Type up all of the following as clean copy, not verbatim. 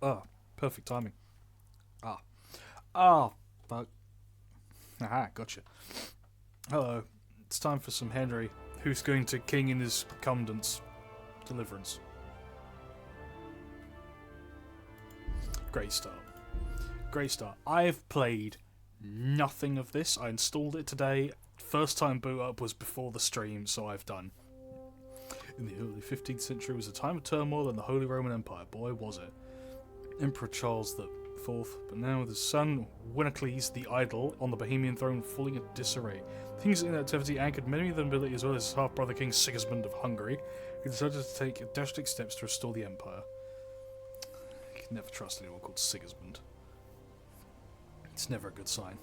Ah, perfect timing. Ah. Ah, fuck. Aha, gotcha. Hello. It's time for some Henry, who's going to king in his cumdance. Deliverance. Great start. Great start. I've played nothing of this. I installed it today. First time boot up was before the stream, so I've done. In the early 15th century was a time of turmoil in the Holy Roman Empire. Boy, was it. Emperor Charles the Fourth, but now with his son Winocles the Idle on the Bohemian throne falling into disarray. Things in activity anchored many of the nobility as well as his half-brother King Sigismund of Hungary, who decided to take drastic steps to restore the empire. You can never trust anyone called Sigismund. It's never a good sign.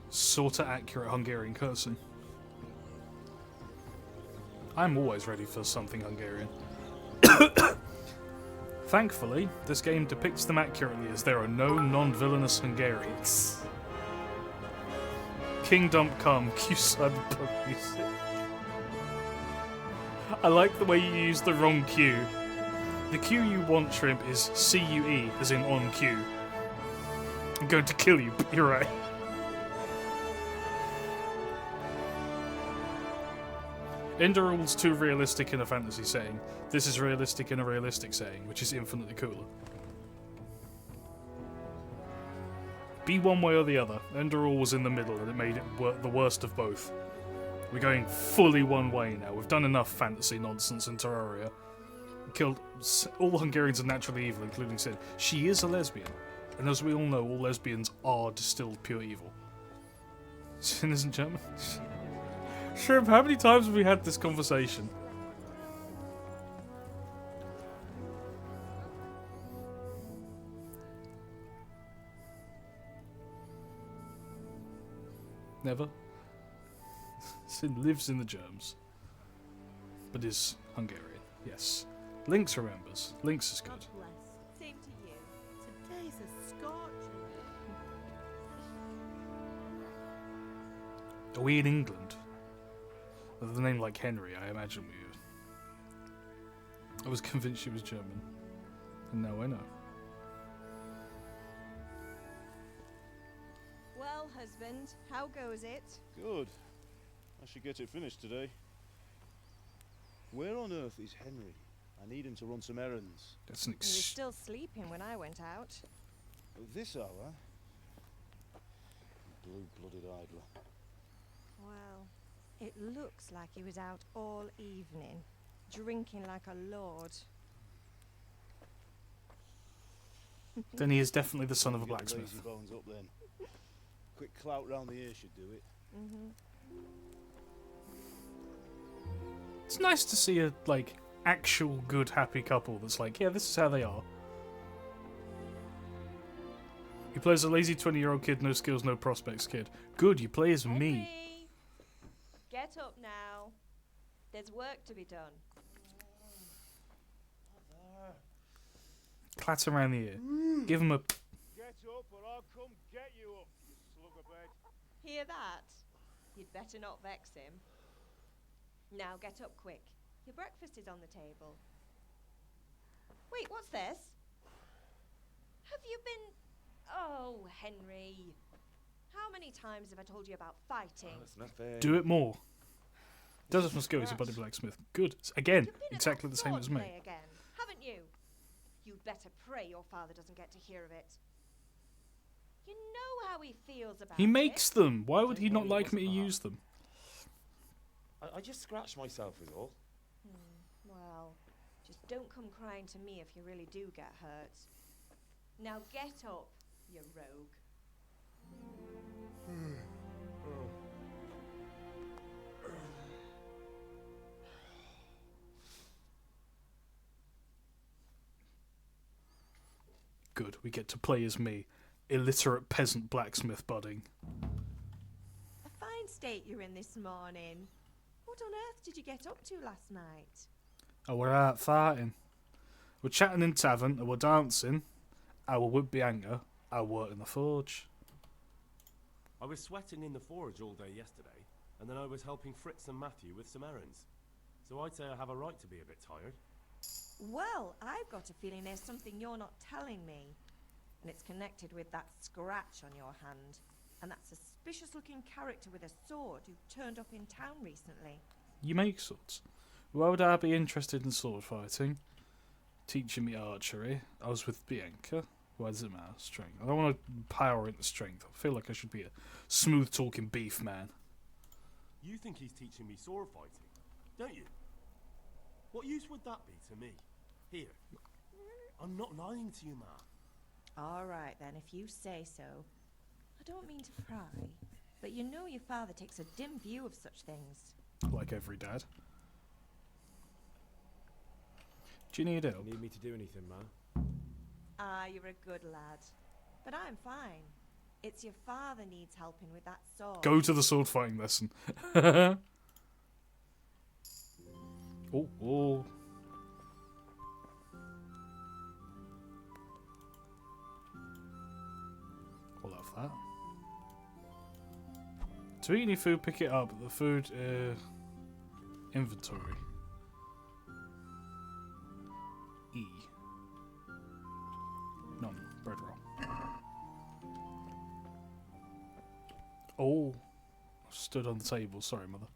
Sorta accurate Hungarian cursing. I'm always ready for something Hungarian. Thankfully, this game depicts them accurately as there are no non-villainous Hungarians. Kingdom come, Q cyberpunk music. I like the way you use the wrong Q. The Q you want, Shrimp, is C-U-E, as in on Q. I'm going to kill you, but you're right. Enderall's too realistic in a fantasy setting. This is realistic in a realistic setting, which is infinitely cooler. Be one way or the other. Enderall was in the middle, and it made it the worst of both. We're going fully one way now. We've done enough fantasy nonsense in Terraria. Killed all the Hungarians are naturally evil, including Sin. She is a lesbian, and as we all know, all lesbians are distilled pure evil. Sin isn't German. Shrimp, how many times have we had this conversation? Never. Sin lives in the germs, but is Hungarian. Yes. Lynx remembers. Lynx is good. God bless. Same to you. Today's a scorcher. Are we in England? With a name like Henry, I imagine we would. I was convinced she was German, and now I know. Well, husband, how goes it? Good. I should get it finished today. Where on earth is Henry? I need him to run some errands. That's an He was still sleeping when I went out. At this hour? Blue-blooded idler. Well, it looks like he was out all evening, drinking like a lord. Then he is definitely the son of a Get the blacksmith. lazy bones up then. Quick clout round the ear should do it. It's nice to see a, like, actual good happy couple that's like, yeah, this is how they are. He plays a lazy 20-year-old kid, no skills, no prospects kid. Good, you play as me. Henry, get up now. There's work to be done. Clatter around the ear. Give him a... Get up or I'll come get you up, you slug of bed. Hear that? You'd better not vex him. Now get up quick. Your breakfast is on the table. Wait, what's this? Have you been... Oh, Henry. How many times have I told you about fighting? That's not fair. Do it more. Does must go, he's a buddy blacksmith. Good. Again, You've been at exactly that the same as me. swordplay again, haven't you? You'd better pray your father doesn't get to hear of it. You know how he feels about He makes it. them. Why would he not like me to use them? I just scratched myself is all. Well, just don't come crying to me if you really do get hurt. Now get up, you rogue. Good, we get to play as me. Illiterate peasant blacksmith budding. A fine state you're in this morning. What on earth did you get up to last night? Oh, we're out fighting. We're chatting in tavern, and we're dancing. Our would be anger. Our work in the forge. I was sweating in the forge all day yesterday, and then I was helping Fritz and Matthew with some errands. So I'd say I have a right to be a bit tired. Well, I've got a feeling there's something you're not telling me. And it's connected with that scratch on your hand. And that suspicious-looking character with a sword who turned up in town recently. You make swords. Why would I be interested in sword fighting? Teaching me archery. I was with Bianca. Why does it matter? Strength. I don't want to power into strength. I feel like I should be a smooth-talking beef man. You think he's teaching me sword fighting, don't you? What use would that be to me? Here. I'm not lying to you, Ma. All right, then, if you say so. I don't mean to pry, but you know your father takes a dim view of such things. Like every dad. Do you need help? Need me to do anything, Ma? Ah, you're a good lad. But I'm fine. It's your father needs helping with that sword. Go to the sword fighting lesson. Oh. I'll have that. To eat any food, pick it up. The food inventory. E. None. Bread roll. Oh. I stood on the table. Sorry, mother.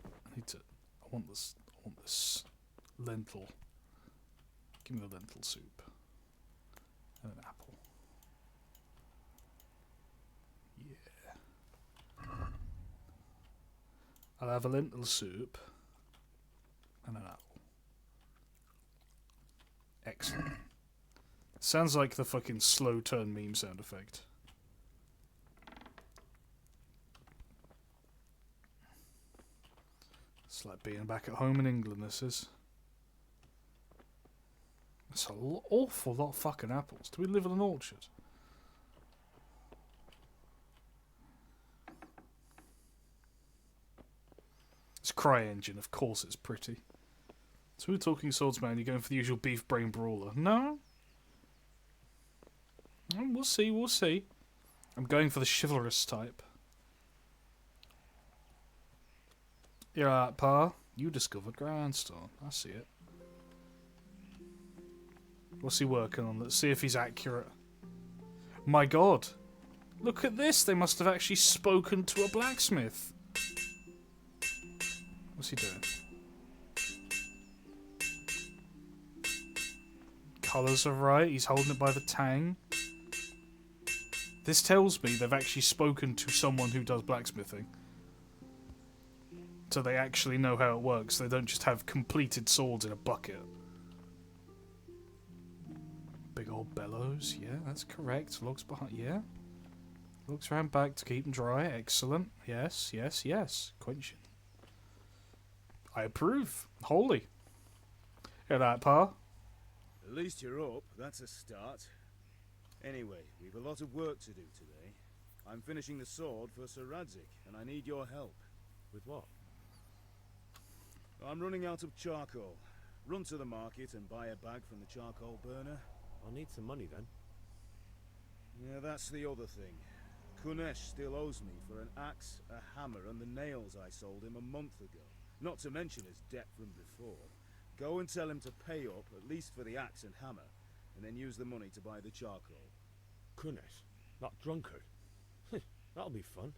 I need to. I want this lentil. Give me the lentil soup. And an apple. Yeah. I'll have a lentil soup and an apple. Excellent. Sounds like the fucking slow turn meme sound effect. It's like being back at home in England, this is. That's an awful lot of fucking apples. Do we live in an orchard? It's CryEngine, of course it's pretty. So we're talking swordsman, you're going for the usual beef brain brawler. No? We'll see. I'm going for the chivalrous type. You're right, Pa. You discovered Grindstone. I see it. What's he working on? Let's see if he's accurate. My god. Look at this. They must have actually spoken to a blacksmith. What's he doing? Colours are right. He's holding it by the tang. This tells me they've actually spoken to someone who does blacksmithing. So they actually know how it works. They don't just have completed swords in a bucket. Big old bellows. Yeah, that's correct. Logs behind. Yeah. Looks around back to keep them dry. Excellent. Yes. Quenching. I approve. Holy. Hear that, Pa? At least you're up. That's a start. Anyway, we've a lot of work to do today. I'm finishing the sword for Sir Radzik, and I need your help. With what? I'm running out of charcoal. Run to the market and buy a bag from the charcoal burner. I'll need some money then. Yeah, that's the other thing. Kunesh still owes me for an axe, a hammer, and the nails I sold him a month ago. Not to mention his debt from before. Go and tell him to pay up, at least for the axe and hammer, and then use the money to buy the charcoal. Kunesh? That drunkard? That'll be fun.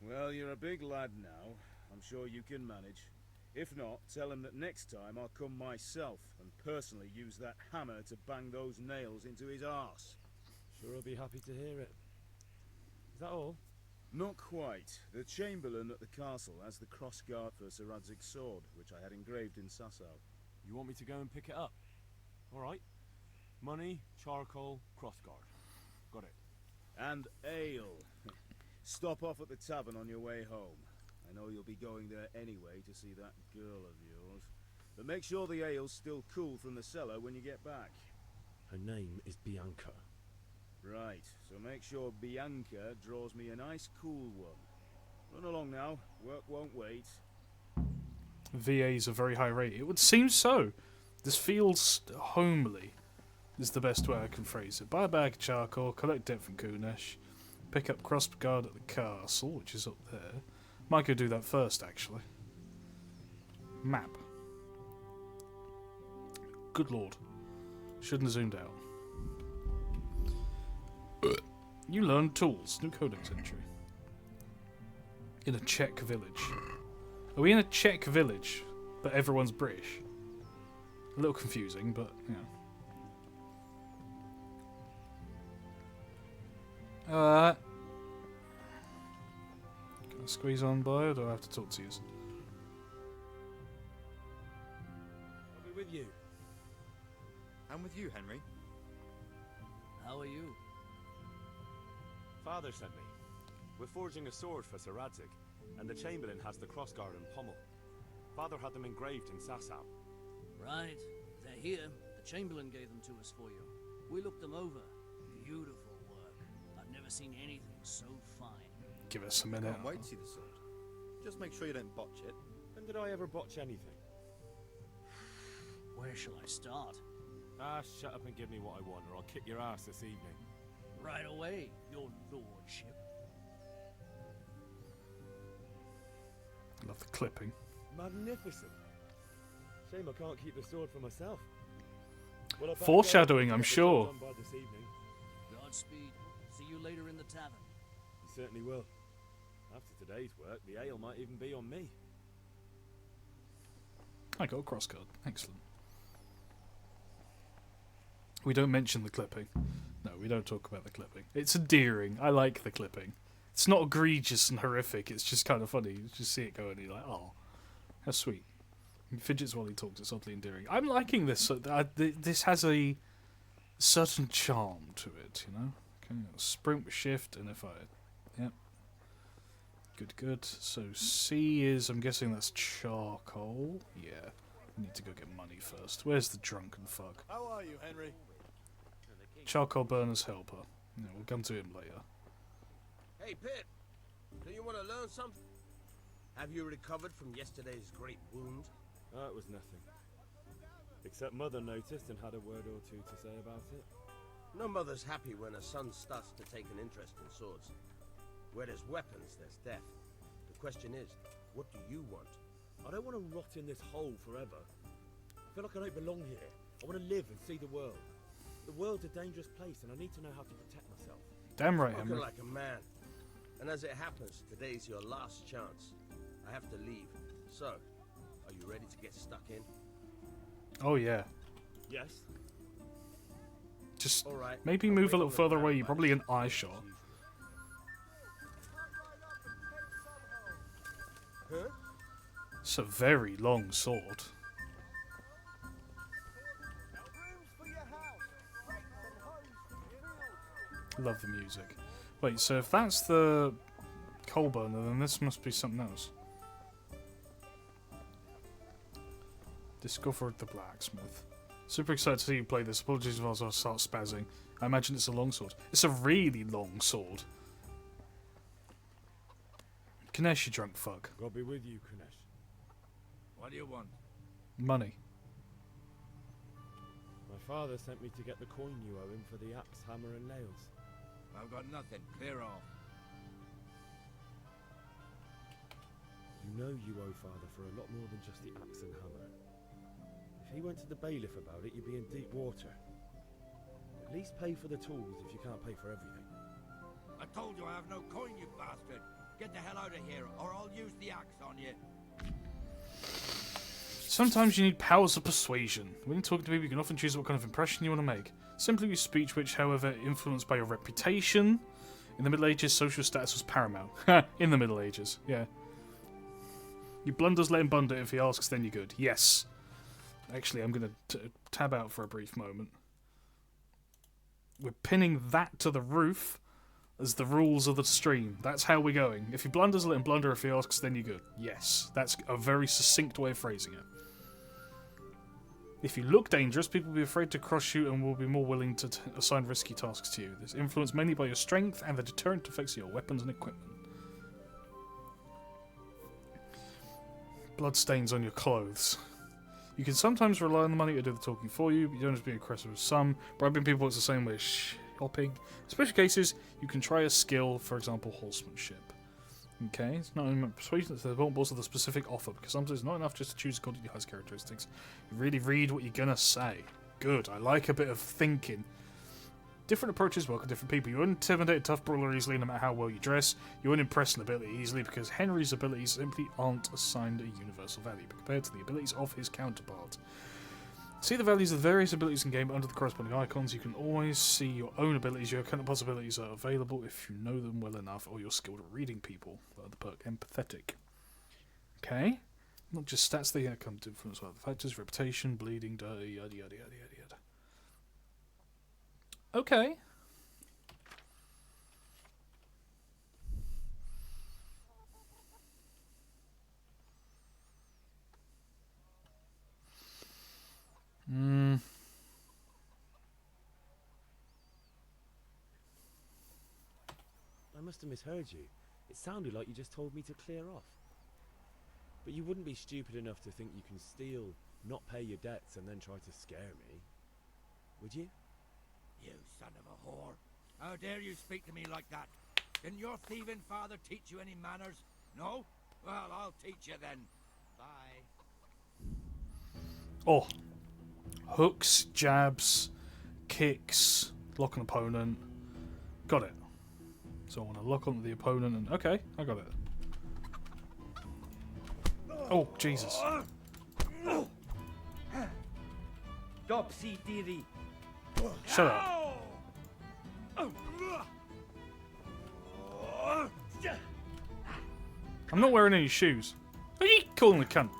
Well, you're a big lad now. I'm sure you can manage. If not, tell him that next time I'll come myself and personally use that hammer to bang those nails into his arse. Sure I'll be happy to hear it. Is that all? Not quite. The Chamberlain at the castle has the crossguard for Sir Radzig's sword, which I had engraved in Sasau. You want me to go and pick it up? Alright. Money, charcoal, crossguard. Got it. And ale. Stop off at the tavern on your way home. I know you'll be going there anyway to see that girl of yours. But make sure the ale's still cool from the cellar when you get back. Her name is Bianca. Right, so make sure Bianca draws me a nice cool one. Run along now, work won't wait. VA's a very high rate. It would seem so. This feels homely, is the best way I can phrase it. Buy a bag of charcoal, collect it from Kunesh, pick up crossguard at the castle, which is up there. Might go do that first, actually. Map. Good lord. Shouldn't have zoomed out. You learn tools. New codex entry. In a Czech village. Are we in a Czech village, but everyone's British? A little confusing, but yeah. Can I squeeze on by, or do I have to talk to you? I'll be with you. I'm with you, Henry. How are you? Father sent me. We're forging a sword for Sir Radzig, and the Chamberlain has the crossguard and pommel. Father had them engraved in Sasau. Right. They're here. The Chamberlain gave them to us for you. We looked them over. Beautiful work. I've never seen anything so fine. Give us a minute. Can't wait to see the sword. Just make sure you don't botch it. When did I ever botch anything? Where shall I start? Ah, shut up and give me what I want, or I'll kick your ass this evening. Right away, your lordship. Love the clipping. Magnificent. Shame I can't keep the sword for myself. Well, I better Foreshadowing, go. I'm Get the sure. job done by this evening. Godspeed. See you later in the tavern. You certainly will. After today's work, the ale might even be on me. I got a crossguard. Excellent. We don't mention the clipping. No, we don't talk about the clipping. It's endearing. I like the clipping. It's not egregious and horrific. It's just kind of funny. You just see it go and you're like, oh, how sweet. He fidgets while he talks. It's oddly endearing. I'm liking this. This has a certain charm to it, you know? Okay, sprint with shift, and if I... Yep. Good, good. So C is... I'm guessing that's charcoal. Yeah. We need to go get money first. Where's the drunken fuck? How are you, Henry? Charcoal burner's helper. Yeah, we'll come to him later. Hey, Pip, do you want to learn something? Have you recovered from yesterday's great wound? It was nothing. Except Mother noticed and had a word or two to say about it. No mother's happy when a son starts to take an interest in swords. Where there's weapons, there's death. The question is, what do you want? I don't want to rot in this hole forever. I feel like I don't belong here. I want to live and see the world. The world's a dangerous place and I need to know how to protect myself. Damn right, Spoken Henry. like a man. And as it happens, today's your last chance. I have to leave. So, are you ready to get stuck in? Oh, yeah. Yes. Just All right. maybe I'll move wait a little on the further ground away. You're by probably the an eye ship shot. as usual. Huh? It's a very long sword. Love the music. Wait, so if that's the coal burner, then this must be something else. Discovered the blacksmith. Super excited to see you play this. Apologies if I start spazzing. I imagine it's a long sword. It's a really long sword. Kanesh, you drunk fuck. God be with you, Kunesh. What do you want? Money. My father sent me to get the coin you owe him for the axe, hammer and nails. I've got nothing. Clear off. You know you owe father for a lot more than just the axe and hammer. If he went to the bailiff about it, you'd be in deep water. At least pay for the tools if you can't pay for everything. I told you I have no coin, you bastard. Get the hell out of here, or I'll use the axe on you. Sometimes you need powers of persuasion. When talking to people, you can often choose what kind of impression you want to make. Simply use speech which, however, influenced by your reputation. In the Middle Ages, social status was paramount. In the Middle Ages, yeah. You blunders, let him blunder. If he asks, then you're good. Yes. Actually, I'm going to tab out for a brief moment. We're pinning that to the roof as the rules of the stream. That's how we're going. If he blunders, let him blunder. If he asks, then you're good. Yes. That's a very succinct way of phrasing it. If you look dangerous, people will be afraid to cross you and will be more willing to assign risky tasks to you. This is influenced mainly by your strength and the deterrent effects of your weapons and equipment. Bloodstains on your clothes. You can sometimes rely on the money to do the talking for you, but you don't have to be aggressive with some. Bribing people works the same way as shopping. In special cases, you can try a skill, for example, horsemanship. Okay, it's not enough persuasion. It's the balls of the specific offer, because sometimes it's not enough just to choose according to your highest characteristics. You really read what you're gonna say. Good. I like a bit of thinking. Different approaches welcome different people. You won't intimidate a tough brawler easily, no matter how well you dress. You won't impress an ability easily, because Henry's abilities simply aren't assigned a universal value, but compared to the abilities of his counterpart. See the values of the various abilities in game under the corresponding icons. You can always see your own abilities. Your counterpart's abilities are available if you know them well enough, or you're skilled at reading people. The perk empathetic. Okay, not just stats. They come to influence other factors: reputation, bleeding, dirty, yada yada yada yada yada. Okay. I must have misheard you. It sounded like you just told me to clear off. But you wouldn't be stupid enough to think you can steal, not pay your debts, and then try to scare me, would you? You son of a whore. How dare you speak to me like that? Didn't your thieving father teach you any manners? No? Well, I'll teach you then. Bye. Oh. Hooks, jabs, kicks, lock an opponent. Got it. So I want to lock onto the opponent and... Okay, I got it. Oh, Jesus. Dopsy deary. Shut up. I'm not wearing any shoes. Are you calling the cunt?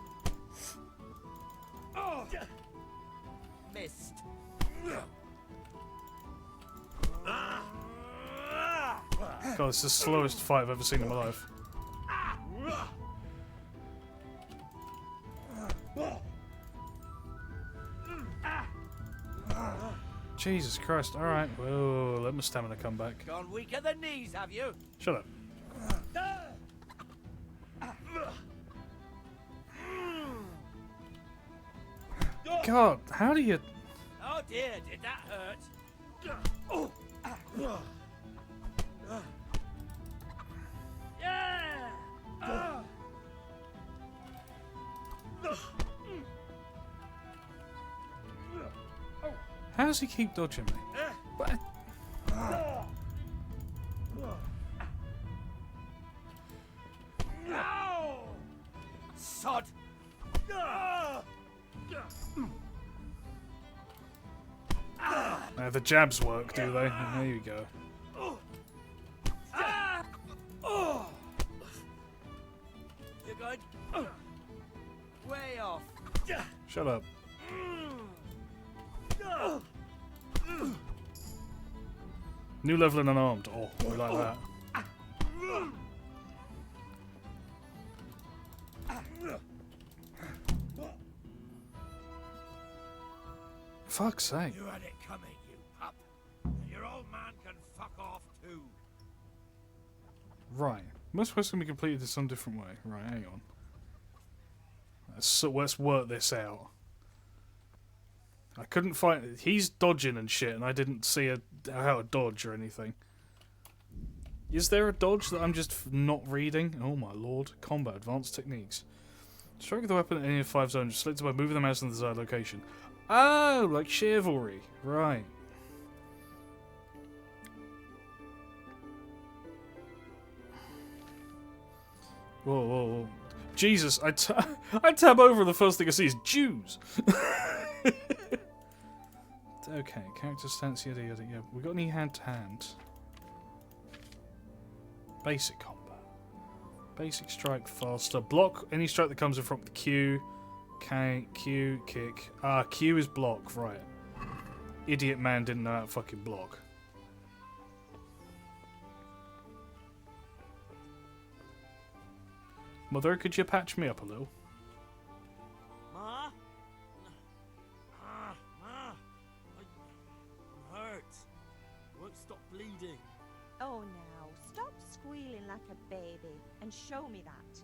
Missed. God, it's the slowest fight I've ever seen in my life. Jesus Christ. Alright, well, let my stamina come back. Gone weak at the knees, have you? Shut up. God, how do you... Oh dear, did that hurt? Yeah! How does he keep dodging me? What? Sod! The jabs work, do they? There you go. You're going way off. Shut up. New level and unarmed. Oh, we like that. Fuck's sake. You had it coming, you pup. Your old man can fuck off too. Right. Most quests can be completed in some different way. Right, hang on. Let's work this out. I couldn't find... He's dodging and shit, and I didn't see how to dodge or anything. Is there a dodge that I'm just not reading? Oh my lord. Combat. Advanced techniques. Strike the weapon at any of 5 zones. Selected by moving the mouse in the desired location. Oh, like chivalry. Right. Whoa, whoa, whoa. Jesus, I tab over and the first thing I see is Jews. Okay, character stance, yada yada yada. We got any hand-to-hand? Basic combat. Basic strike, faster. Block any strike that comes in front of the Q. K, Q, kick. Ah, Q is block, right. Idiot man didn't know how to fucking block. Mother, could you patch me up a little? Ma? Ma? I'm hurt. I won't stop bleeding. Oh, now, stop squealing like a baby and show me that.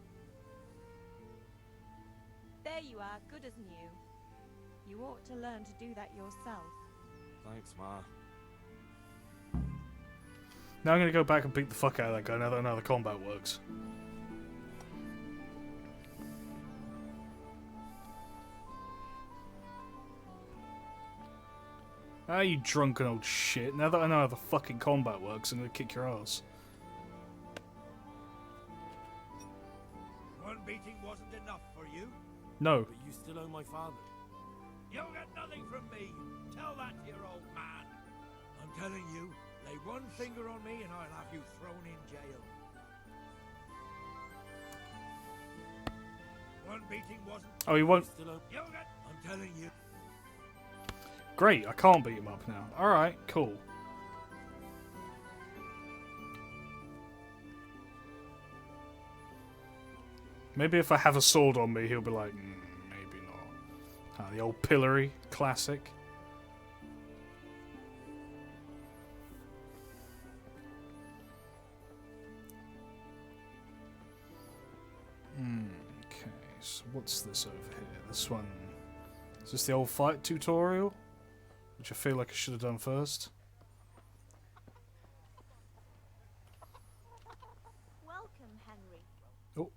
There you are, good as new. You ought to learn to do that yourself. Thanks, Ma. Now I'm going to go back and beat the fuck out of that guy now that I know how the combat works. Ah, you drunken old shit. Now that I know how the fucking combat works, I'm gonna kick your ass. One beating wasn't enough for you? No. But you still owe my father. You'll get nothing from me. Tell that to your old man. I'm telling you, lay one finger on me and I'll have you thrown in jail. One beating wasn't... Oh, he won't. You'll get... I'm telling you. Great, I can't beat him up now. Alright, cool. Maybe if I have a sword on me, he'll be like, maybe not. Ah, the old pillory, classic. Okay, so what's this over here? This one. Is this the old fight tutorial? Which I feel like I should have done first. Welcome, Henry. Oh.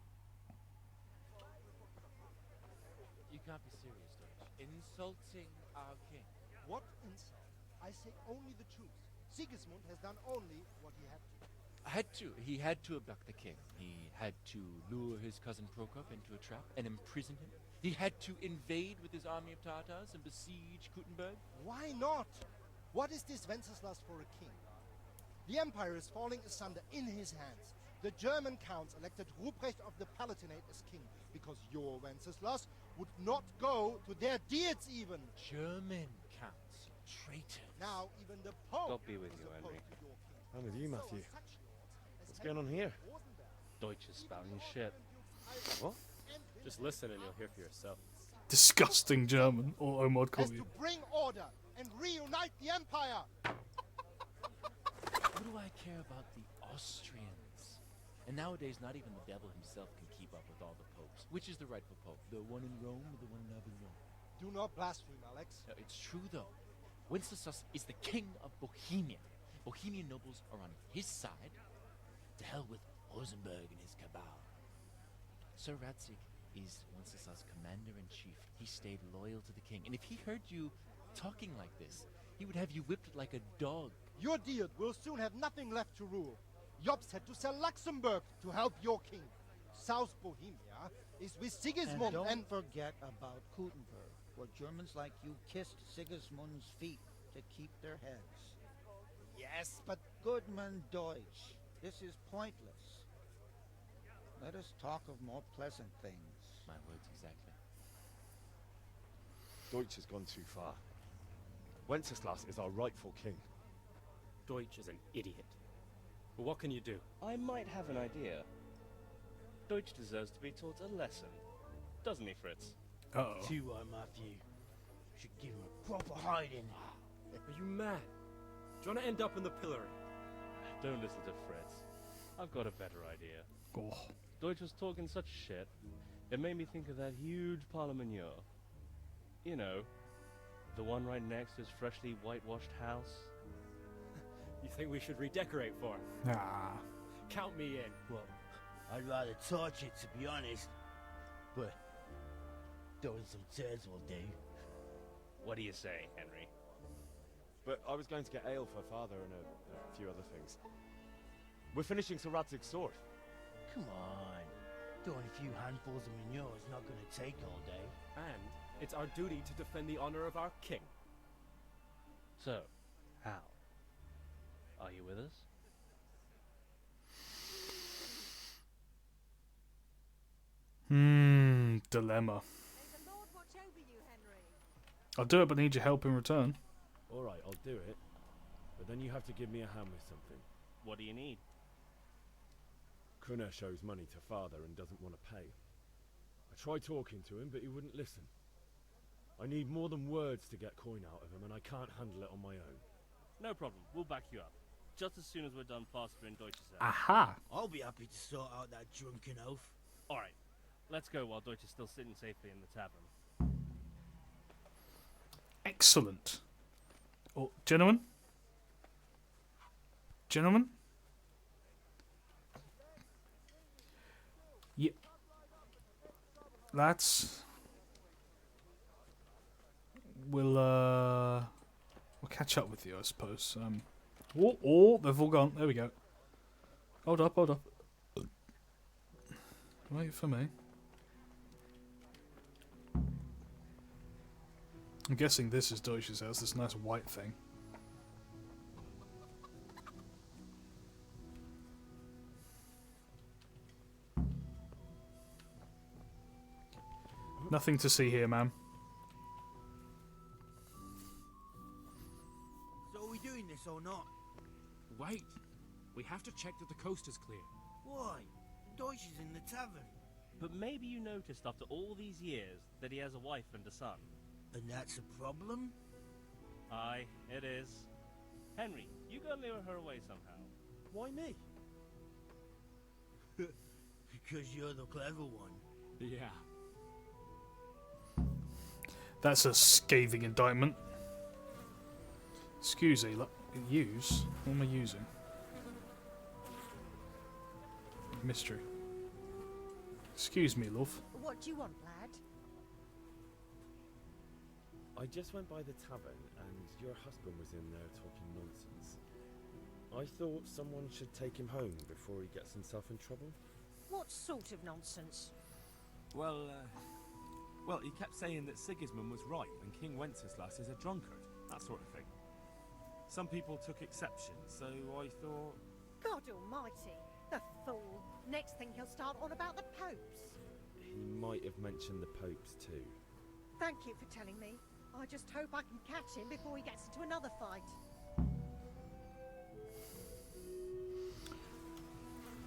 You can't be serious, Deutsch. Insulting our king. What insult? I say only the truth. Sigismund has done only what he had to. He had to abduct the king. He had to lure his cousin Prokop into a trap and imprison him. He had to invade with his army of Tartars and besiege Kuttenberg. Why not? What is this Wenceslas for a king? The empire is falling asunder in his hands. The German counts elected Ruprecht of the Palatinate as king because your Wenceslas would not go to their deeds even. German counts, traitor. Now even the Pope God be with is you, opposed Henry. to your king. I'm with you, So Matthew. are such lords as What's going on here? Deutsch is spouting shit. What? Just listen and you'll hear for yourself. Disgusting German, or Omod call As you. to bring order and reunite the empire. What do I care about the Austrians? And nowadays, not even the devil himself can keep up with all the popes. Which is the rightful pope? The one in Rome or the one in Avignon? Do not blaspheme, Alex. No, it's true, though. Wenceslas is the king of Bohemia. Bohemian nobles are on his side. To hell with Rosenberg and his cabal. Sir Radzig is Wenceslas' commander-in-chief. He stayed loyal to the king. And if he heard you talking like this, he would have you whipped like a dog. Your Diet will soon have nothing left to rule. Jobst had to sell Luxembourg to help your king. South Bohemia is with Sigismund And don't forget about Kuttenberg, where Germans like you kissed Sigismund's feet to keep their heads. Yes, but Goodman Deutsch, this is pointless. Let us talk of more pleasant things. My words exactly. Deutsch has gone too far. Wenceslas is our rightful king. Deutsch is an idiot. But what can you do? I might have an idea. Deutsch deserves to be taught a lesson. Doesn't he, Fritz? Uh-oh. Too right, Matthew. Should give him a proper hiding. Are you mad? Do you want to end up in the pillory? Don't listen to Fritz. I've got a better idea. Oh. Deutsch was talking such shit, it made me think of that huge parliament. You know, the one right next to his freshly whitewashed house. You think we should redecorate for him? Ah. Count me in. Well, I'd rather torch it, to be honest. But throwing some turds will do. What do you say, Henry? But I was going to get ale for father and a few other things. We're finishing Sir Radzig's sword. Come on. Throwing a few handfuls of manure is not going to take all day. And it's our duty to defend the honor of our king. So, Hal, are you with us? Dilemma. May the Lord watch over you, Henry. I'll do it, but need your help in return. Alright, I'll do it. But then you have to give me a hand with something. What do you need? Kunesh owes money to father and doesn't want to pay. I tried talking to him, but he wouldn't listen. I need more than words to get coin out of him, and I can't handle it on my own. No problem. We'll back you up. Just as soon as we're done plastering Deutsch's head. Aha! I'll be happy to sort out that drunken oaf. Alright, let's go while Deutsch is still sitting safely in the tavern. Excellent. Oh, gentlemen? Gentlemen? Yeah. Lads. We'll We'll catch up with you, I suppose. Oh, they've all gone. There we go. Hold up, hold up. Wait for me. I'm guessing this is Deutsch's house, this nice white thing. Nothing to see here, ma'am. So are we doing this or not? Wait. We have to check that the coast is clear. Why? Deutsch is in the tavern. But maybe you noticed after all these years that he has a wife and a son. And that's a problem? Aye, it is. Henry, you go lure her away somehow. Why me? Because you're the clever one. Yeah. That's a scathing indictment. Excuse me, use? What am I using? Mystery. Excuse me, love. What do you want, lad? I just went by the tavern and your husband was in there talking nonsense. I thought someone should take him home before he gets himself in trouble. What sort of nonsense? Well, he kept saying that Sigismund was right and King Wenceslas is a drunkard, that sort of thing. Some people took exception, so I thought... God almighty, the fool. Next thing he'll start on about the popes. He might have mentioned the popes too. Thank you for telling me. I just hope I can catch him before he gets into another fight.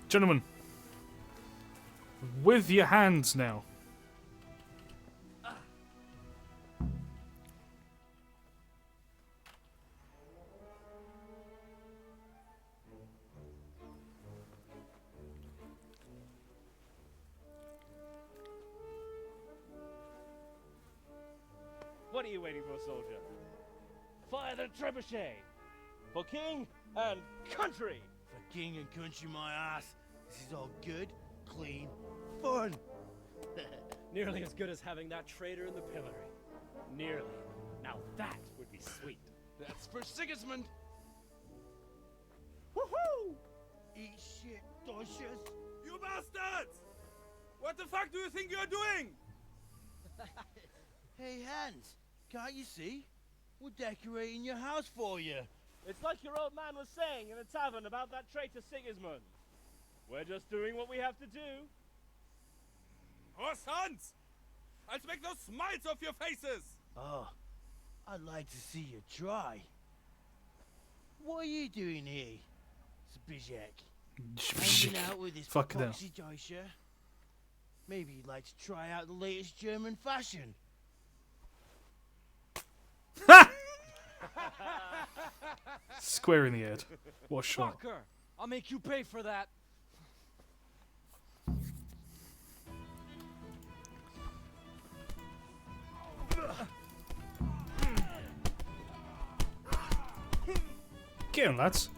Gentlemen, with your hands now. What are you waiting for, soldier? Fire the trebuchet! For king and country! For king and country, my ass. This is all good, clean, fun. Nearly as good as having that traitor in the pillory. Nearly. Now that would be sweet. That's for Sigismund! Woohoo! Eat shit, Deutsches. You bastards! What the fuck do you think you're doing? Hey, Hans, can't you see? We're decorating your house for you. It's like your old man was saying in the tavern about that traitor Sigismund. We're just doing what we have to do. Oh, sons! I'll make those smiles off your faces! Oh, I'd like to see you try. What are you doing here, Zbizek? Hanging out with this Fuck them. foxy Deutscher? Maybe you'd like to try out the latest German fashion. Square in the head. What shot? Fucker! I'll make you pay for that. Get him, lads.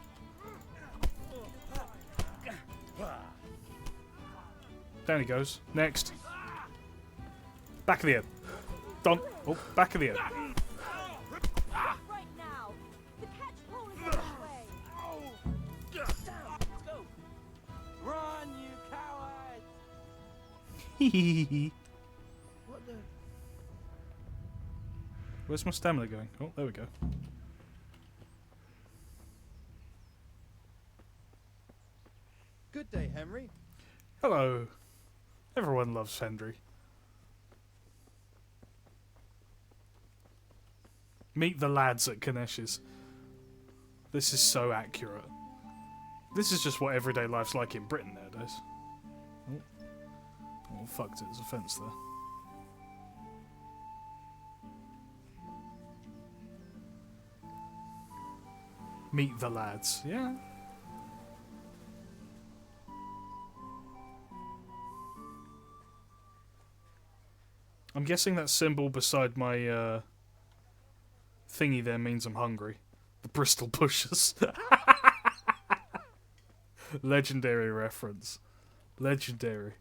Down he goes. Next. Back of the head. Done. Oh, back of the head. Right now. The catch pole is on its way. Let's go. Run, you coward! What the? Where's my stamina going? Oh, there we go. Good day, Henry. Hello. Everyone loves Henry. Meet the lads at Kanesh's. This is so accurate. This is just what everyday life's like in Britain nowadays. Oh, fucked it. There's a fence there. Meet the lads. Yeah. I'm guessing that symbol beside my thingy there means I'm hungry. The Bristol Pushers. Legendary reference. Legendary.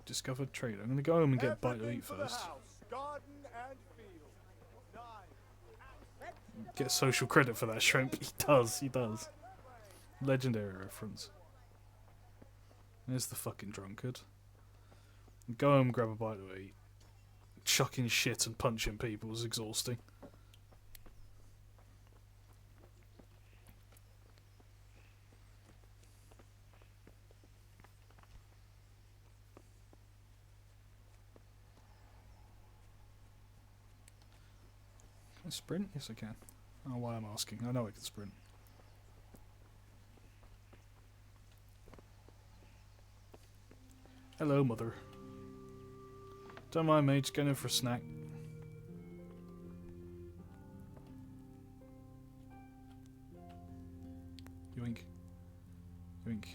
discovered trader. I'm gonna go home and get a bite to Everything eat for the first. house, garden and field. Get social credit for that shrimp. He does, he does. Legendary reference. There's the fucking drunkard. Go home, grab a bite to eat. Chucking shit and punching people is exhausting. Can I sprint? Yes, I can. I don't know why I'm asking. I know I can sprint. Hello, mother. Don't mind me, just going in for a snack. Yoink. Yoink.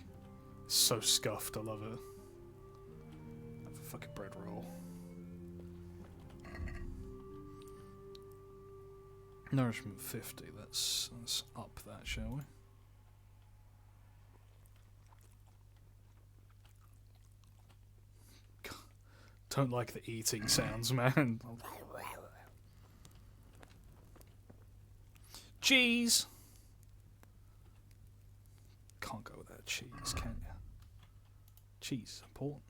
It's so scuffed, I love it. Have a fucking bread roll. Nourishment 50, let's up that, shall we? Don't like the eating sounds, man. Cheese! Can't go without cheese, can you? Cheese is important.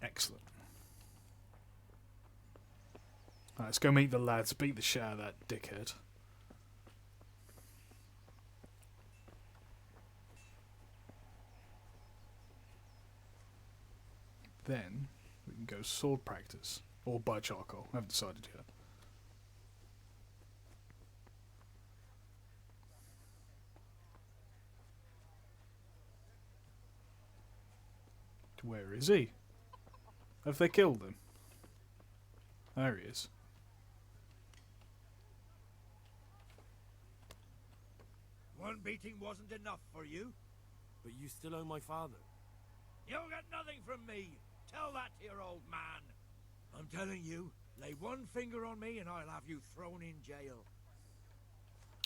Excellent. Alright, let's go meet the lads, beat the shit out of that dickhead. Then we can go sword practice. Or buy charcoal. I haven't decided yet. Where is he? Have they killed him? There he is. One beating wasn't enough for you? But you still owe my father. You'll get nothing from me. Tell that to your old man. I'm telling you, lay one finger on me and I'll have you thrown in jail.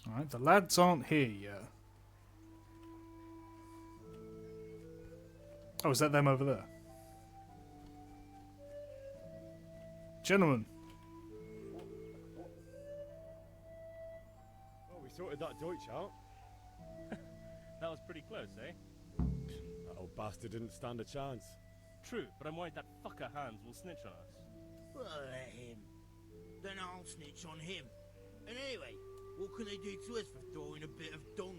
Alright, the lads aren't here yet. Oh, is that them over there? Gentlemen. Oh, we sorted that Deutsch out. That was pretty close, eh? That old bastard didn't stand a chance. True, but I'm worried that fucker Hans will snitch on us. Well, let him. Then I'll snitch on him. And anyway, what can they do to us for throwing a bit of dung?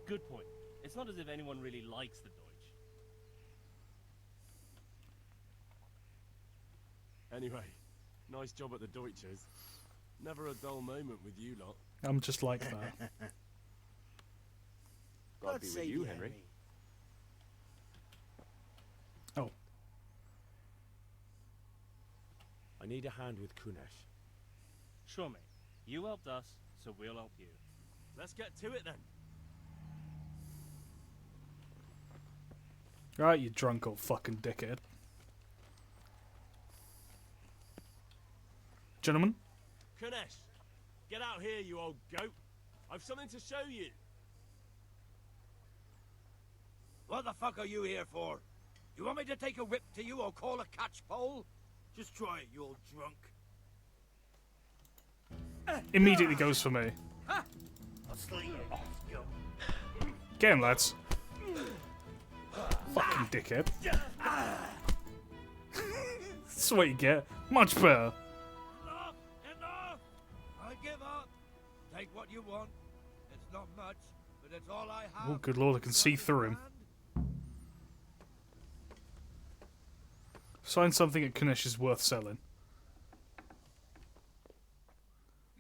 Good point. It's not as if anyone really likes the Deutsch. Anyway, nice job at the Deutsches. Never a dull moment with you lot. I'm just like that. God be with you, Henry. Oh. I need a hand with Kunesh. Sure, mate. You helped us, so we'll help you. Let's get to it then. Right, you drunk old fucking dickhead. Gentlemen? Kunesh, get out here, you old goat. I've something to show you. What the fuck are you here for? You want me to take a whip to you or call a catchpole? Just try it, you old drunk. Immediately goes for me. I'll sling you. Get him, lads. Fucking dickhead. That's what you get. Much better. Enough! Enough! I give up. Take what you want. It's not much, but it's all I have. Oh, good lord, I can see through him. Find something at Kunesh is worth selling.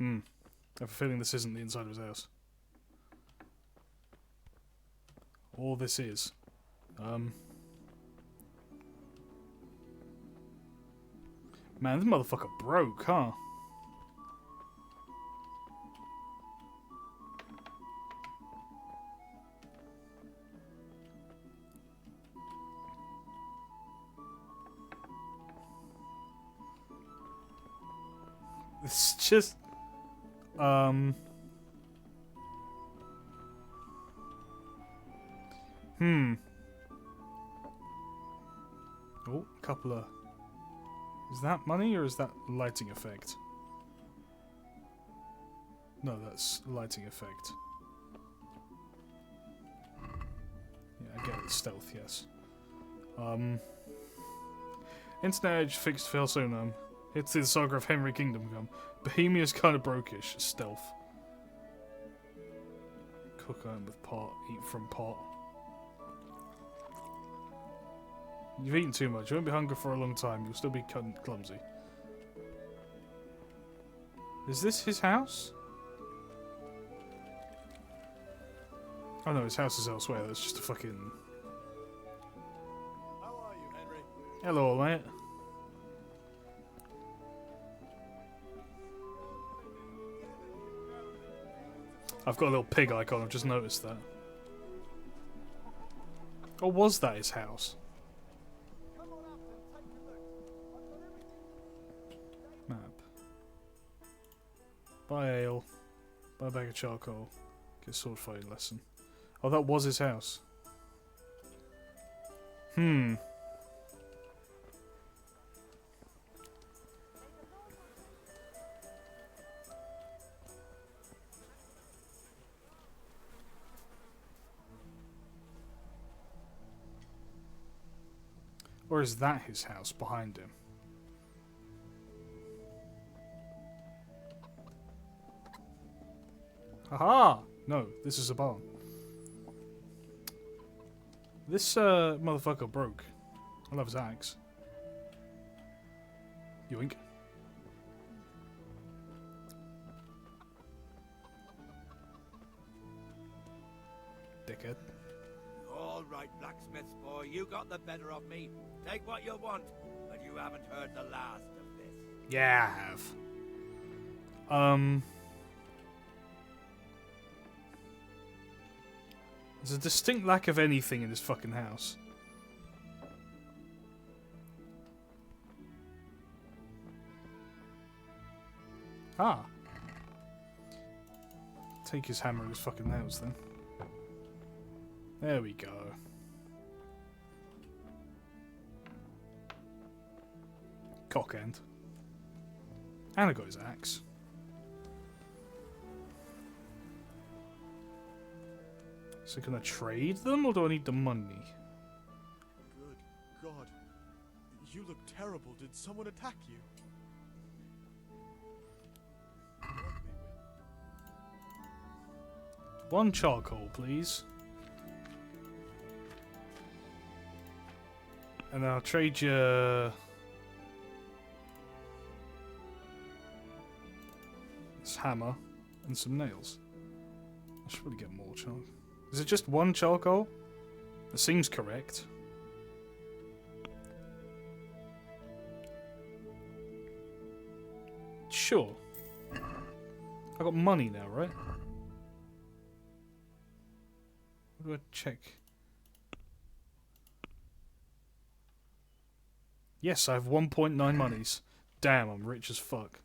I have a feeling this isn't the inside of his house. All this is. Man, this motherfucker broke, huh? It's just... Oh, a couple of... Is that money or is that lighting effect? No, that's lighting effect. Yeah, I get it. Stealth, yes. Internet Edge fixed fail soon. It's the saga of Henry Kingdom come. Bohemia's kind of brokish. Stealth. Cook iron with pot. Eat from pot. You've eaten too much. You won't be hungry for a long time. You'll still be clumsy. Is this his house? Oh no, his house is elsewhere. That's just a fucking... How are you, Henry? Hello, mate. I've got a little pig icon. I've just noticed that. Or was that his house? Map. Buy ale. Buy a bag of charcoal. Get a sword fighting lesson. Oh, that was his house. Or is that his house behind him? Haha! No, this is a barn. This motherfucker broke. I love his axe. Yoink. Dickhead. All right, blacksmith boy, you got the better of me. Take what you want, but you haven't heard the last of this. Yeah, I have. There's a distinct lack of anything in this fucking house. Ah. Take his hammer and his fucking nails then. There we go. Cock end. And I got his axe. So can I trade them or do I need the money? Good God. You look terrible. Did someone attack you? One charcoal, please. And I'll trade you this hammer and some nails. I should probably get more charcoal. Is it just one charcoal? That seems correct. Sure. I got money now, right? What do I check? Yes, I have 1.9 monies. Damn, I'm rich as fuck.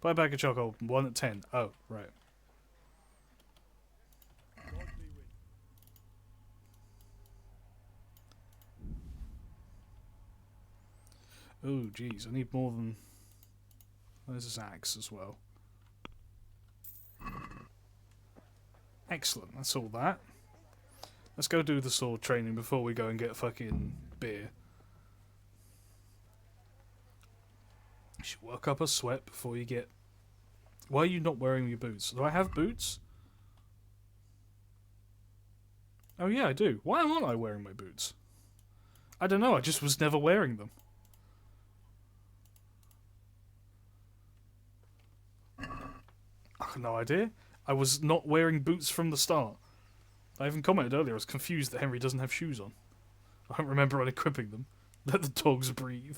Buy a bag of charcoal, 1 at 10. Oh, right. Oh, jeez, I need more than... There's his axe as well. Excellent, that's all that. Let's go do the sword training before we go and get fucking beer. You should work up a sweat before you get... Why are you not wearing your boots? Do I have boots? Oh yeah, I do. Why aren't I wearing my boots? I don't know, I just was never wearing them. I have no idea. I was not wearing boots from the start. I even commented earlier, I was confused that Henry doesn't have shoes on. I don't remember unequipping them. Let the dogs breathe.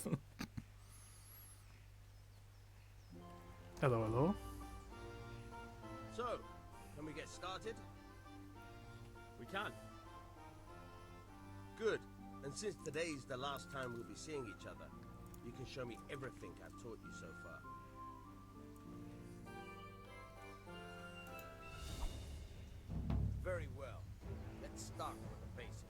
Hello, hello. So, can we get started? We can. Good. And since today's the last time we'll be seeing each other, you can show me everything I've taught you so far. Very well. Let's start with the basics.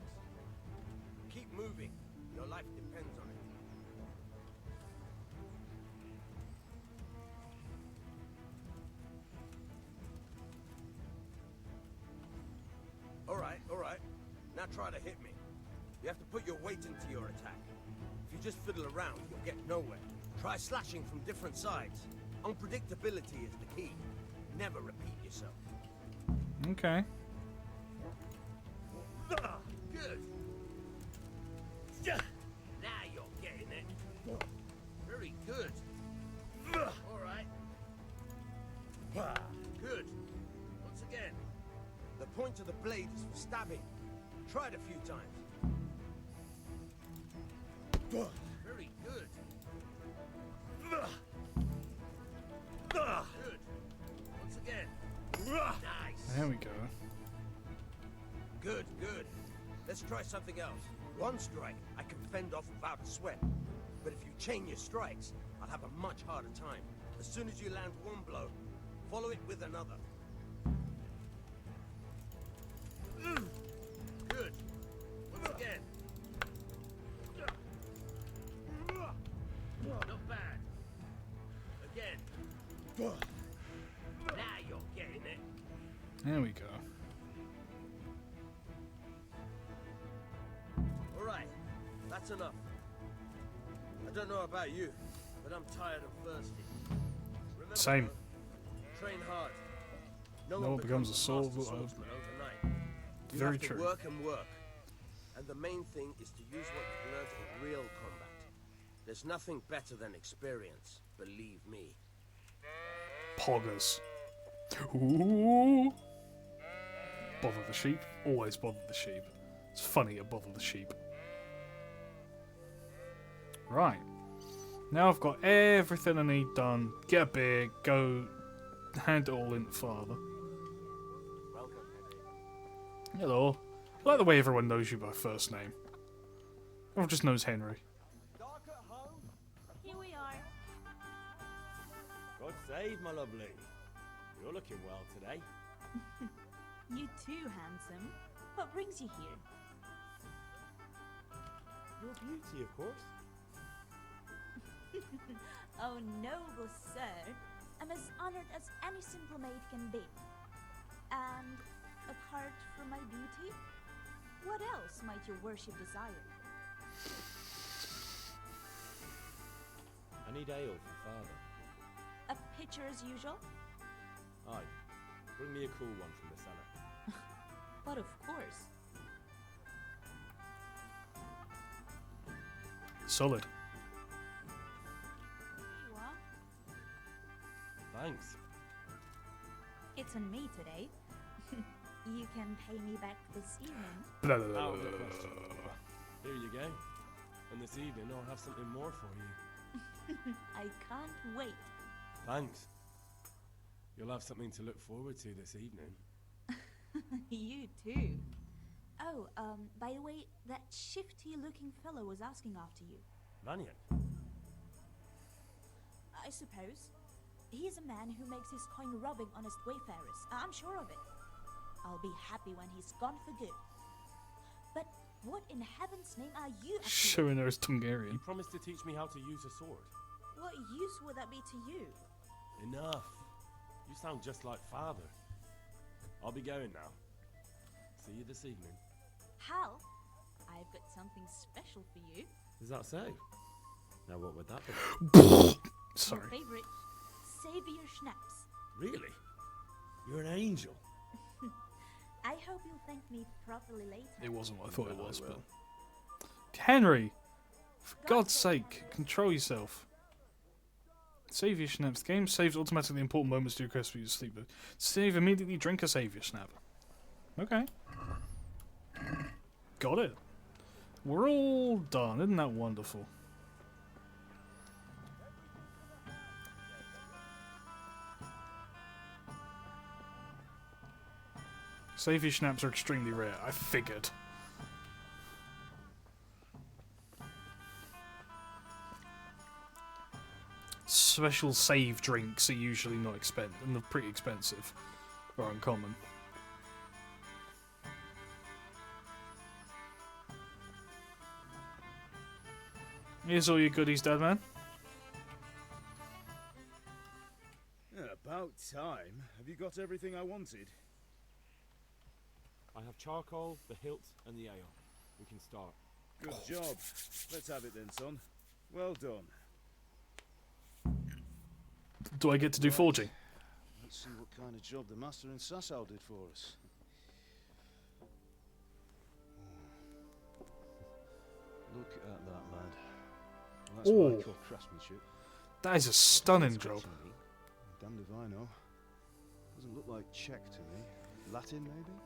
not try to hit me. You have to put your weight into your attack. If you just fiddle around, you'll get nowhere. Try slashing from different sides. Unpredictability is the key. Never repeat yourself. Okay. Good. Now you're getting it. Very good. All right. Good. Once again. The point of the blade is for stabbing. Try it a few times. Very good. Good. Once again. Nice. There we go. Good, good. Let's try something else. One strike, I can fend off without a sweat. But if you chain your strikes, I'll have a much harder time. As soon as you land one blow, follow it with another. Good. Once again. Not bad. Again. Now you're getting it. There we go. All right. That's enough. I don't know about you, but I'm tired and thirsty. Remember, Same. train hard. No one becomes a master swordsman overnight. You Very have to true. work and work. And the main thing is to use what you've learned in real combat. There's nothing better than experience, believe me. Poggers. Ooh. Bother the sheep. Always bother the sheep. It's funny to bother the sheep. Right. Now I've got everything I need done. Get a beer, go hand it all in to Father. Hello. I like the way everyone knows you by first name. Everyone just knows Henry. Here we are. God save, my lovely. You're looking well today. You too, handsome. What brings you here? Your beauty, of course. Oh, noble sir. I'm as honored as any simple maid can be. And apart from my beauty, what else might your worship desire? I need ale for father. A pitcher as usual? Aye. Bring me a cool one from the cellar. But of course. Solid. Here you are. Thanks. It's on me today. You can pay me back this evening. Blah, blah, blah, Out of the blah, question. blah. Here you go. And this evening I'll have something more for you. I can't wait. Thanks. You'll have something to look forward to this evening. You too. Oh, by the way, that shifty-looking fellow was asking after you. Lanyan. I suppose. He is a man who makes his coin robbing honest wayfarers. I'm sure of it. I'll be happy when he's gone for good. But what in heaven's name are you up to? Showing her his Tungarian. You promised to teach me how to use a sword. What use would that be to you? Enough. You sound just like father. I'll be going now. See you this evening. Hal, I've got something special for you. Is that so? Now what would that be? Sorry. Your favorite, Savior Schnapps. Really? You're an angel. I hope you'll thank me properly later. It wasn't what I thought it No, I was, but... will. Henry! For God's sake, control yourself. Save your schnapps. The game saves automatically important moments to request for you to sleep. Save immediately, drink a savior snap. Okay. Got it. We're all done. Isn't that wonderful? Savior schnapps are extremely rare. I figured. Special save drinks are usually not expensive, and they're pretty expensive, or uncommon. Here's all your goodies, Dead Man. Yeah, about time. Have you got everything I wanted? I I have charcoal, the hilt, and the ale. We can start. Good job. Let's have it then, son. Well done. Do I get to do forging? Let's see what kind of job the master in Sasau did for us. Look at that, lad. Well, that's what I call craftsmanship. That is a stunning job. Damned if I know. Doesn't look like Czech to me. Latin, maybe?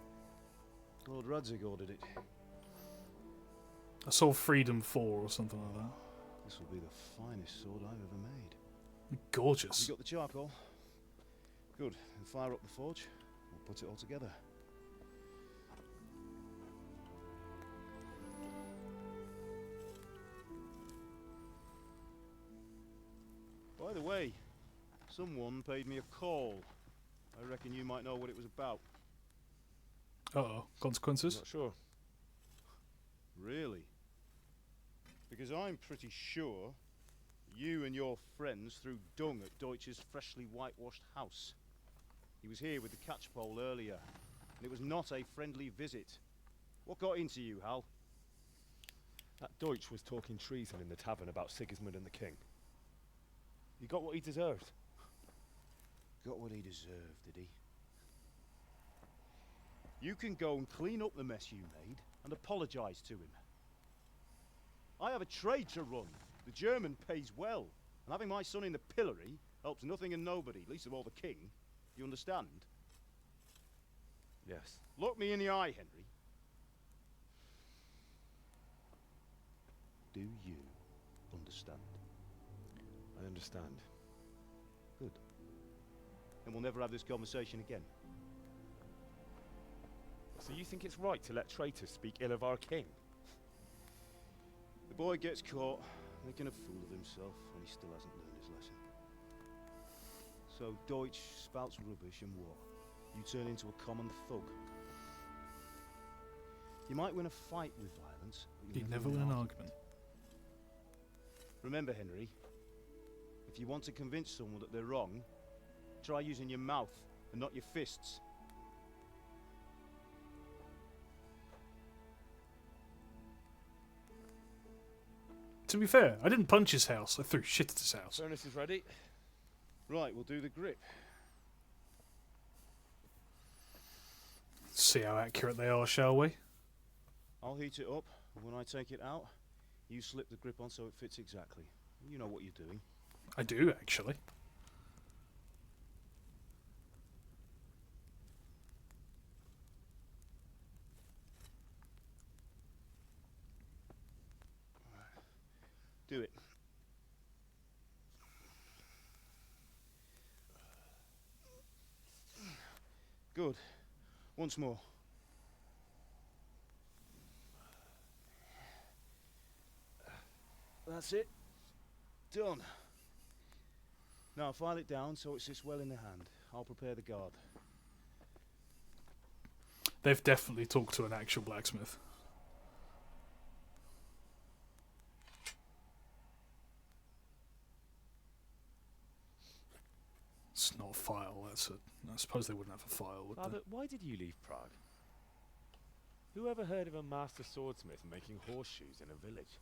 Lord Radzig ordered it. I saw Freedom 4 or something like that. This will be the finest sword I've ever made. Gorgeous. You got the charcoal? Good. Then fire up the forge. We'll put it all together. By the way, someone paid me a call. I reckon you might know what it was about. Uh-oh. Consequences? Not sure. Really? Because I'm pretty sure you and your friends threw dung at Deutsch's freshly whitewashed house. He was here with the catchpole earlier, and it was not a friendly visit. What got into you, Hal? That Deutsch was talking treason in the tavern about Sigismund and the king. He got what he deserved. Got what he deserved, did he? You can go and clean up the mess you made and apologise to him. I have a trade to run. The German pays well, and having my son in the pillory helps nothing and nobody, least of all the king. You understand? Yes. Look me in the eye, Henry. Do you understand? I understand. Good. Then we'll never have this conversation again. So you think it's right to let traitors speak ill of our king? The boy gets caught, making a fool of himself, and he still hasn't learned his lesson. So Deutsch spouts rubbish, and what? You turn into a common thug. You might win a fight with violence, but You'd never win an argument. Remember, Henry, if you want to convince someone that they're wrong, try using your mouth and not your fists. To be fair, I didn't punch his house. I threw shit at his house. Furnace is ready. Right, we'll do the grip. See how accurate they are, shall we? I'll heat it up, and when I take it out, you slip the grip on so it fits exactly. You know what you're doing. I do, actually. Do it. Good. Once more. That's it. Done. Now file it down so it sits well in the hand. I'll prepare the guard. They've definitely talked to an actual blacksmith. It's not a file, that's a... I suppose they wouldn't have a file, would Father, they? why did you leave Prague? Who ever heard of a master swordsmith making horseshoes in a village?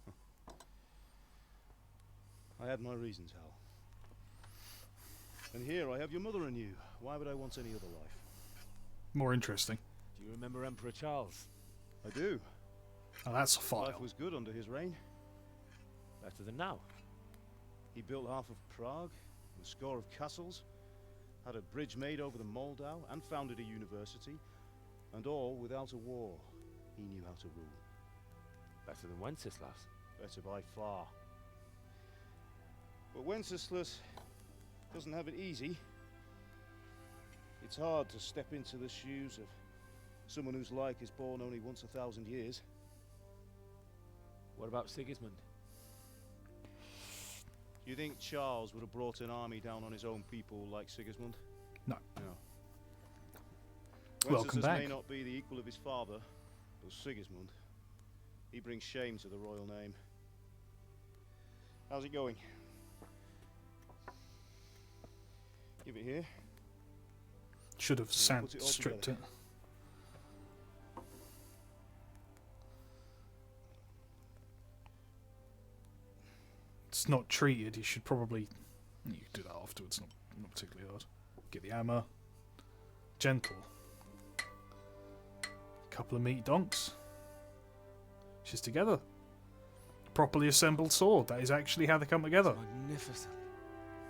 I had my reasons, Hal. And here I have your mother and you. Why would I want any other life? More interesting. Do you remember Emperor Charles? I do. Oh, that's a file. Life was good under his reign. Better than now. He built half of Prague, a score of castles, had a bridge made over the Moldau, and founded a university, and all without a war. He knew how to rule. Better than Wenceslas. Better by far. But Wenceslas doesn't have it easy. It's hard to step into the shoes of someone whose like is born only once 1,000 years. What about Sigismund? Do you think Charles would have brought an army down on his own people like Sigismund? No. No. Welcome Wenceslas back. may not be the equal of his father, but Sigismund, he brings shame to the royal name. How's it going? Give it here. Should have Put it all stripped it. together. it's not treated, you should probably... You can do that afterwards, not particularly hard. Get the hammer. Gentle. Couple of meat donks. She's together. Properly assembled sword. That is actually how they come together. Magnificent.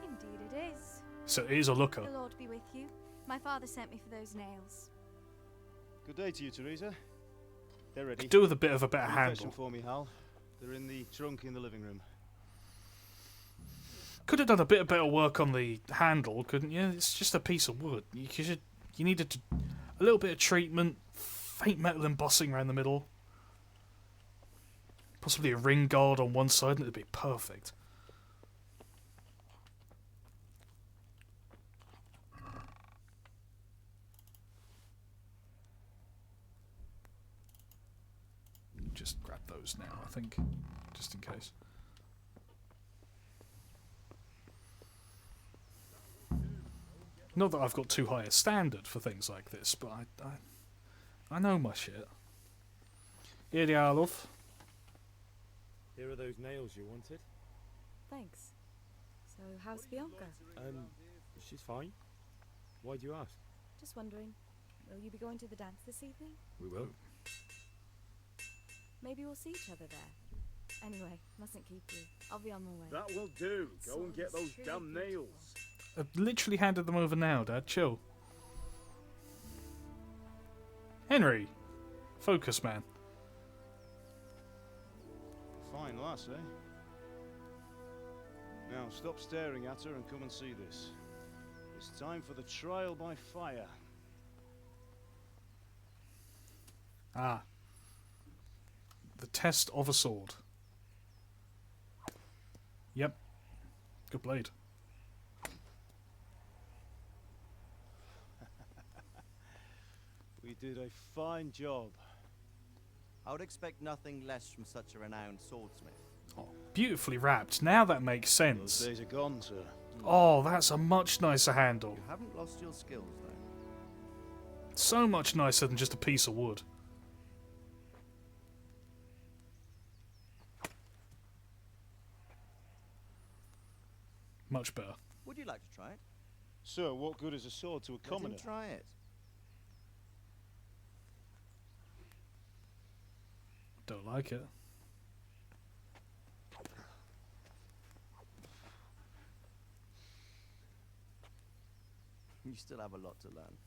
Indeed it is. So it is a looker. The Lord be with you. My father sent me for those nails. Good day to you, Teresa. They're ready. Could do with a bit of a better Can you fetch handle. them for me, Hal. They're in the trunk in the living room. Could have done a bit of better work on the handle, couldn't you? It's just a piece of wood. You needed a little bit of treatment, faint metal embossing around the middle, possibly a ring guard on one side, and it'd be perfect. Just grab those now, I think, just in case. Not that I've got too high a standard for things like this, but I know my shit. Here they are, love. Here are those nails you wanted. Thanks. So, how's Bianca? She's fine. Why do you ask? Just wondering, will you be going to the dance this evening? We will. Maybe we'll see each other there. Anyway, mustn't keep you. I'll be on my way. That will do. Go and get those damn nails. I've literally handed them over now, Dad. Chill. Henry! Focus, man. Fine lass, eh? Now, stop staring at her and come and see this. It's time for the trial by fire. Ah. The test of a sword. Yep. Good blade. We did a fine job. I would expect nothing less from such a renowned swordsmith. Oh, beautifully wrapped. Now that makes sense. Those days are gone, sir. Oh, that's a much nicer handle. You haven't lost your skills, though. So much nicer than just a piece of wood. Much better. Would you like to try it? Sir, what good is a sword to a commoner? Let him try it. Don't like it. You still have a lot to learn.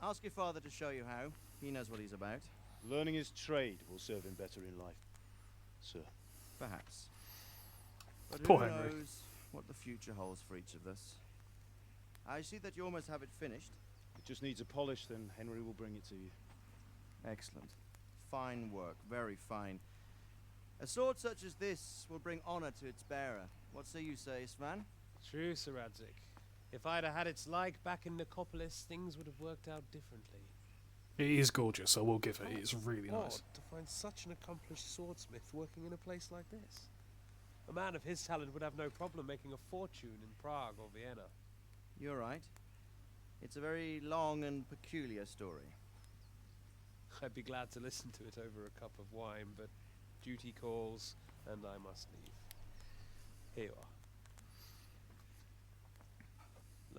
Ask your father to show you how. He knows what he's about. Learning his trade will serve him better in life, sir. Perhaps. But Poor who Henry. knows what the future holds for each of us. I see that you almost have it finished. It just needs a polish, then Henry will bring it to you. Excellent. Fine work, very fine. A sword such as this will bring honor to its bearer. What say you, Svan? True, Sir Radzik. If I'd have had its like back in Nicopolis, things would have worked out differently. It is gorgeous, I will give it. It's really Odd nice. to find such an accomplished swordsmith working in a place like this. A man of his talent would have no problem making a fortune in Prague or Vienna. You're right. It's a very long and peculiar story. I'd be glad to listen to it over a cup of wine, but duty calls, and I must leave. Here you are.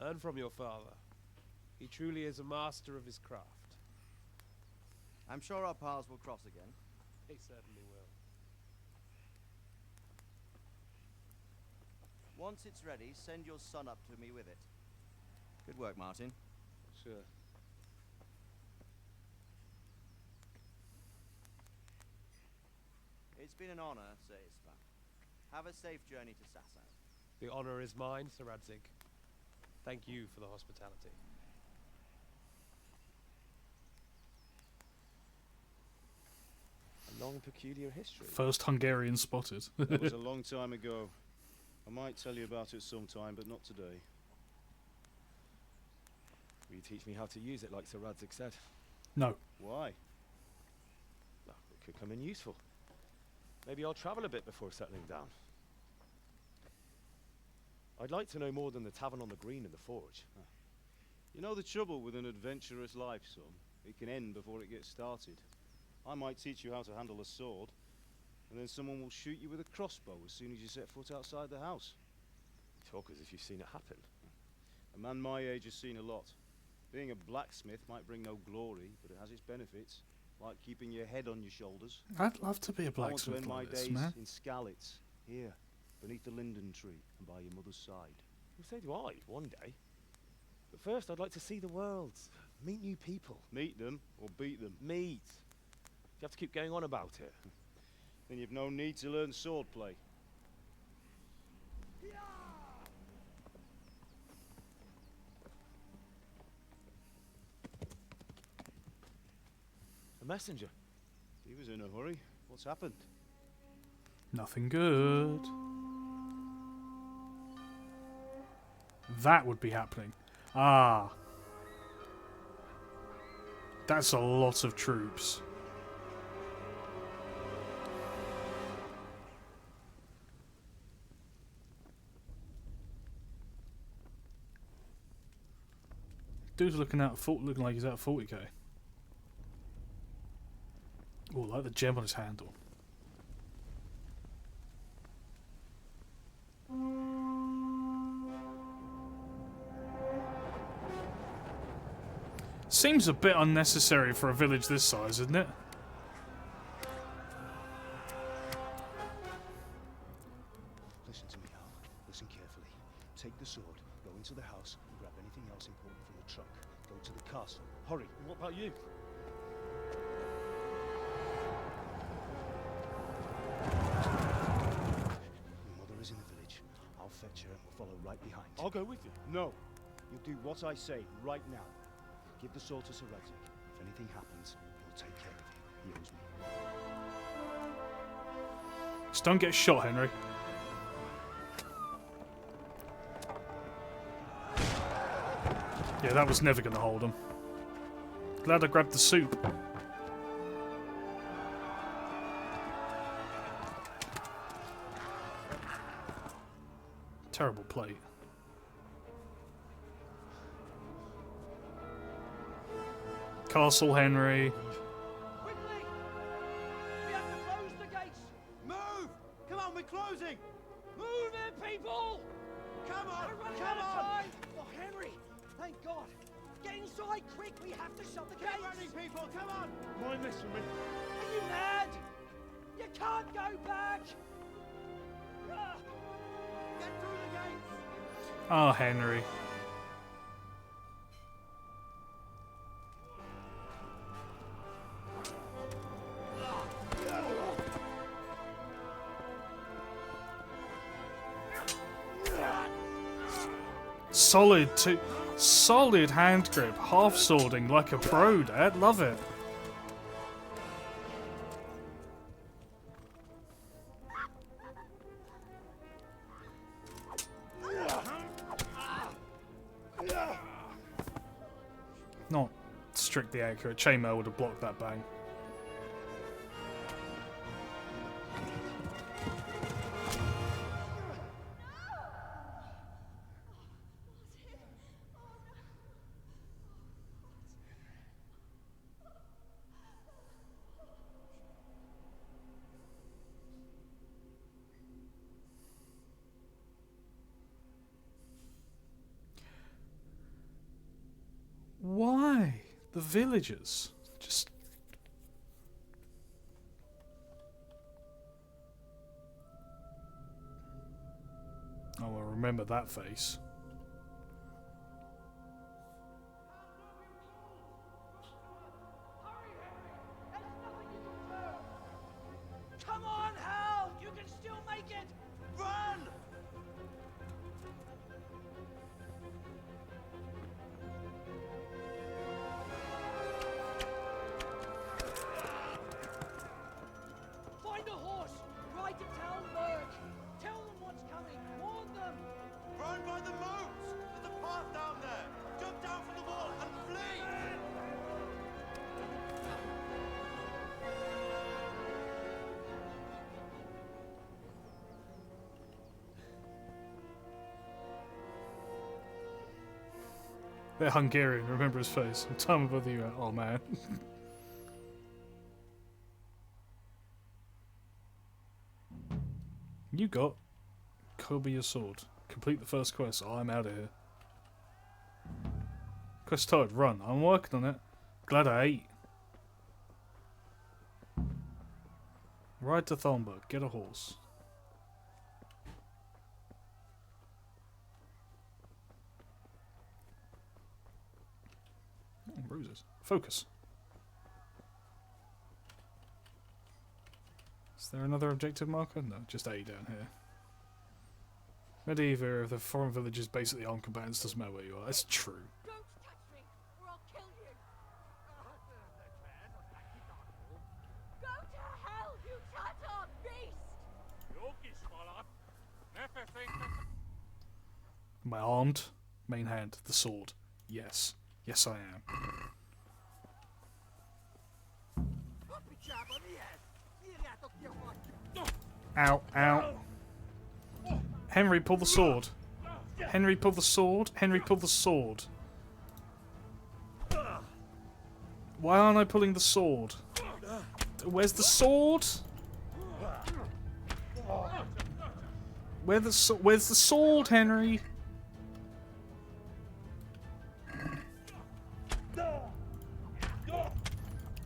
Learn from your father. He truly is a master of his craft. I'm sure our paths will cross again. They certainly will. Once it's ready, send your son up to me with it. Good work, Martin. Sure. It's been an honor, Sir Isvan. Have a safe journey to Sassan. The honor is mine, Sir Radzik. Thank you for the hospitality. A long, peculiar history. First Hungarian spotted. That was a long time ago. I might tell you about it sometime, but not today. Will you teach me how to use it like Sir Radzik said? No. Why? Well, it could come in useful. Maybe I'll travel a bit before settling down. I'd like to know more than the tavern on the green and the forge. You know the trouble with an adventurous life, son? It can end before it gets started. I might teach you how to handle a sword, and then someone will shoot you with a crossbow as soon as you set foot outside the house. You talk as if you've seen it happen. A man my age has seen a lot. Being a blacksmith might bring no glory, but it has its benefits, like keeping your head on your shoulders. I'd love to be a blacksmith I want to end like my this, days man. in Skalitz, here, beneath the linden tree, and by your mother's side. Well, so do I, one day. But first, I'd like to see the world. Meet new people. Meet them, or beat them. Meet. You have to keep going on about it. Then you've no need to learn swordplay. A messenger. He was in a hurry. What's happened? Nothing good. That would be happening. Ah. That's a lot of troops. Dude's looking like he's at 40k. Oh, like the gem on his handle. Seems a bit unnecessary for a village this size, isn't it? Listen to me, Al. Listen carefully. Take the sword, go into the house, and grab anything else important from the truck. Go to the castle. Hurry. What about you? Your mother is in the village. I'll fetch her and we'll follow right behind. I'll go with you. No. You'll do what I say right now. Give the sword to Sir Radzik. If anything happens, he'll take care of you. He owes me. Just don't get shot, Henry. Yeah, that was never going to hold him. Glad I grabbed the soup. Terrible plate. Castle Henry. Quickly! We have to close the gates! Move! Come on, we're closing! Move it, people! Come on! We're running out of time! Oh, Henry! Thank God! Get inside, quick! We have to shut the gates! Get running, people! Come on! Mind this for me. Are you mad? You can't go back! Get through the gates! Oh, Henry. Solid hand grip, half swording like a pro, Dad. Love it. Not strictly accurate. Chainmail would have blocked that bang. Why? The villagers. Just... Oh, well, remember that face. Come on, Hal! You can still make it! Run! Find a horse! Ride to town, Merc! Tell them what's coming! Warn them! Run by the moats! There's a path down there! Jump down from the wall and flee! They're Hungarian, remember his face. Tell me whether you... Oh, man. You got Kobe your sword. Complete the first quest. Oh, I'm out of here. Quest tired. Run. I'm working on it. Glad I ate. Ride to Thornburg. Get a horse. Oh, bruises. Focus. Is there another objective marker? No, just A down here. Medieval, the foreign villages basically armed combatants, doesn't matter where you are. That's true. Don't touch me, or I'll kill you! Go to hell, you Tatar beast! Am I armed? Main hand. The sword. Yes. Yes, I am. Ow, ow. Henry, pull the sword. Henry, pull the sword. Henry, pull the sword. Why aren't I pulling the sword? Where's the sword? Where's the sword, Henry?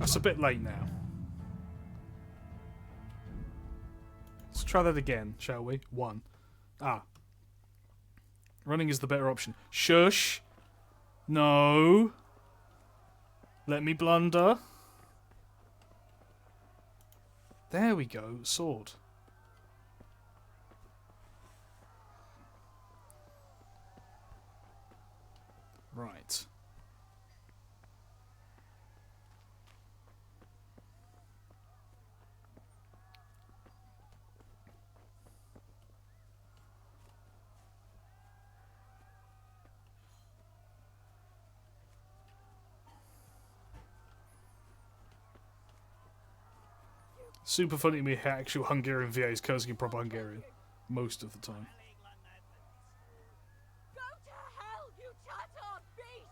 That's a bit late now. Let's try that again, shall we? 1. Ah. Running is the better option. Shush. No. Let me blunder. There we go. Sword. Right. Super funny to me how actual Hungarian VAs cursing in proper Hungarian. Most of the time. Go to hell, you Tatar beast!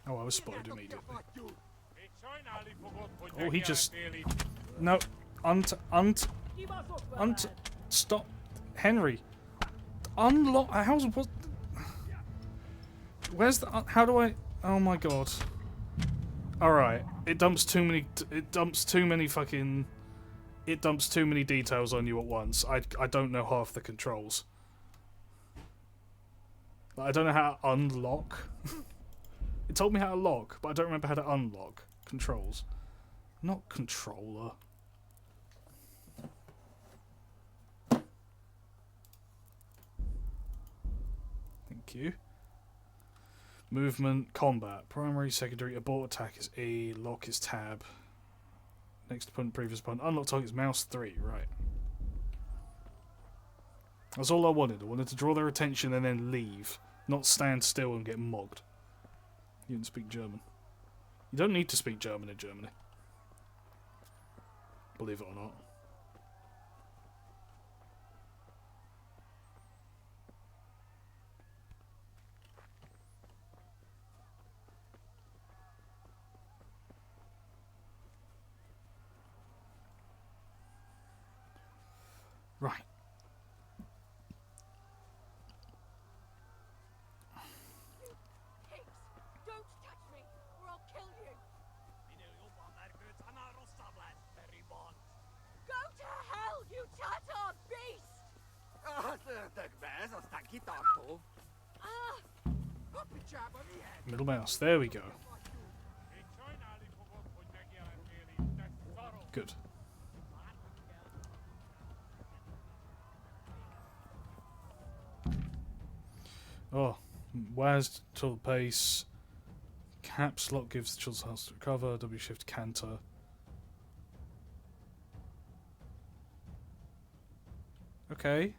Oh, I was spotted immediately. Oh, he just... No. Stop. Henry. Unlock... How's... What... Where's the... How do I... Oh my god. Alright. It dumps too many... It dumps too many fucking... It dumps too many details on you at once. I don't know half the controls. I don't know how to unlock. It told me how to lock, but I don't remember how to unlock. Controls. Not controller. Thank you. Movement, combat. Primary, secondary, abort attack is E, lock is tab. Next opponent, previous opponent. Unlock target is mouse 3, right. That's all I wanted. I wanted to draw their attention and then leave. Not stand still and get mogged. You didn't speak German. You don't need to speak German in Germany. Believe it or not. Right. Don't touch me, or I'll kill you! Go to hell, you Tatar beast! Middle mouse. There we go. Good. Oh, WAS to pace. Caps lock gives the child's house to recover. W shift canter. Okay.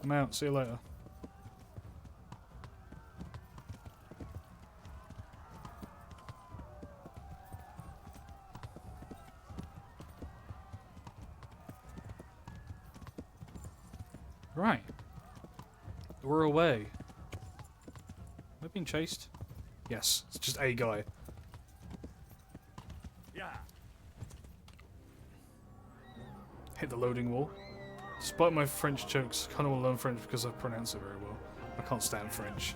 I'm out. See you later. Right. We're away. getting chased? Yes, it's just a guy. Yeah. Hit the loading wall. Despite my French jokes, I kind of want to learn French because I pronounce it very well. I can't stand French.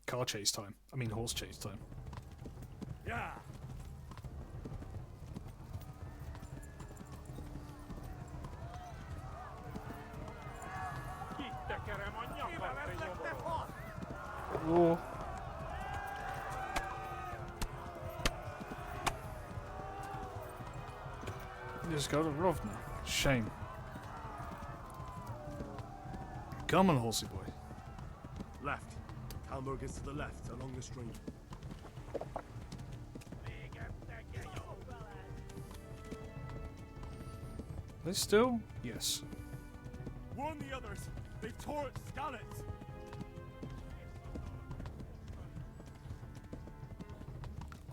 Car chase time. I mean horse chase time. Yeah. Oh. You just got a Rovna. Shame. Come on, horsey boy. Left. Talmberg is to the left, along the stream. They still? Yes. Warn the others. They tore at Skalitz.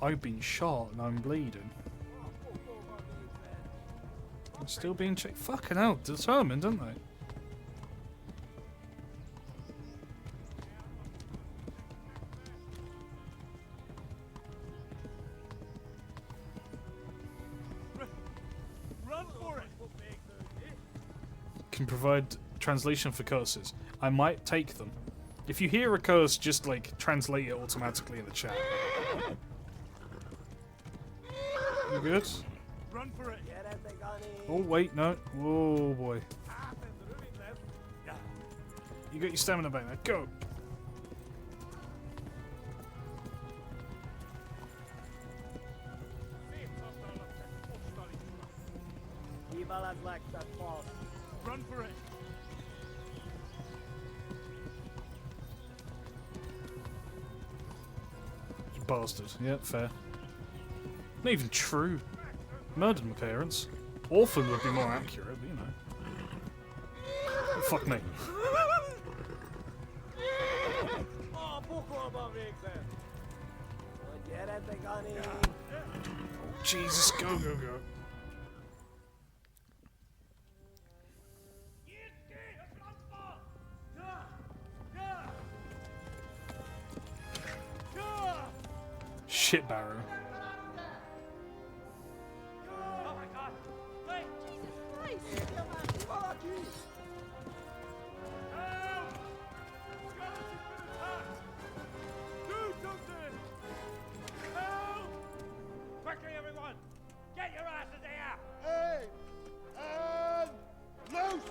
I've been shot and I'm bleeding. I'm still being checked. Fucking hell, determined, aren't they? Run for it! Can provide translation for curses. I might take them. If you hear a curse, just like translate it automatically in the chat. You good? Run for it! Oh wait, no. Whoa boy. You got your stamina back there. Go! Run for it! You bastard. Yeah, fair. Not even true. Murdered my parents. Orphan would be more accurate, but you know. Oh, fuck me. Jesus, go, go, go. Shit barrow. Oh my god! Wait! Jesus Christ! Help! Skalitz has been attacked! Do something! Help! Quickly, everyone! Get your asses here! Hey! Loose!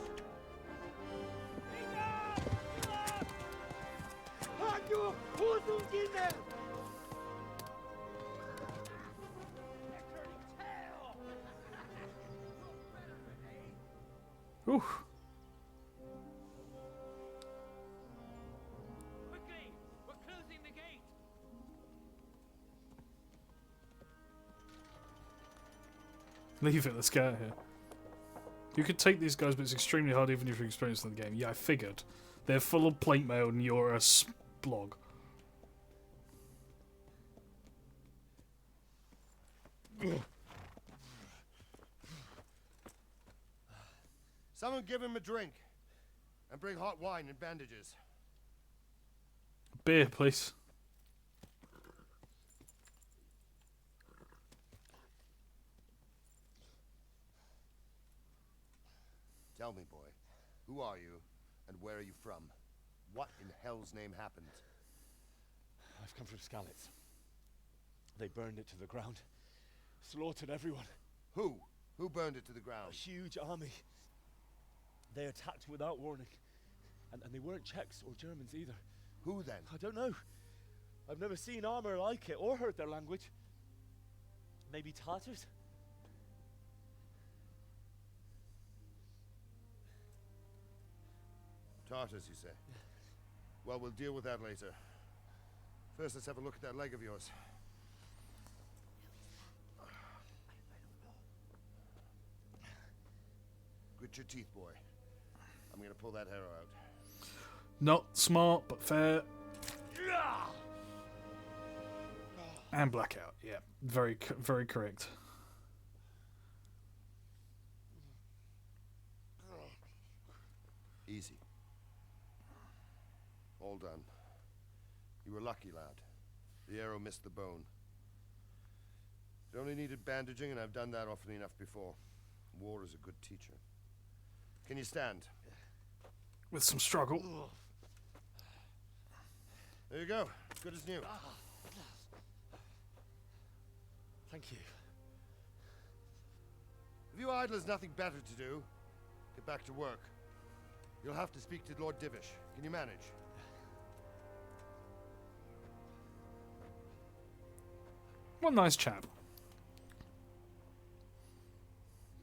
Ooh. Quickly! We're closing the gate! Leave it, let's get out of here. You could take these guys, but it's extremely hard even if you're experienced in the game. Yeah, I figured. They're full of plate mail and you're a splog. Someone give him a drink. And bring hot wine and bandages. Beer, please. Tell me, boy, who are you, and where are you from? What in hell's name happened? I've come from Skalitz. They burned it to the ground. Slaughtered everyone. Who? Who burned it to the ground? A huge army. They attacked without warning. And they weren't Czechs or Germans either. Who then? I don't know. I've never seen armor like it or heard their language. Maybe Tatars? Tartars, you say? Well, we'll deal with that later. First, let's have a look at that leg of yours. Grit your teeth, boy. I'm gonna pull that hair out. Not smart, but fair. And blackout. Yeah, very correct. Easy. All done. You were lucky, lad. The arrow missed the bone. It only needed bandaging, and I've done that often enough before. War is a good teacher. Can you stand? With some struggle. There you go. Good as new. Thank you. If you idlers nothing better to do, get back to work. You'll have to speak to Lord Divish. Can you manage? One nice chap.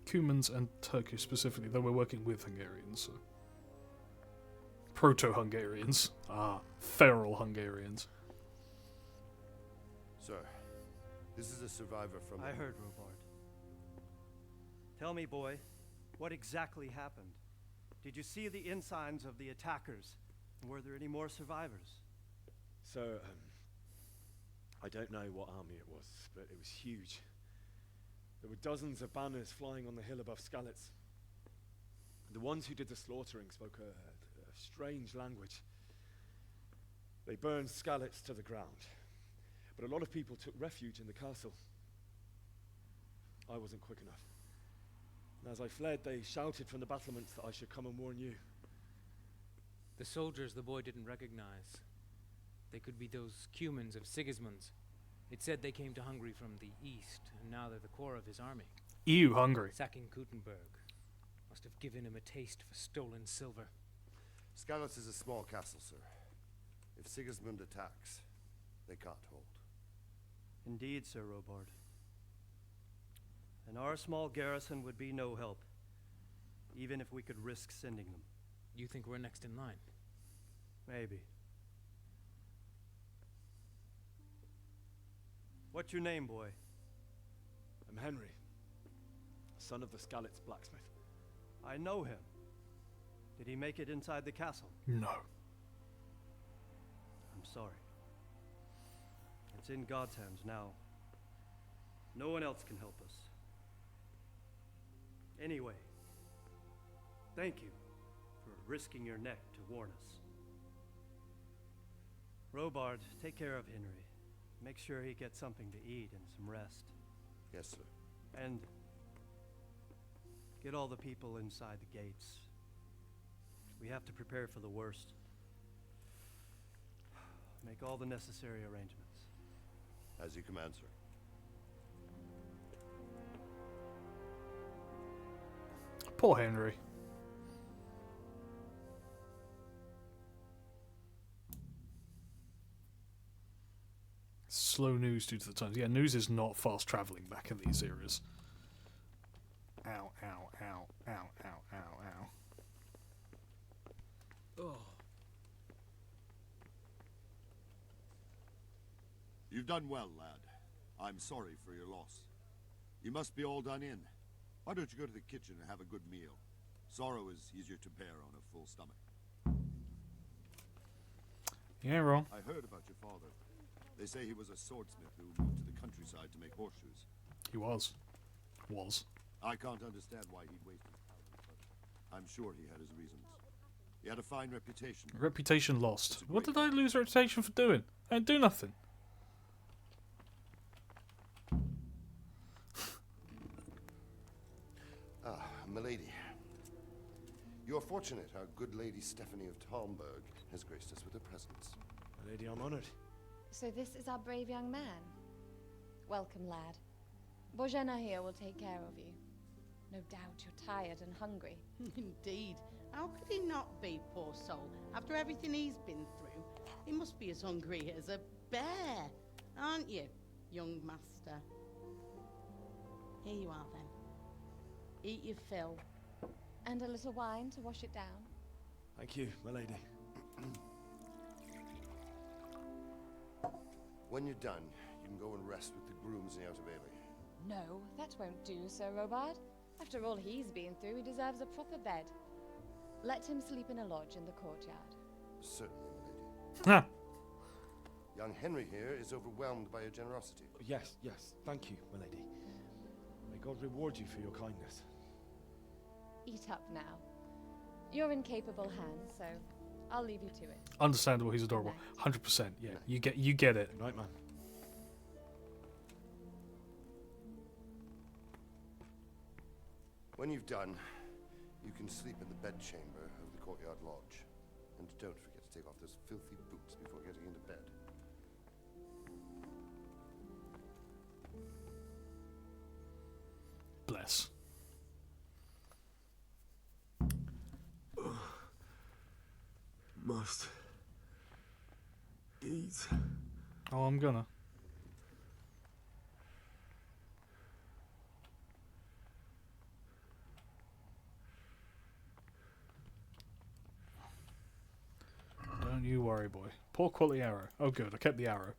Cumans and Turkish specifically, though we're working with Hungarians, so. Proto-Hungarians. Feral Hungarians. Sir, this is a survivor from... I heard, Robard. Tell me, boy, what exactly happened? Did you see the ensigns of the attackers? Were there any more survivors? So, I don't know what army it was, but it was huge. There were dozens of banners flying on the hill above Skalitz. The ones who did the slaughtering spoke a strange language. They burned Skalitz to the ground, but a lot of people took refuge in the castle. I wasn't quick enough. And as I fled, they shouted from the battlements that I should come and warn you. The soldiers the boy didn't recognize. They could be those Cumans of Sigismund's. It said they came to Hungary from the east, and now they're the core of his army. Ew, Hungary. Sacking Kuttenberg must have given him a taste for stolen silver. Skalitz is a small castle, sir. If Sigismund attacks, they can't hold. Indeed, Sir Robard. And our small garrison would be no help, even if we could risk sending them. You think we're next in line? Maybe. What's your name, boy? I'm Henry, son of the Skalitz blacksmith. I know him. Did he make it inside the castle? No. I'm sorry. It's in God's hands now. No one else can help us. Anyway, thank you for risking your neck to warn us. Robard, take care of Henry. Make sure he gets something to eat and some rest. Yes, sir. And get all the people inside the gates. We have to prepare for the worst. Make all the necessary arrangements. As you command, sir. Poor Henry. Slow news due to the times. Yeah, news is not fast travelling back in these eras. Ow, ow, ow, ow, ow, ow, ow. Oh. You've done well, lad. I'm sorry for your loss. You must be all done in. Why don't you go to the kitchen and have a good meal? Sorrow is easier to bear on a full stomach. You ain't wrong. I heard about your father. They say he was a swordsmith who moved to the countryside to make horseshoes. He was. I can't understand why he'd wasted powder, but I'm sure he had his reasons. He had a fine reputation. Reputation lost. What did I lose reputation for doing? I didn't do nothing. Milady. You are fortunate our good lady Stephanie of Talmberg has graced us with her presence. Milady, I'm honored. So this is our brave young man. Welcome, lad. Bozhena here will take care of you. No doubt you're tired and hungry. Indeed. How could he not be, poor soul? After everything he's been through, he must be as hungry as a bear, aren't you, young master? Here you are, then. Eat your fill. And a little wine to wash it down. Thank you, milady. When you're done, you can go and rest with the grooms in the Outer Bailey. No, that won't do, Sir Robard. After all he's been through, he deserves a proper bed. Let him sleep in a lodge in the courtyard. Certainly, milady. Young Henry here is overwhelmed by your generosity. Yes, yes, thank you, my lady. May God reward you for your kindness. Eat up now. You're in capable hands, so I'll leave you to it. Understandable, he's adorable. 100%, yeah. You get it. Good night, man. When you've done, you can sleep in the bedchamber of the courtyard lodge. And don't forget to take off those filthy boots before getting into bed. Bless. Must eat. Oh, I'm gonna. Don't you worry, boy. Poor quality arrow. Oh, good. I kept the arrow.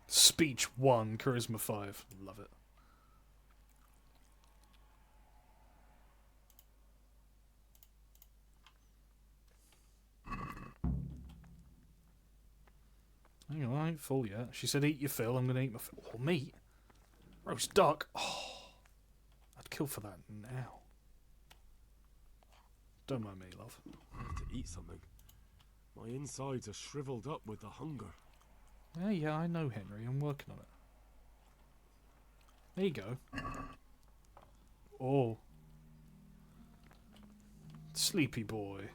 Speech 1, Charisma 5. Love it. Hang on, I ain't full yet. She said eat your fill, I'm going to eat my fill. Oh, meat? Roast duck? Oh, I'd kill for that now. Don't mind me, love. I have to eat something. My insides are shriveled up with the hunger. Yeah, I know, Henry. I'm working on it. There you go. Oh. Sleepy boy.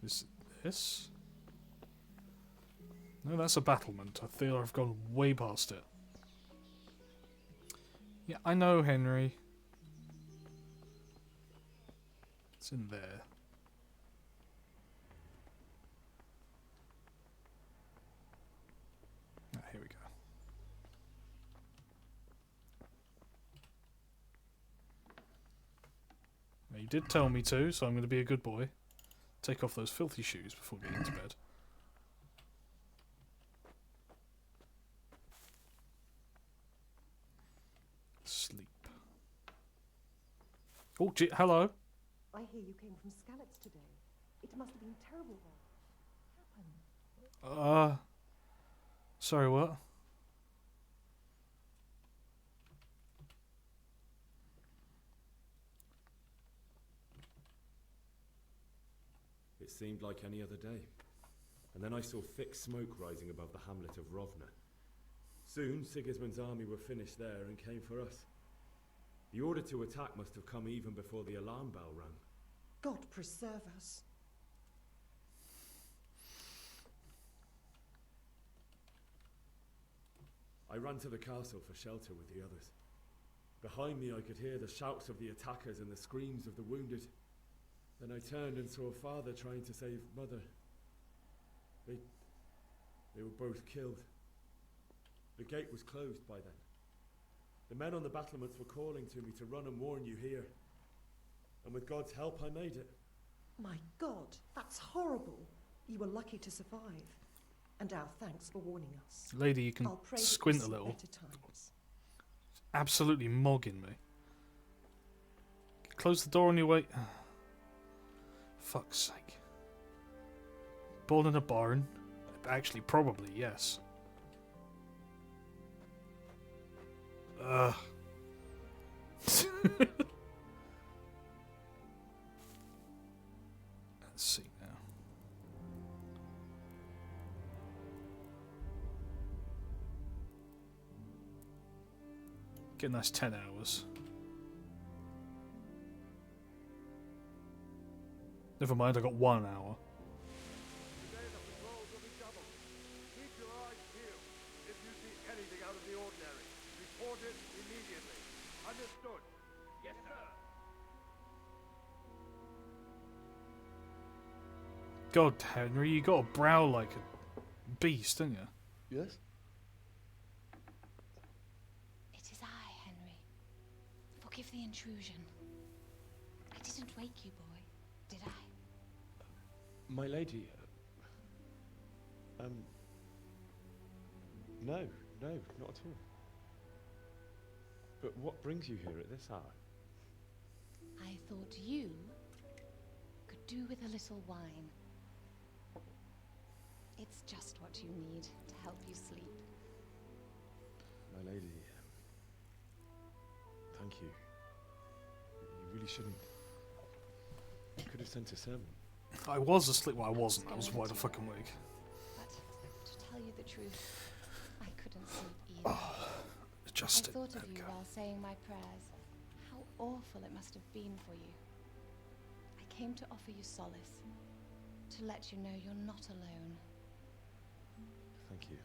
Is this? No, that's a battlement. I feel I've gone way past it. Yeah, I know, Henry. It's in there. Ah, here we go. Now, you did tell me to, so I'm going to be a good boy. Take off those filthy shoes before getting to bed. Sleep. Oh, hello. I hear you came from Skalitz today. It must have been terrible there. What happened? Sorry, what? It seemed like any other day. And then I saw thick smoke rising above the hamlet of Rovna. Soon, Sigismund's army were finished there and came for us. The order to attack must have come even before the alarm bell rang. God preserve us. I ran to the castle for shelter with the others. Behind me I could hear the shouts of the attackers and the screams of the wounded. Then I turned and saw father trying to save mother. They were both killed. The gate was closed by then. The men on the battlements were calling to me to run and warn you here. And with God's help I made it. My God, that's horrible. You were lucky to survive. And our thanks for warning us. Lady, you can I'll pray squint that a we see little. better times. Absolutely mogging me. Close the door on your way. Fuck's sake. Born in a barn? Actually, probably, yes. Let's see now. Getting nice 10 hours. Never mind, I got 1 hour. Today the patrols will be doubled. Keep your eyes peeled. If you see anything out of the ordinary, report it immediately. Understood? Yes, sir. God, Henry, you got a brow like a beast, don't you? Yes? It is I, Henry. Forgive the intrusion. I didn't wake you, boy, did I? My lady, No, not at all. But what brings you here at this hour? I thought you could do with a little wine. It's just what you need to help you sleep. My lady, thank you. You really shouldn't. You could have sent a sermon. I was asleep. Well, I wasn't. I was wide fucking awake. But to tell you the truth, I couldn't sleep either. Adjust I it. thought of you while saying my prayers. How awful it must have been for you. I came to offer you solace, to let you know you're not alone. Thank you.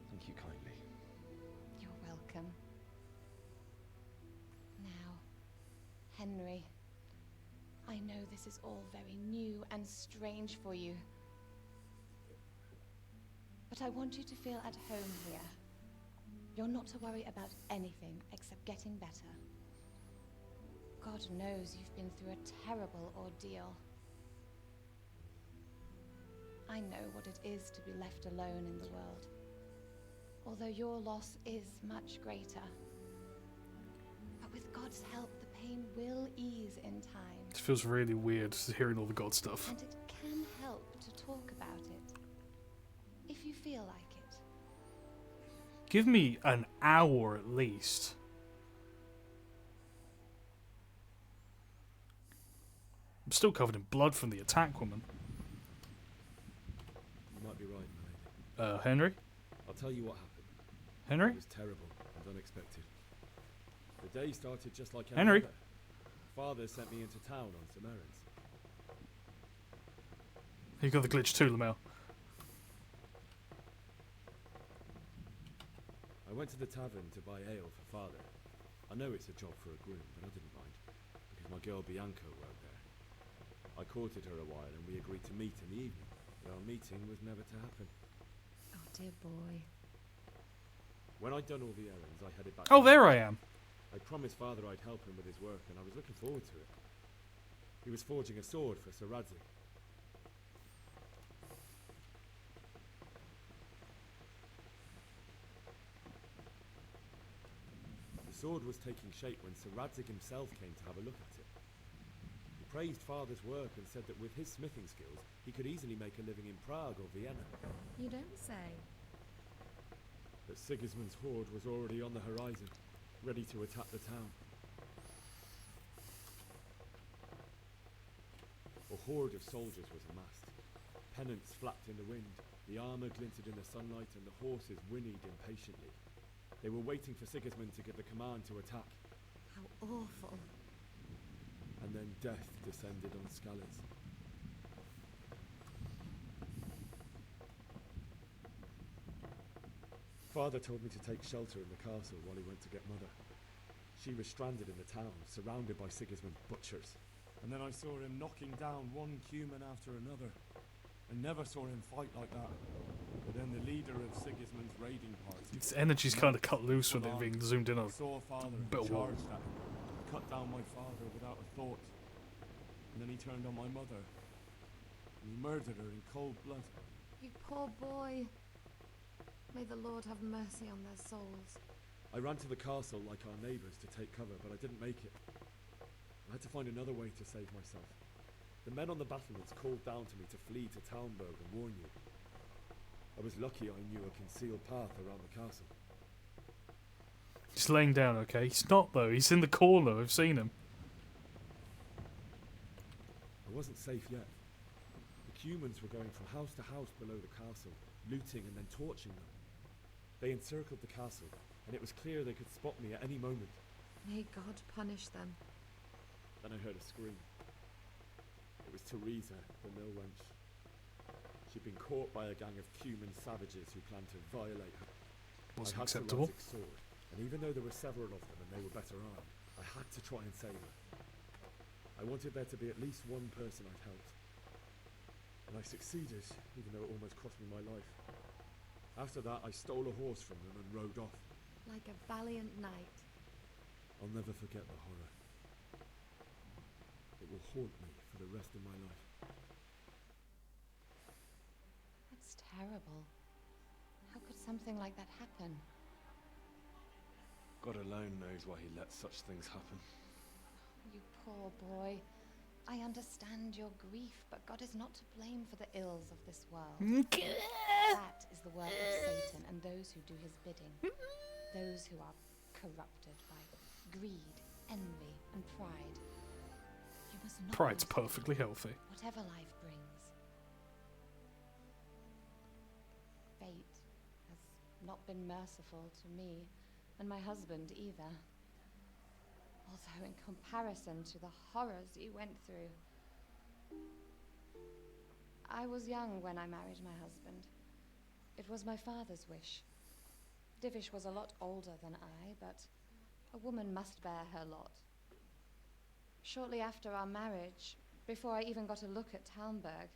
Thank you kindly. You're welcome. Now, Henry, I know this is all very new and strange for you. But I want you to feel at home here. You're not to worry about anything except getting better. God knows you've been through a terrible ordeal. I know what it is to be left alone in the world. Although your loss is much greater. But with God's help, the pain will ease in time. It feels really weird hearing all the God stuff. And it can help to talk about it. If you feel like it. Give me an hour at least. I'm still covered in blood from the attack woman. You might be right, my lady. Henry? I'll tell you what happened. Henry? It was terrible and unexpected. The day started just like Henry? other. Father sent me into town on some errands. You got the glitch too, Lamel. I went to the tavern to buy ale for Father. I know it's a job for a groom, but I didn't mind, because my girl Bianca worked there. I courted her a while and we agreed to meet in the evening, but our meeting was never to happen. Oh dear boy. When I'd done all the errands, I headed back. Oh, there I am. I promised Father I'd help him with his work, and I was looking forward to it. He was forging a sword for Sir Radzig. The sword was taking shape when Sir Radzig himself came to have a look at it. He praised Father's work and said that with his smithing skills, he could easily make a living in Prague or Vienna. You don't say. But Sigismund's horde was already on the horizon, ready to attack the town. A horde of soldiers was amassed. Pennants flapped in the wind, the armour glinted in the sunlight, and the horses whinnied impatiently. They were waiting for Sigismund to give the command to attack. How awful. And then death descended on Skalitz. Father told me to take shelter in the castle while he went to get Mother. She was stranded in the town, surrounded by Sigismund's butchers. And then I saw him knocking down one human after another. I never saw him fight like that. But then the leader of Sigismund's raiding party... Its energy's kind of cut loose when it being zoomed in on. Saw Father and bit of wall. charged at him. Cut down my father without a thought. And then he turned on my mother. And he murdered her in cold blood. You poor boy. May the Lord have mercy on their souls. I ran to the castle like our neighbours to take cover, but I didn't make it. I had to find another way to save myself. The men on the battlements called down to me to flee to Townburg and warn you. I was lucky I knew a concealed path around the castle. He's laying down, okay? He's not, though. He's in the corner. I've seen him. I wasn't safe yet. The humans were going from house to house below the castle, looting and then torching them. They encircled the castle, and it was clear they could spot me at any moment. May God punish them. Then I heard a scream. It was Teresa, the mill wench. She'd been caught by a gang of human savages who planned to violate her. Wasn't I had acceptable. Sir Radzig's sword, and even though there were several of them and they were better armed, I had to try and save her. I wanted there to be at least one person I'd helped. And I succeeded, even though it almost cost me my life. After that, I stole a horse from them and rode off. Like a valiant knight. I'll never forget the horror. It will haunt me for the rest of my life. That's terrible. something like that happen? God alone knows why he lets such things happen. You poor boy. I understand your grief, but God is not to blame for the ills of this world. That is the work of Satan and those who do his bidding. Those who are corrupted by greed, envy, and pride. You must not Pride's lose perfectly faith, healthy. whatever life brings. Fate has not been merciful to me, and my husband either. Although in comparison to the horrors you went through. I was young when I married my husband. It was my father's wish. Divish was a lot older than I, but a woman must bear her lot. Shortly after our marriage, before I even got a look at Talmberg,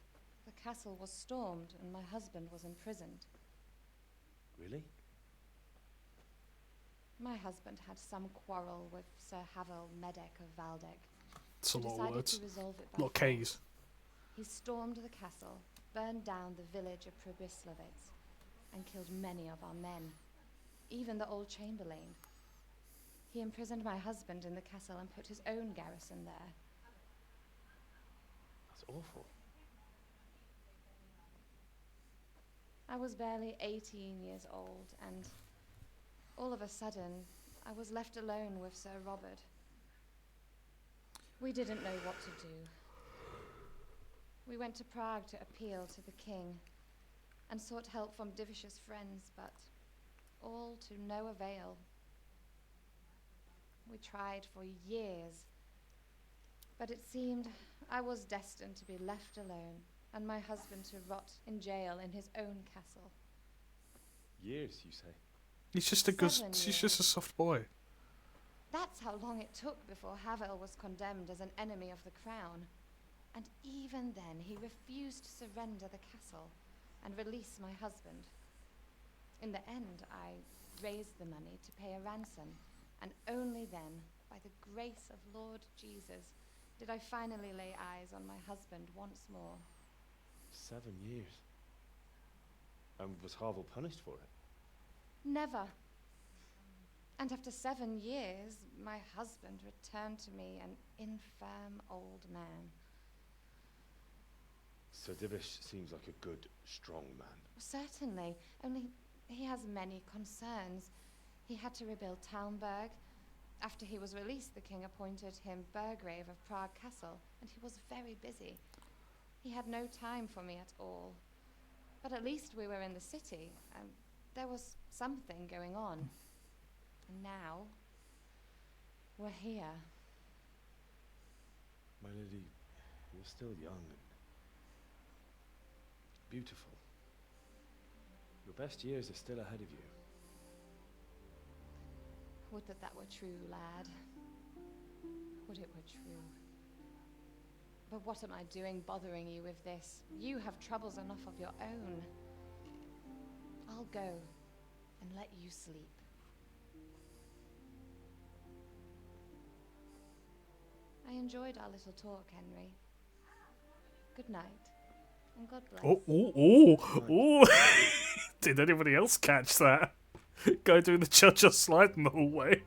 the castle was stormed and my husband was imprisoned. Really? My husband had some quarrel with Sir Havel Medek of Valdek. It's a He lot of decided words. to resolve it A by lot of K's. force. He stormed the castle, burned down the village of Pribyslavitz, and killed many of our men, even the old chamberlain. He imprisoned my husband in the castle and put his own garrison there. That's awful. I was barely 18 years old, and all of a sudden, I was left alone with Sir Robert. We didn't know what to do. We went to Prague to appeal to the king, and sought help from Divish's friends, but all to no avail. We tried for years, but it seemed I was destined to be left alone, and my husband to rot in jail in his own castle. Years, you say? He's just a good. 7 He's years. just a soft boy. That's how long it took before Havel was condemned as an enemy of the crown. And even then, he refused to surrender the castle and release my husband. In the end, I raised the money to pay a ransom, and only then, by the grace of Lord Jesus, did I finally lay eyes on my husband once more. 7 years. And was Harvel punished for it? Never. And after 7 years, my husband returned to me an infirm old man. Sir Divish seems like a good, strong man. Certainly, only he has many concerns. He had to rebuild Talmberg. After he was released, the king appointed him Burgrave of Prague Castle, and he was very busy. He had no time for me at all. But at least we were in the city, and there was something going on. And now, we're here. My lady, you're still young and beautiful. Your best years are still ahead of you. Would that that were true, lad. Would it were true. But what am I doing bothering you with this? You have troubles enough of your own. I'll go and let you sleep. I enjoyed our little talk, Henry. Good night, and God bless. Oh! Did anybody else catch that? Guy doing the cha-cha slide in the hallway.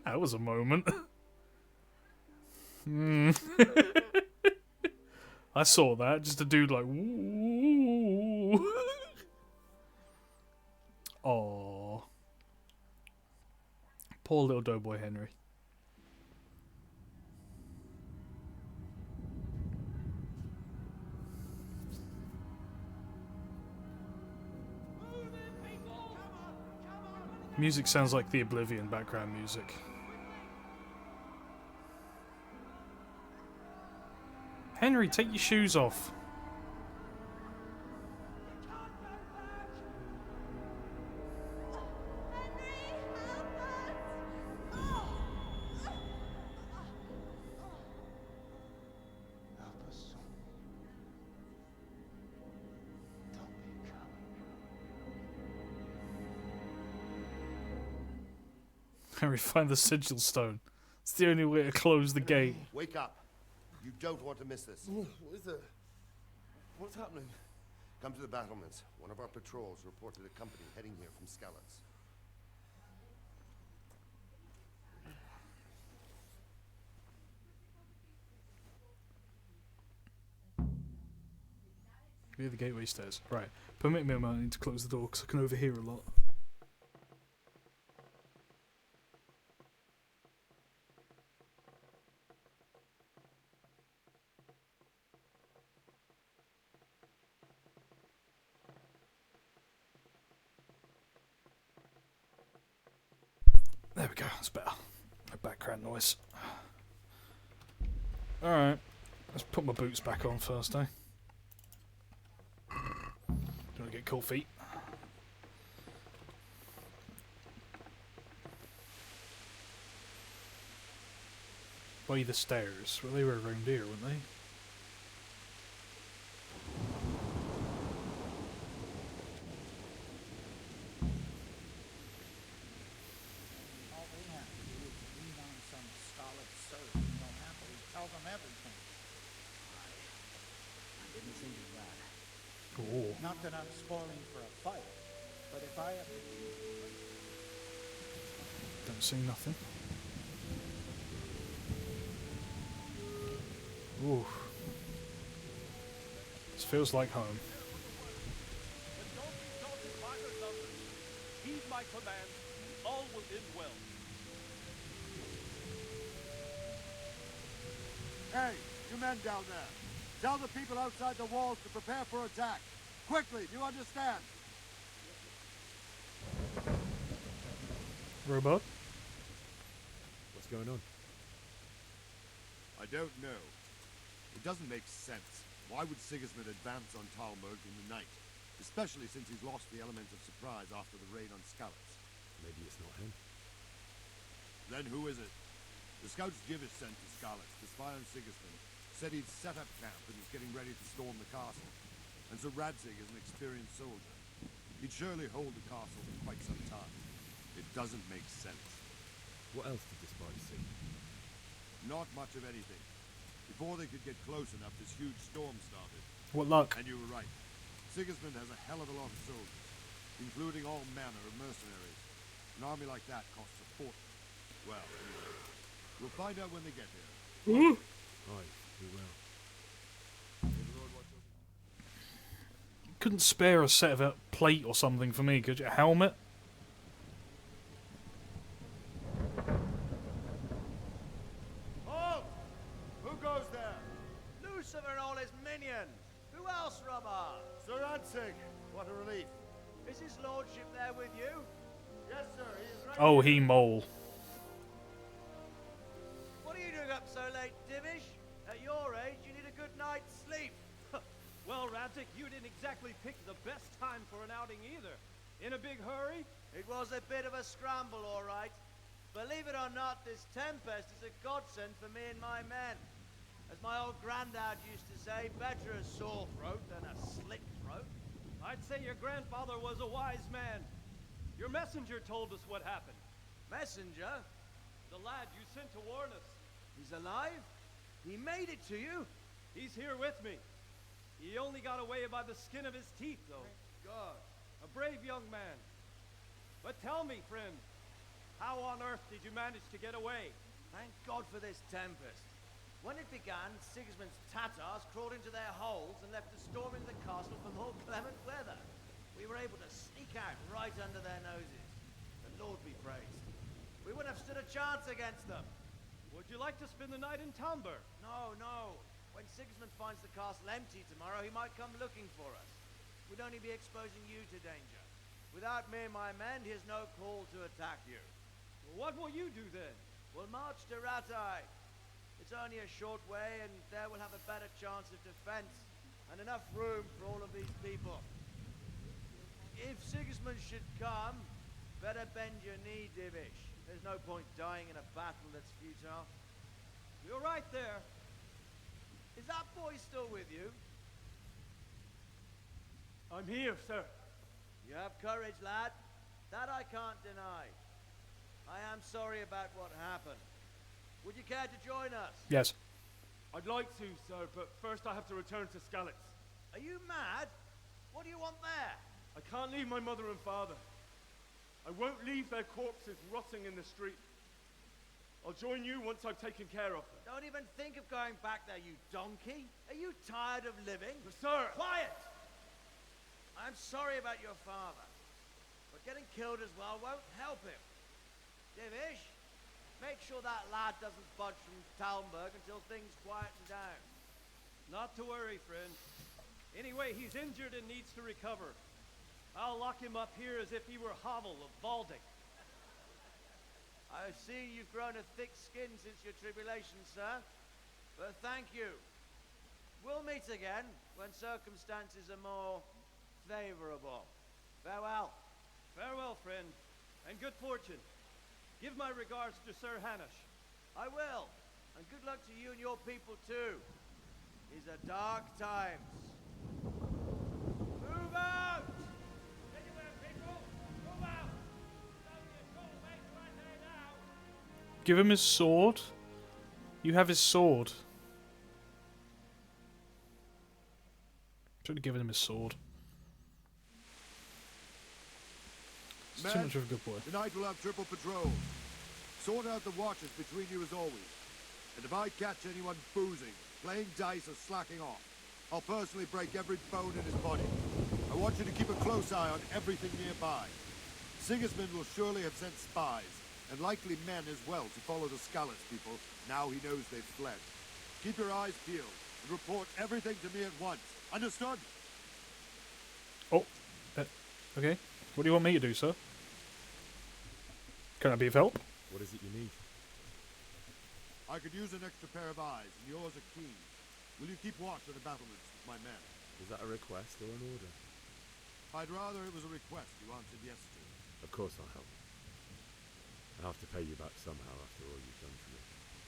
That was a moment. I saw that. Just a dude like, ooh. Aww. Poor little doughboy Henry. Music sounds like the Oblivion background music. Henry, take your shoes off. Henry, find the sigil stone. It's the only way to close the gate. Wake up. You don't want to miss this. What is it? What's happening? Come to the battlements. One of our patrols reported a company heading here from Skalitz. Near the gateway stairs. Right. Permit me a moment, I need to close the door because I can overhear a lot. There we go, that's better. No background noise. Alright. Let's put my boots back on first, eh? Don't want to get cold feet. By the stairs. Well, they were around here, weren't they? All they have to do is lean on some solid surf and they'll happily tell them everything. I didn't think of that. Oh. Not that I'm spoiling for a fight, but if I have to... Don't see nothing. Ooh. This feels like home. Heed my command, all will end well. Hey, you men down there. Tell the people outside the walls to prepare for attack. Quickly, do you understand? Robot? What's going on? I don't know. It doesn't make sense. Why would Sigismund advance on Talmberg in the night? Especially since he's lost the element of surprise after the raid on Skalitz. Maybe it's not him. Then who is it? The scouts Jivish sent to Skalitz to spy on Sigismund said he'd set up camp and was getting ready to storm the castle. And Sir Radzig is an experienced soldier. He'd surely hold the castle for quite some time. It doesn't make sense. What else did the spies see? Not much of anything. Before they could get close enough, this huge storm started. What luck. And you were right. Sigismund has a hell of a lot of soldiers, including all manner of mercenaries. An army like that costs a fortune. Well, anyway, we'll find out when they get here. Right, we will. Couldn't spare a set of a plate or something for me, could you? A helmet? Halt! Who goes there? Lucifer and all his minions. Who else, Robber? Sir Radzig. What a relief. Is his lordship there with you? Yes, sir. He is right Oh, here. he mole. What are you doing up so late, Divish? At your age, you need a good night's sleep. Well, Radzig, you didn't exactly pick the best time for an outing either. In a big hurry? It was a bit of a scramble, all right. Believe it or not, this tempest is a godsend for me and my men. As my old granddad used to say, better a sore throat than a slit throat. I'd say your grandfather was a wise man. Your messenger told us what happened. Messenger? The lad you sent to warn us. He's alive? He made it to you? He's here with me. He only got away by the skin of his teeth, though. Thank God. A brave young man. But tell me, friend, how on earth did you manage to get away? Thank God for this tempest. When it began, Sigismund's Tatars crawled into their holes and left a storm into the castle for more clement weather. We were able to sneak out right under their noses. The Lord be praised. We wouldn't have stood a chance against them. Would you like to spend the night in Talmberg? No, no. When Sigismund finds the castle empty tomorrow, he might come looking for us. We'd only be exposing you to danger. Without me and my men, he has no call to attack you. Well, what will you do then? We'll march to Ratai. It's only a short way, and there we'll have a better chance of defense, and enough room for all of these people. If Sigismund should come, better bend your knee, Divish. There's no point dying in a battle that's futile. You're right there. Is that boy still with you? I'm here, sir. You have courage, lad. That I can't deny. I am sorry about what happened. Would you care to join us? Yes. I'd like to, sir, but first I have to return to Skalitz. Are you mad? What do you want there? I can't leave my mother and father. I won't leave their corpses rotting in the street. I'll join you once I've taken care of them. Don't even think of going back there, you donkey. Are you tired of living? Sir! Quiet! I'm sorry about your father, but getting killed as well won't help him. Divish, make sure that lad doesn't budge from Talmberg until things quieten down. Not to worry, friend. Anyway, he's injured and needs to recover. I'll lock him up here as if he were Havel of Baldic. I see you've grown a thick skin since your tribulation, sir. But thank you. We'll meet again when circumstances are more favorable. Farewell. Farewell, friend, and good fortune. Give my regards to Sir Hanush. I will. And good luck to you and your people, too. These are dark times. Move out! Anywhere, people! Move out! It's only a short way to Rattay now. Give him his sword. You have his sword. Should have given him his sword. He's too Men, much of a good boy. tonight we'll have triple patrol. Sort out the watches between you as always. And if I catch anyone boozing, playing dice or slacking off, I'll personally break every bone in his body. I want you to keep a close eye on everything nearby. Sigismund will surely have sent spies, and likely men as well, to follow the Skalitz people, now he knows they've fled. Keep your eyes peeled, and report everything to me at once. Understood? Oh, okay. What do you want me to do, sir? Can I be of help? What is it you need? I could use an extra pair of eyes, and yours are keen. Will you keep watch on the battlements with my men? Is that a request or an order? I'd rather it was a request you answered yes to. Of course I'll help. I'll have to pay you back somehow after all you've done for me.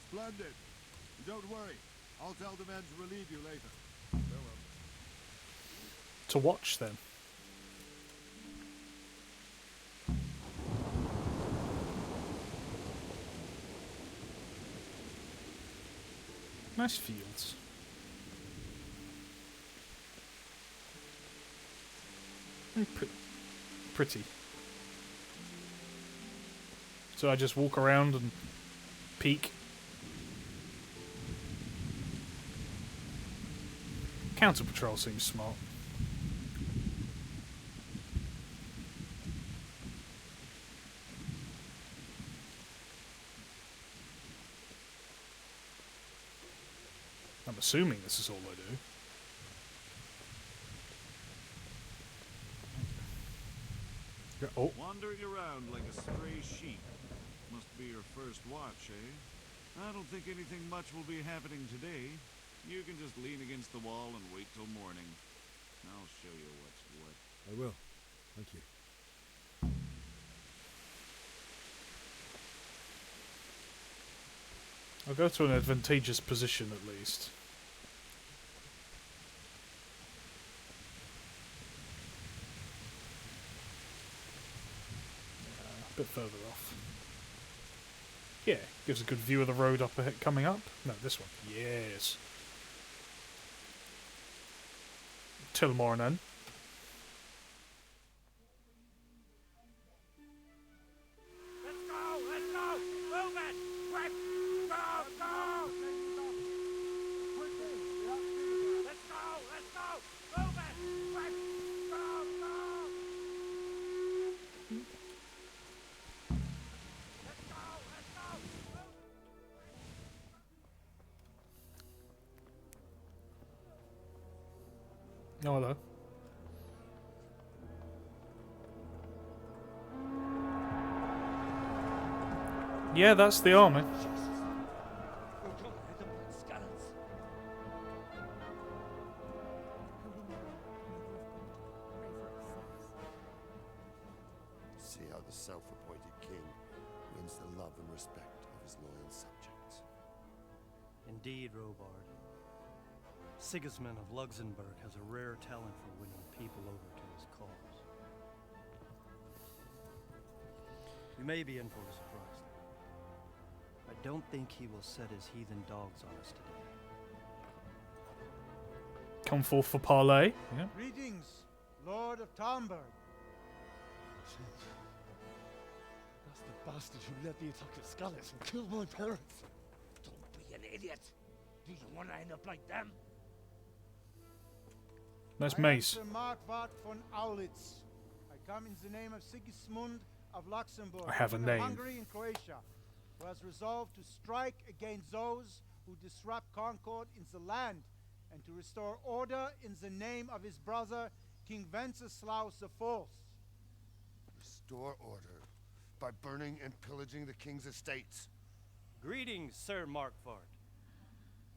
Splendid. And don't worry. I'll tell the men to relieve you later. Farewell. To watch, then. Nice fields. Very pretty. So I just walk around and peek. Counter patrol seems smart. I'm assuming this is all I do. Oh. Wandering around like a stray sheep. Must be your first watch, eh? I don't think anything much will be happening today. You can just lean against the wall and wait till morning. I'll show you what's what. I will. Thank you. I'll go to an advantageous position at least. A bit further off. Yeah, gives a good view of the road up ahead coming up. No, this one. Yes. Till morning. Let's go! Let's go! Move it! Quick! Go! Go! Let's go! Let's go! Move it! Quick! Go! Go! Let's go! Let's go! Oh, hello. Yeah, that's the army. See how the self-appointed king wins the love and respect of his loyal subjects. Indeed, Robard. Sigismund of Luxembourg has a rare talent for winning people over to his cause. You may be in for a surprise. I don't think he will set his heathen dogs on us today. Come forth for parley. Yeah. Greetings, Lord of Talmberg. That's the bastard who led the attack at Skalitz and killed my parents. Don't be an idiot. Do you want to end up like them? That's I am Mace. Sir Markwart von Aulitz. I come in the name of Sigismund of Luxembourg, I have a King of name. Hungary and Croatia, who has resolved to strike against those who disrupt concord in the land and to restore order in the name of his brother, King Wenceslaus IV. Restore order by burning and pillaging the king's estates. Greetings, Sir Markwart.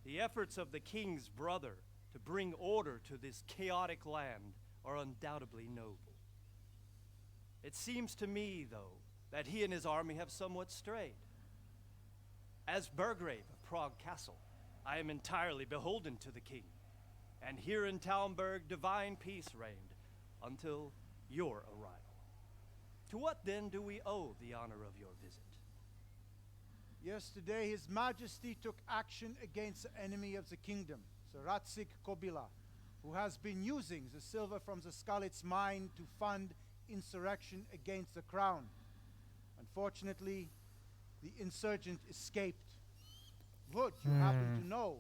The efforts of the king's brother to bring order to this chaotic land are undoubtedly noble. It seems to me, though, that he and his army have somewhat strayed. As Burgrave of Prague Castle, I am entirely beholden to the king, and here in Talmberg divine peace reigned until your arrival. To what then do we owe the honor of your visit? Yesterday, His Majesty took action against the enemy of the kingdom, Sir Radzik Kobila, who has been using the silver from the Skalitz mine to fund insurrection against the crown. Unfortunately, the insurgent escaped. Would you happen to know,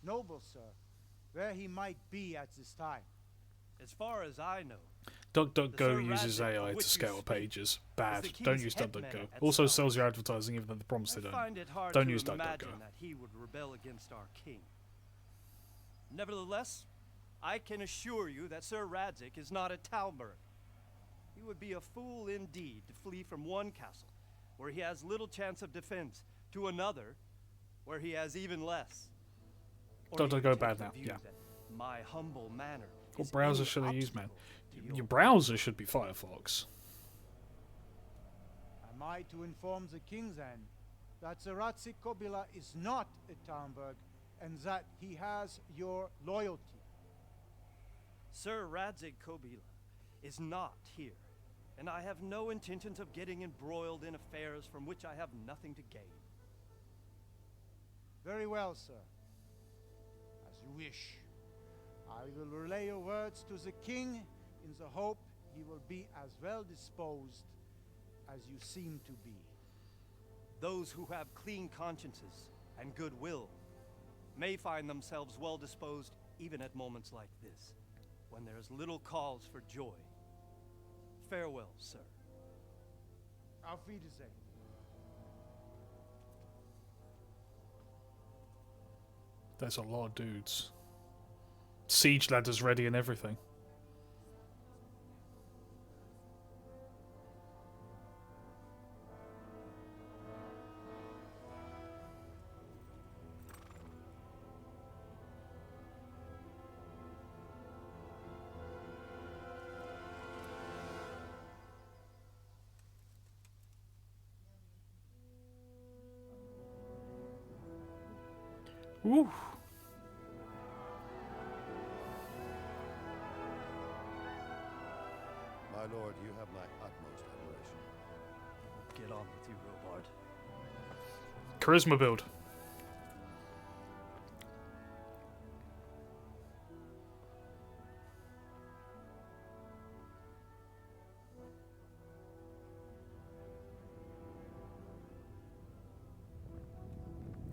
noble sir, where he might be at this time? As far as I know, DuckDuckGo uses AI to scale pages. Bad. Don't use DuckDuckGo. Also sells your advertising even though they promise they I don't. find it hard Don't to use imagine DuckDuckGo. that he would rebel against our king. Nevertheless, I can assure you that Sir Radzik is not at Talmberg. He would be a fool indeed to flee from one castle, where he has little chance of defense, to another, where he has even less. Or he would DuckDuckGo take bad the now, view yeah. that my humble manner What is browser any should I use, man? obstacle to Your browser should be Firefox. Am I to inform the king then that Sir Radzik Kobila is not at Talmberg and that he has your loyalty? Sir Radzik Kobila is not here, and I have no intentions of getting embroiled in affairs from which I have nothing to gain. Very well, sir. As you wish. I will relay your words to the king in the hope he will be as well disposed as you seem to be. Those who have clean consciences and goodwill may find themselves well disposed even at moments like this, when there is little cause for joy. Farewell, sir. Auf Wiedersehen. There's a lot of dudes. Siege ladders ready and everything. Woo. My lord, you have my utmost admiration. Get on with you, Robard. Charisma build.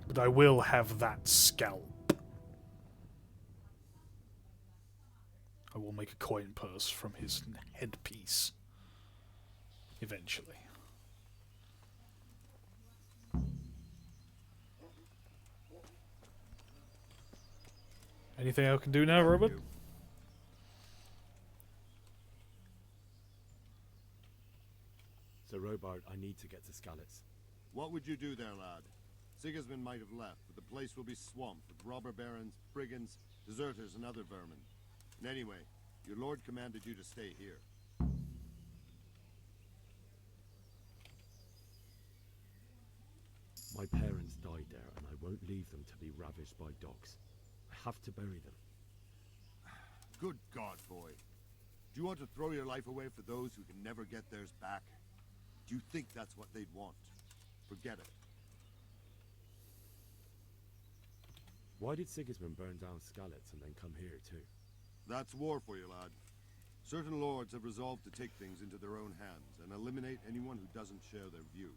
But I will have that scalp. I will make a coin purse from his headpiece. Eventually. Anything I can do now, Robert? So, Robard, I need to get to Skalitz. What would you do there, lad? Sigismund might have left, but the place will be swamped with robber barons, brigands, deserters, and other vermin. And anyway, your lord commanded you to stay here. My parents died there, and I won't leave them to be ravished by dogs. I have to bury them. Good God, boy. Do you want to throw your life away for those who can never get theirs back? Do you think that's what they'd want? Forget it. Why did Sigismund burn down Skalitz and then come here too? That's war for you, lad. Certain lords have resolved to take things into their own hands and eliminate anyone who doesn't share their view.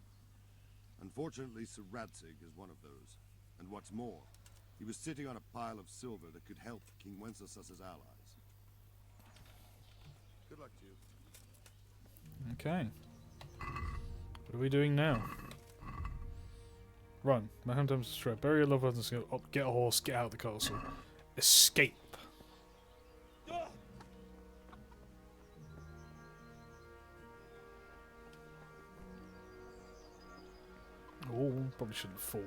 Unfortunately, Sir Radzig is one of those. And what's more, he was sitting on a pile of silver that could help King Wenceslas's allies. Good luck to you. Okay. What are we doing now? Run. Mayhem times destroy. Bury your loved ones and go up. Get a horse. Get out of the castle. Escape. Oh, probably shouldn't fall.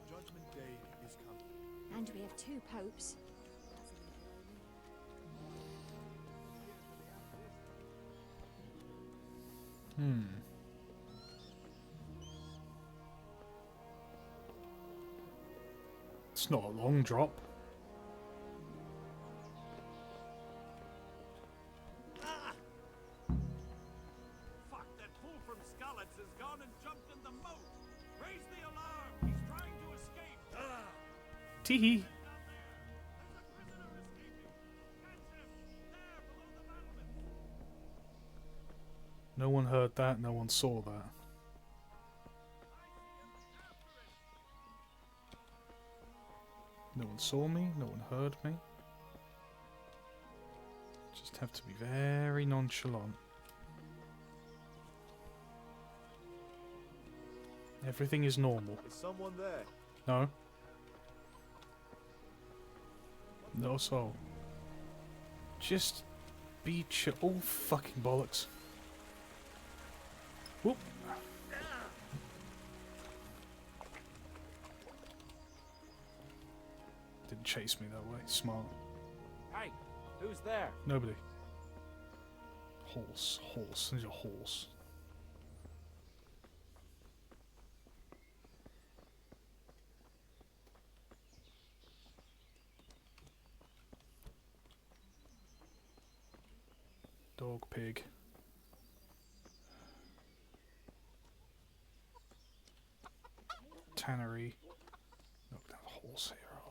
Judgment Day is coming. And we have 2 popes. It's not a long drop. Fuck, that fool from Skalitz has gone and jumped in the moat. Raise the alarm. He's trying to escape. Teehee. No one heard that, no one saw that. No one saw me, no one heard me. Just have to be very nonchalant. Everything is normal. Is someone there? No. No soul. Just be chill. Oh, fucking bollocks. Whoop. Didn't chase me that way. Smart. Hey, who's there? Nobody. Horse. Horse. There's a horse. Dog, pig. Tannery. Look, that horse here, are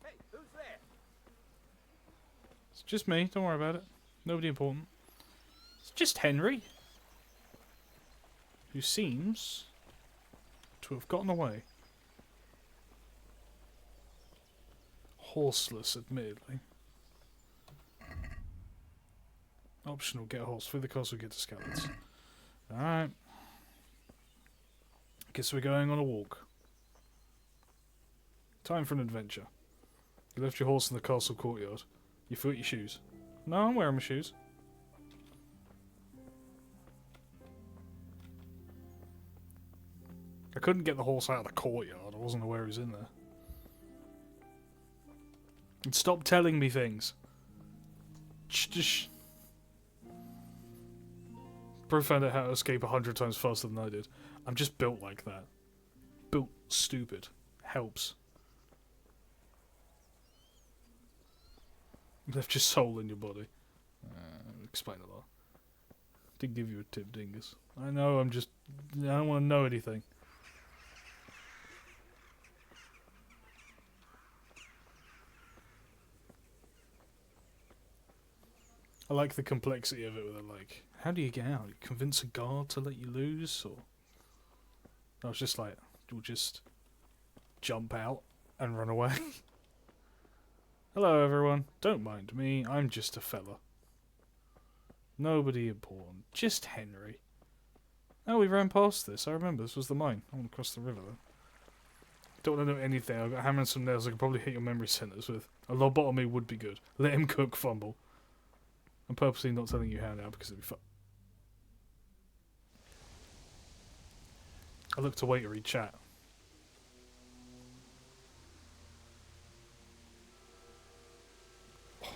they? Hey, who's there? It's just me, don't worry about it. Nobody important. It's just Henry, who seems to have gotten away. Horseless, admittedly. Optional, get a horse. Through the castle, get to Skalitz. Alright. Guess we're going on a walk. Time for an adventure. You left your horse in the castle courtyard. You forgot your shoes. No, I'm wearing my shoes. I couldn't get the horse out of the courtyard. I wasn't aware he was in there. And stop telling me things. Bro found out how to escape 100 times faster than I did. I'm just built like that. Built stupid. Helps. Left your soul in your body. Explain a lot. Didn't give you a tip, dingus. I know, I don't want to know anything. I like the complexity of it with it, like, how do you get out? You convince a guard to let you loose, or... I was just like, you'll just jump out and run away. Hello everyone, don't mind me, I'm just a fella. Nobody important, just Henry. Oh, we ran past this, I remember, this was the mine. I want to cross the river though. Don't want to know anything, I've got a hammer and some nails I could probably hit your memory centres with. A lobotomy would be good. Let him cook, fumble. I'm purposely not telling you how now because it'd be fun. I look to wait to read chat. Oh,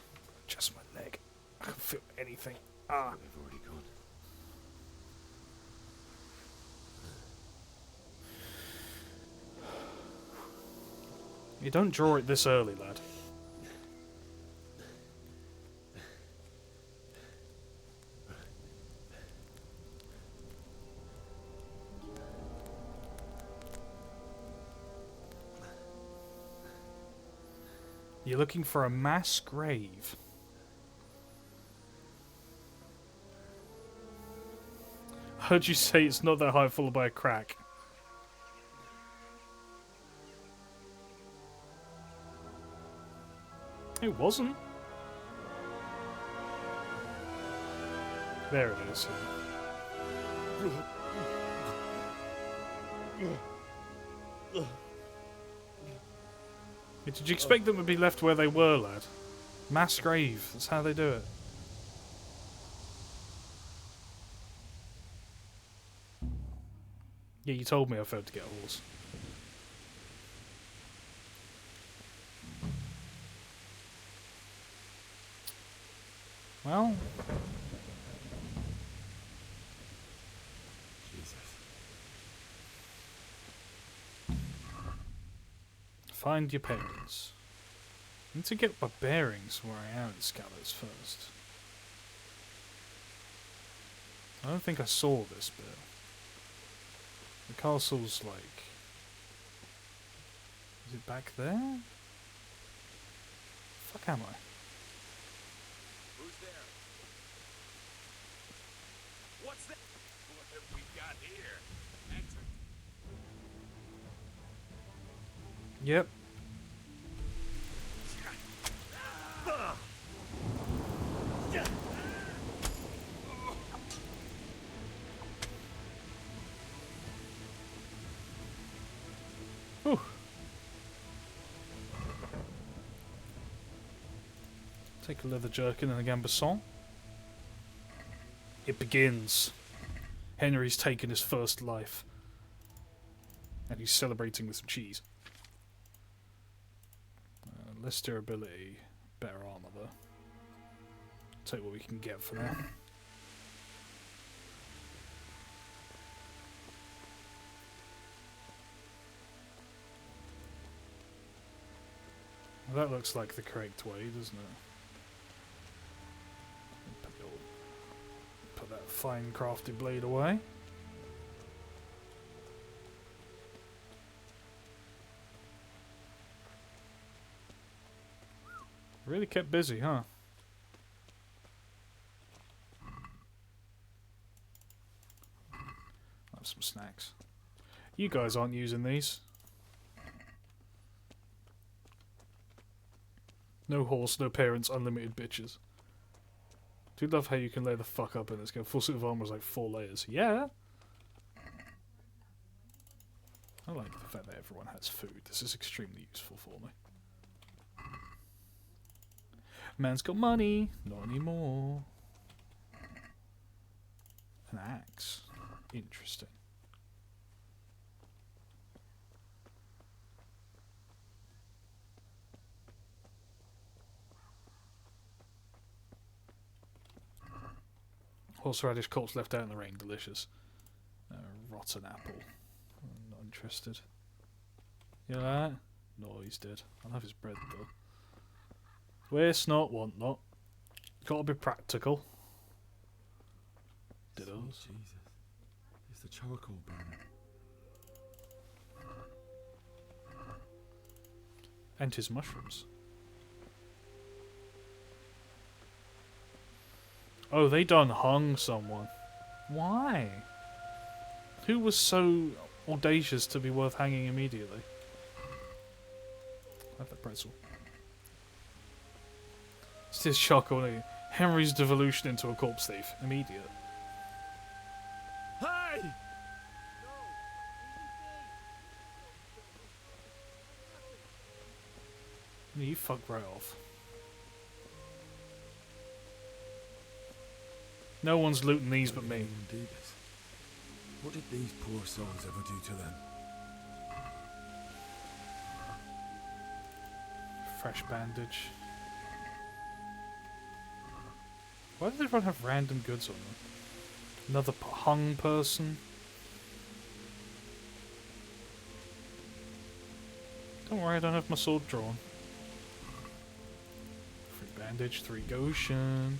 just my leg. I can feel anything. Ah. They've already gone. You don't draw it this early, lad. You're looking for a mass grave. I heard you say it's not that high, followed by a crack. It wasn't. There it is. Did you expect them to be left where they were, lad? Mass grave. That's how they do it. Yeah, you told me I failed to get a horse. Well... Jesus. Find your parents. I need to get my bearings where I am at Scallows first. I don't think I saw this bit. The castle's like... Is it back there? Fuck am I? Who's there? What's that? What have we got here? Enter. Yep. Whew. Take a leather jerkin and a gambesson. It begins. Henry's taken his first life. And he's celebrating with some cheese. Less durability, better armor though. Take what we can get for now. Well, that looks like the correct way, doesn't it? Put that fine crafted blade away. Really kept busy, huh? Have some snacks. You guys aren't using these. No horse, no parents, unlimited bitches. Do love how you can lay the fuck up in this game. Full suit of armor is like 4 layers. Yeah! I like the fact that everyone has food. This is extremely useful for me. Man's got money. Not anymore. An axe. Interesting. Horseradish corpse left out in the rain. Delicious. Rotten apple. I'm not interested. You know that? No, he's dead. I'll have his bread though. Waste not, want not. Gotta be practical. Dittos. Jesus. It's the charcoal burner. And his mushrooms. Oh, they done hung someone. Why? Who was so audacious to be worth hanging immediately? Have that pretzel. It's his shock on Henry's devolution into a corpse thief. Immediate. Hey! You fuck right off. No one's looting these but me. What did these poor souls ever do to them? Fresh bandage. Why did everyone have random goods on them? Another hung person. Don't worry, I don't have my sword drawn. 3 bandage, 3 Goshen.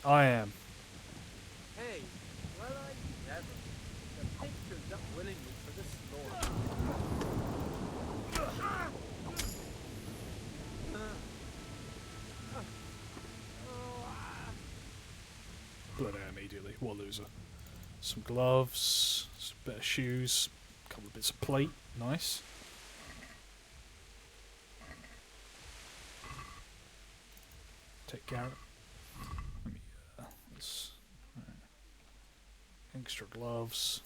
I am. Hey, well, I never. The pig turned up willingly for the slaughter. Blood out immediately. What a loser. Some gloves, some better shoes, a couple of bits of plate. Nice. Take Garrett. Let me, let's, extra gloves.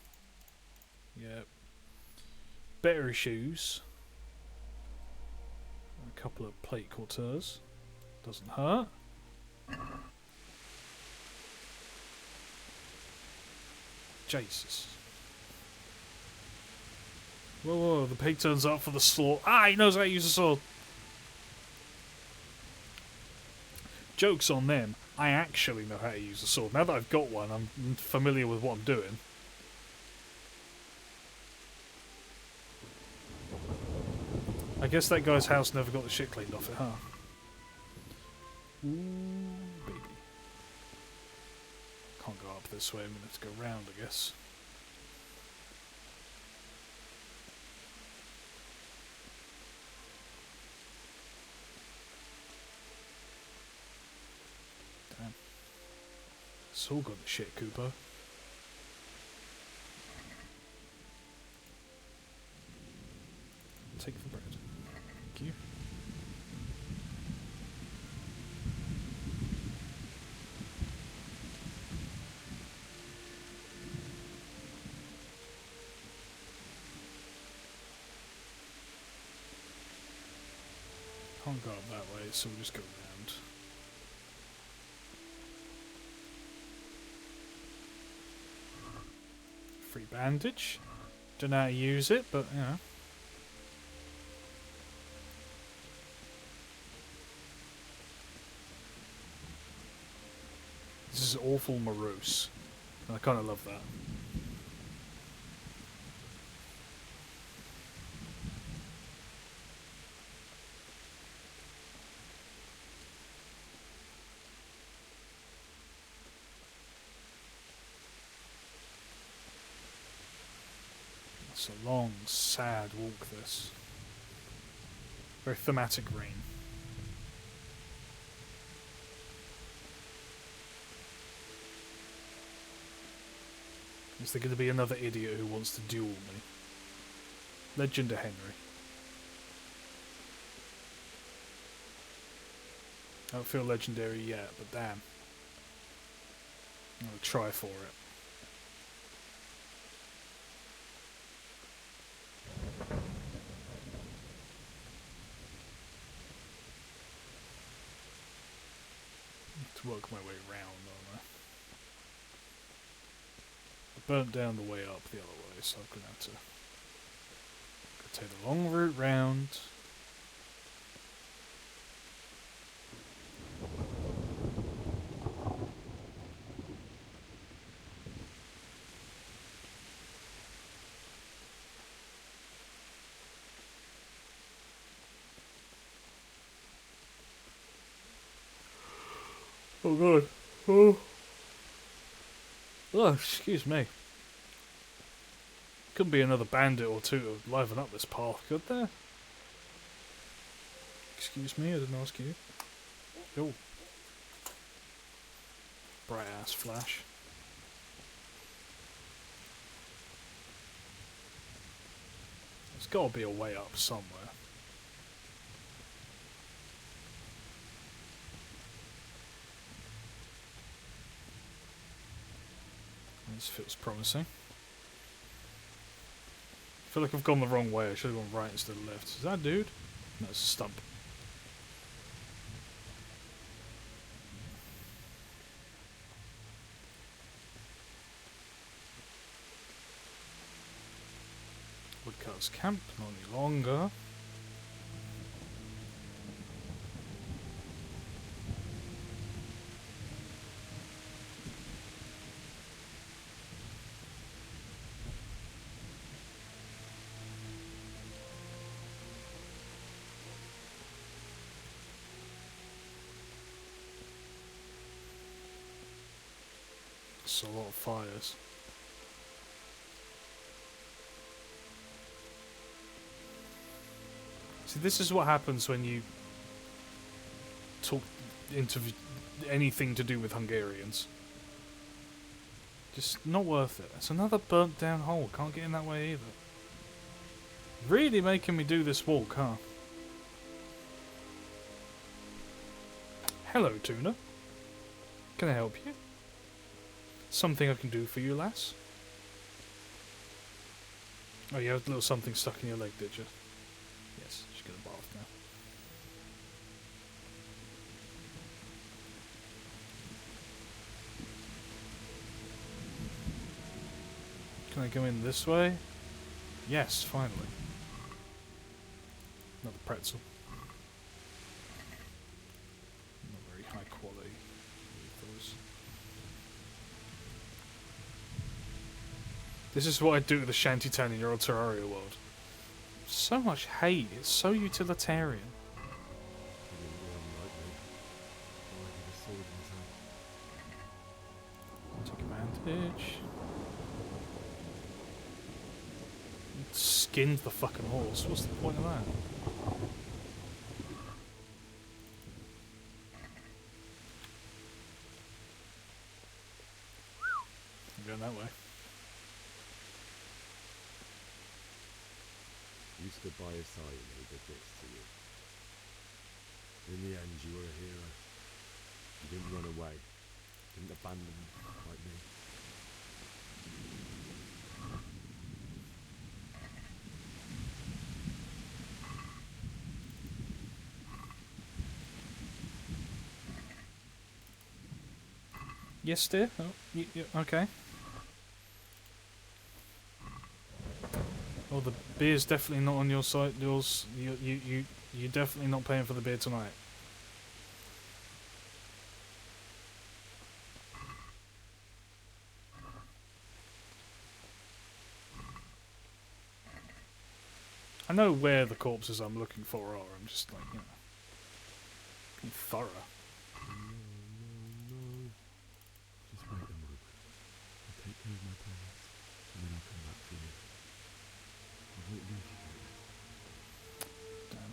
Yep. Better shoes. A couple of plate coutures. Doesn't hurt. Jesus. Whoa, whoa, the pig turns up for the slaughter. Ah, he knows how to use a sword. Joke's on them. I actually know how to use a sword. Now that I've got one, I'm familiar with what I'm doing. I guess that guy's house never got the shit cleaned off it, huh? Ooh, baby. Can't go up this way, I'm gonna have to go round, I guess. Damn. It's all got the shit, Cooper. Take the bread. Thank you. Can't go up that way, so we'll just go around. Free bandage. Don't know how to use it, but you know. This is awful morose. I kind of love that. It's a long, sad walk, this. Very thematic rain. Is there going to be another idiot who wants to duel me? Legend of Henry. I don't feel legendary yet, but damn. I'm going to try for it. To work my way round, don't I? I burnt down the way up the other way, so I'm gonna have to take the long route round. Oh god. Oh. Oh, excuse me. Could be another bandit or two to liven up this path, could there? Excuse me, I didn't ask you. Oh. Bright ass flash. There's got to be a way up somewhere. This feels promising. I feel like I've gone the wrong way. I should have gone right instead of left. Is that a dude? No, it's a stump. Woodcutter's camp, not any longer. It's a lot of fires. See, this is what happens when you talk interview anything to do with Hungarians. Just not worth it. It's another burnt down hole. Can't get in that way either. Really making me do this walk, huh? Hello, Tuna. Can I help you? Something I can do for you, lass? Oh, you have a little something stuck in your leg, did you? Yes, just get a bath now. Can I go in this way? Yes, finally. Another pretzel. Not very high quality. This is what I do with the shantytown in your old Terraria world. So much hate. It's so utilitarian. Take advantage. Skinned the fucking horse. What's the point of that? I'm going that way. You stood by his side and he did this to you. In the end, you were a hero. You didn't run away. Didn't abandon him like me. Yes, dear. Oh, okay. Oh, the beer's definitely not on your side. You're definitely not paying for the beer tonight. I know where the corpses I'm looking for are. I'm just like, you know, being thorough. No. Just wait a moment. I'll take care of my parents, and then I'll come back for you. I won't leave you. Damn.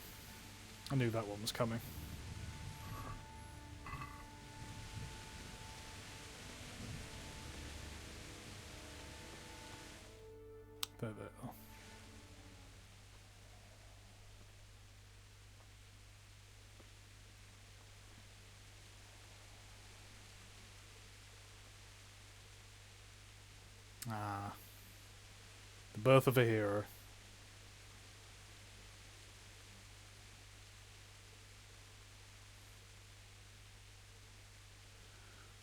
I knew that one was coming. There they are. Ah. The birth of a hero.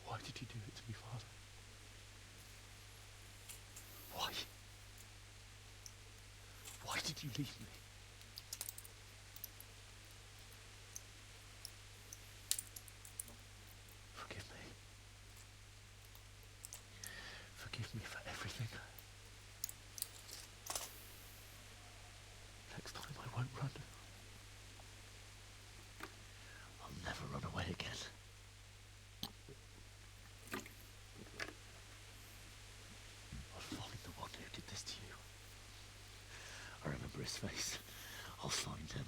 Why did you do it to me, Father? Why? Why did you leave me? Forgive me. Forgive me for everything. Next time I won't run. I'll never run away again. I'll find the one who did this to you. I remember his face. I'll find him.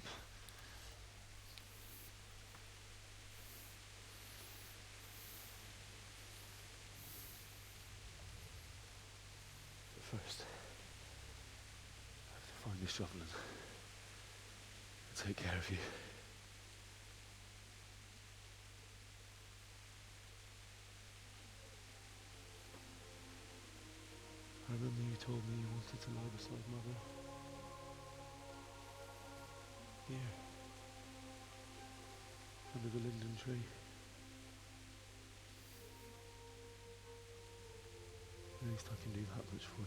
But first, I have to find this shovel and take care of you. I remember you told me you wanted to lie beside Mother. Here. Under the linden tree. At least I can do that much for you.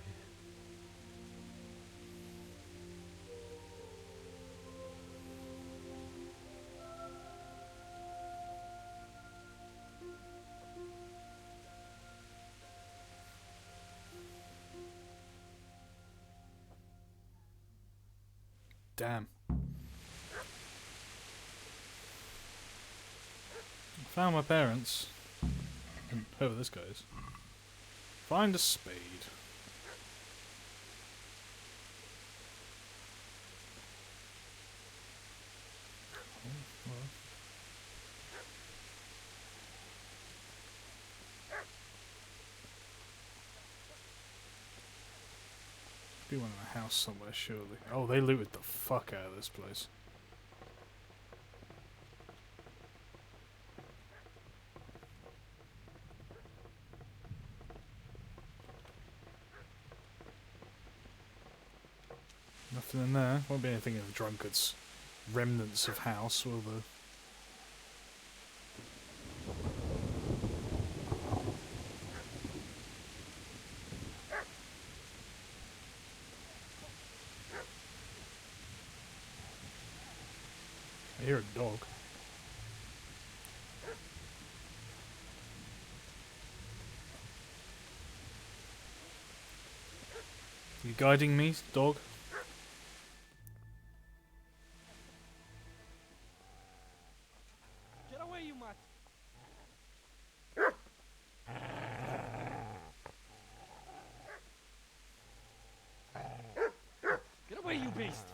Damn. I found my parents. And whoever this guy is. Find a spade. Be one in a house somewhere, surely. Oh, they looted the fuck out of this place. Nothing in there. Won't be anything in the drunkards. Remnants of house, will there? I hear a dog. You guiding me, dog? Get away, you mutt! Get away, you beast!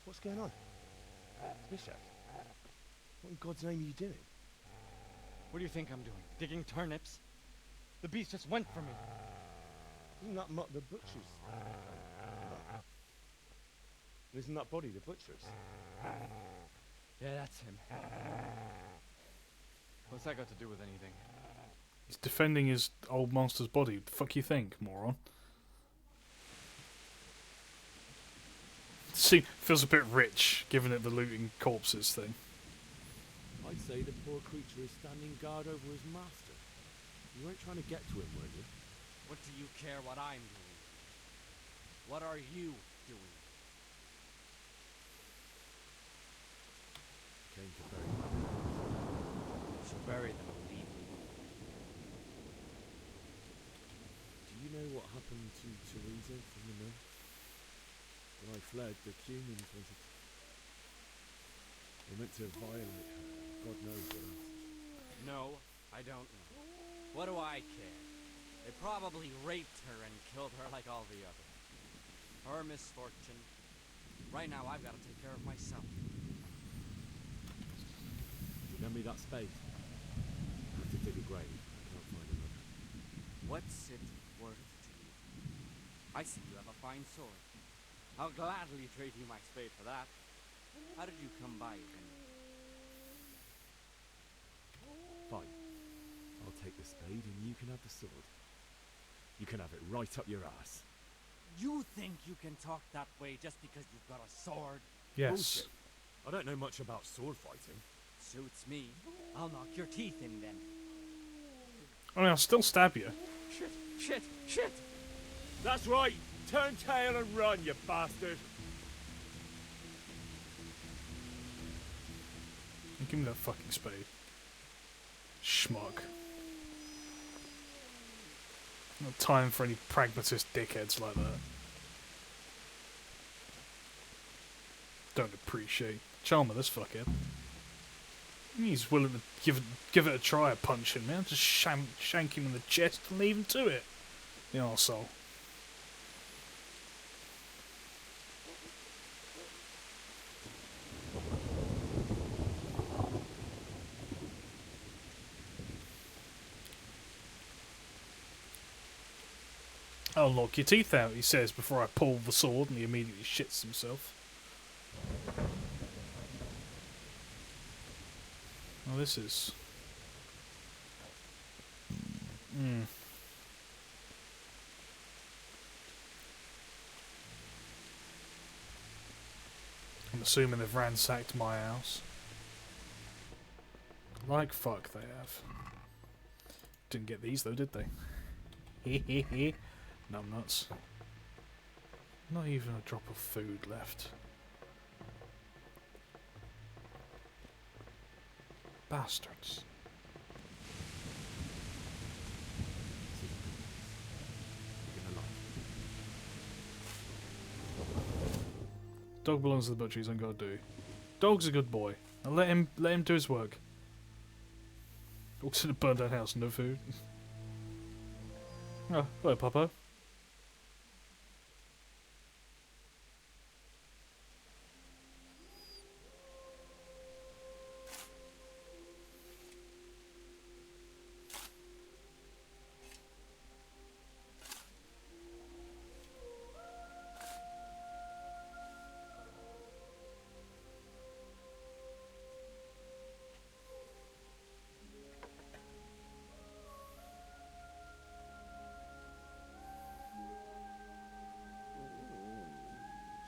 What's going on? Bishop, what in God's name are you doing? What do you think I'm doing? Digging turnips? The beast just went for me. Isn't that mutt the butcher's? Isn't that body the butcher's? Yeah, that's him. What's that got to do with anything? He's defending his old monster's body. What the fuck you think, moron? See, feels a bit rich, given it the looting corpses thing. I'd say the poor creature is standing guard over his master. You weren't trying to get to him, were you? What do you care what I'm doing? What are you doing? Came to bury my parents. So bury them and leave me. Do you know what happened to Teresa from the mill? When I fled, the humans wanted to... They meant to violate her. God knows what else. No, I don't know. What do I care? They probably raped her and killed her like all the others. Her misfortune. Right now, I've got to take care of myself. You lend me that spade? I have to dig a grave. I can't find another. What's it worth to you? I see you have a fine sword. I'll gladly trade you my spade for that. How did you come by it anyway? Fine. I'll take the spade and you can have the sword. You can have it right up your ass. You think you can talk that way just because you've got a sword? Yes. Bullshit. I don't know much about sword fighting. Suits me. I'll knock your teeth in then. I mean, I'll still stab you. Shit, shit, shit! That's right! Turn tail and run, you bastard! Give me that fucking spade. Schmuck. Not time for any pragmatist dickheads like that. Don't appreciate. Charmer, this fuckhead. He's willing to give it a try at punching me. I'll just shank him in the chest and leave him to it. The arsehole. I'll knock your teeth out, he says, before I pull the sword, and he immediately shits himself. Well, this is... I'm assuming they've ransacked my house. Like fuck they have. Didn't get these though, did they? Hehehe. Numbnuts. Not even a drop of food left. Bastards. Dog belongs to the butcher, he's got to do. Dog's a good boy. Now let him do his work. Walks in a burned down house, no food. Oh, hello, Papa.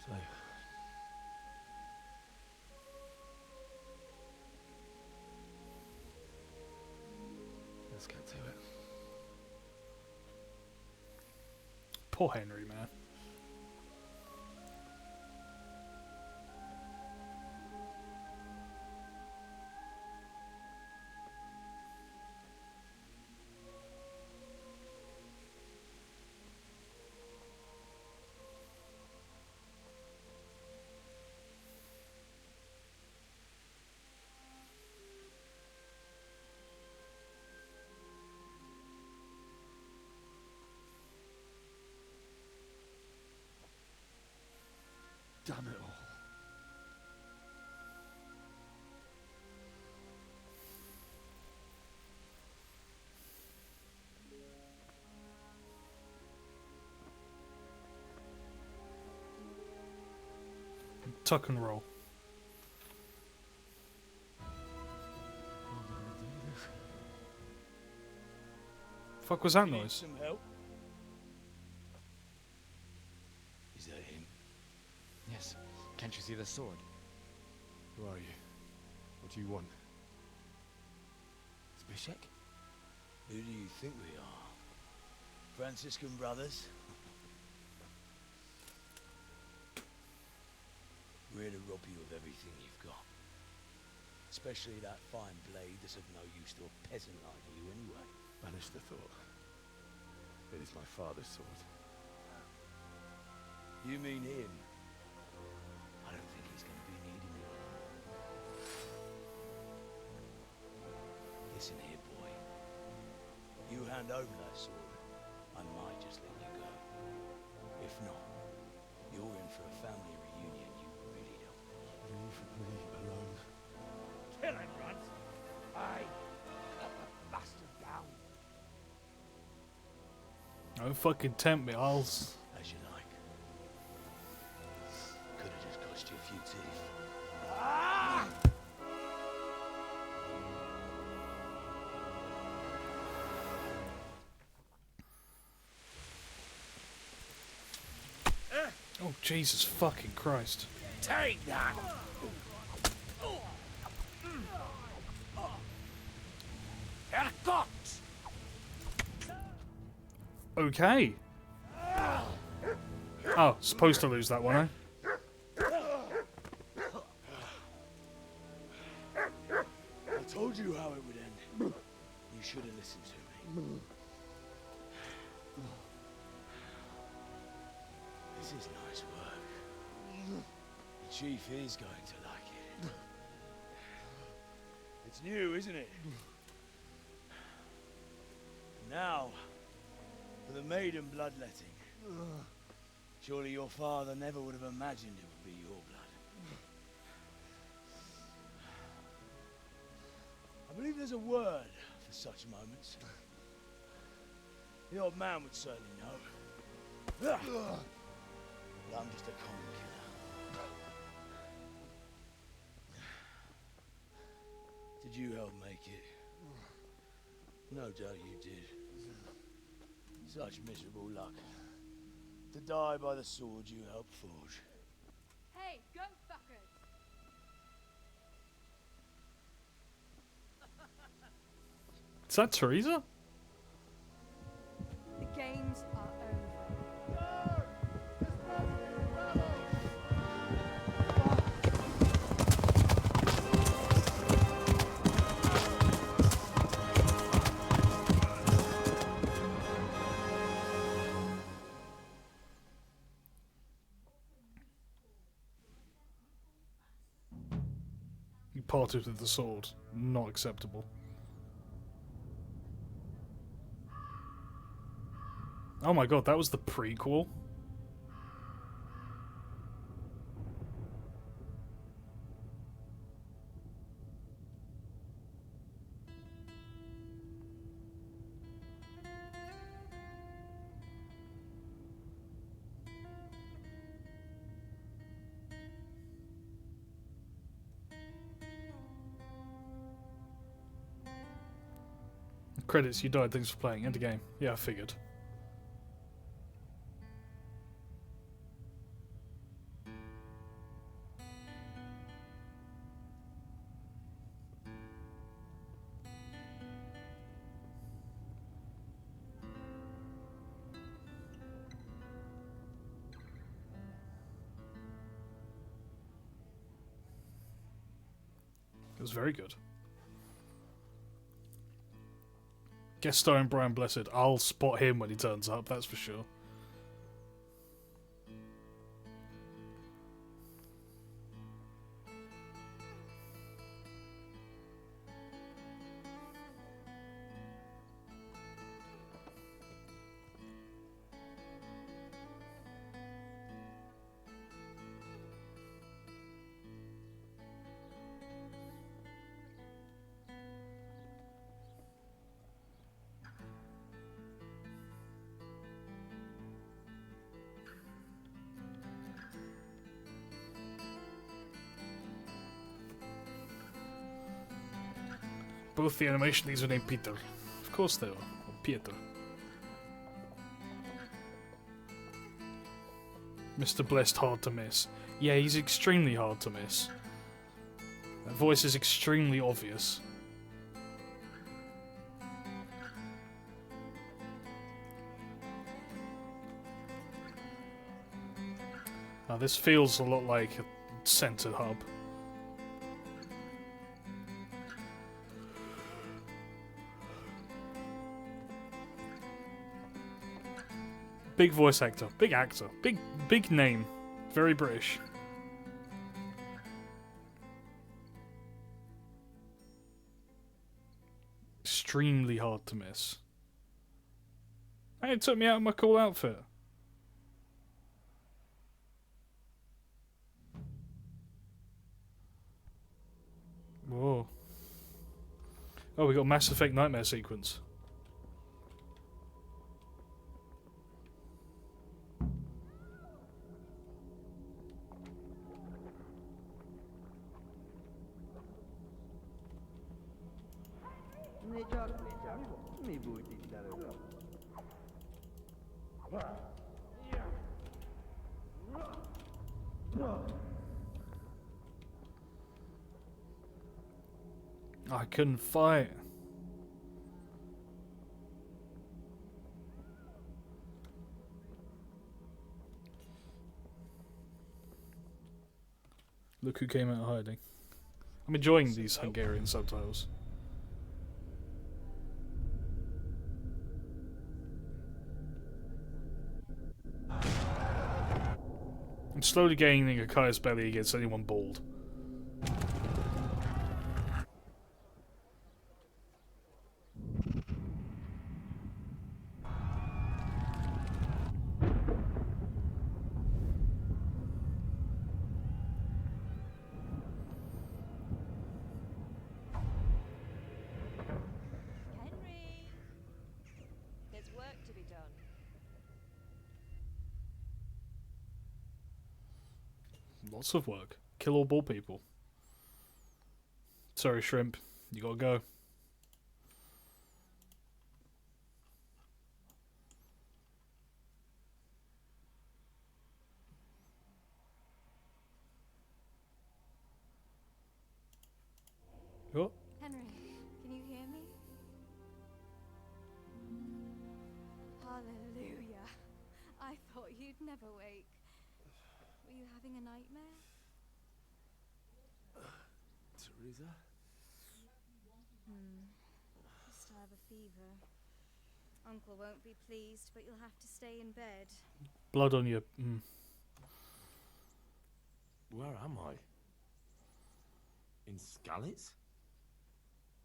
So, let's get to it. Poor Henry, man. Damn it all. Tuck and roll. Fuck was that noise? Some help? Is that him? Yes. Can't you see the sword? Who are you? What do you want? Zbyszek? Who do you think we are? Franciscan brothers? We're here to rob you of everything you've got. Especially that fine blade that's of no use to a peasant like you anyway. Banish the thought. It is my father's sword. You mean him? I don't think he's going to be needing it. Listen here, boy. You hand over that sword, I might just let you go. If not, you're in for a family reunion you really don't want. Leave me alone. Kill him, Runt! Aye! Cut the bastard down! Don't fucking tempt me, I'll... As you like. Could have just cost you a few teeth. Ah! Oh, Jesus fucking Christ. Take that! Herrgott! Okay. Oh, supposed to lose that one, eh? I told you how it would end. You should have listened to me. This is nice work. The chief is going to like it. It's new, isn't it? Now, for the maiden bloodletting. Surely your father never would have imagined it would be your blood. I believe there's a word for such moments. The old man would certainly know. But I'm just a common killer. Did you help make it? No doubt you did. Such miserable luck. To die by the sword you helped forge. Hey, go fuckers! Is that Teresa? The games are over. You parted with the sword. Not acceptable. Oh my god, that was the prequel? Credits, you died, thanks for playing. End the game. Yeah, I figured. It was very good. Guest starring Brian Blessed. I'll spot him when he turns up, that's for sure. Both the animation these are named Peter. Of course they are. Or Pieter. Mr. Blessed hard to miss. Yeah, he's extremely hard to miss. That voice is extremely obvious. Now this feels a lot like a center hub. Big voice actor, big name, very British. Extremely hard to miss. Hey, it took me out of my cool outfit. Whoa. Oh, we got Mass Effect Nightmare sequence. I couldn't fight. Look who came out of hiding. I'm enjoying these Hungarian subtitles. I'm slowly gaining a Caius belly against anyone bald. Henry! There's work to be done. Lots of work. Kill all bald people. Sorry, Shrimp. You gotta go. Oh. Henry, can you hear me? Hallelujah. I thought you'd never wake. Were you having a nightmare? Teresa? Just have a fever. Uncle won't be pleased, but you'll have to stay in bed. Blood on your... Where am I? In Skalitz?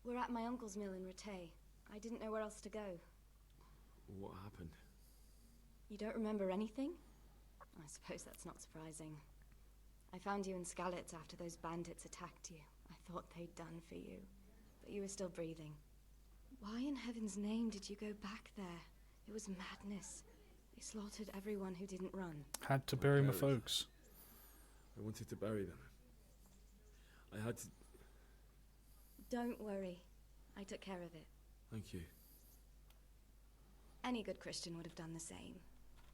We're at my uncle's mill in Rattay. I didn't know where else to go. What happened? You don't remember anything? I suppose that's not surprising. I found you in Skalitz after those bandits attacked you. I thought they'd done for you, but you were still breathing. Why in heaven's name did you go back there? It was madness. They slaughtered everyone who didn't run. Had to bury my folks. I wanted to bury them. I had to... Don't worry. I took care of it. Thank you. Any good Christian would have done the same.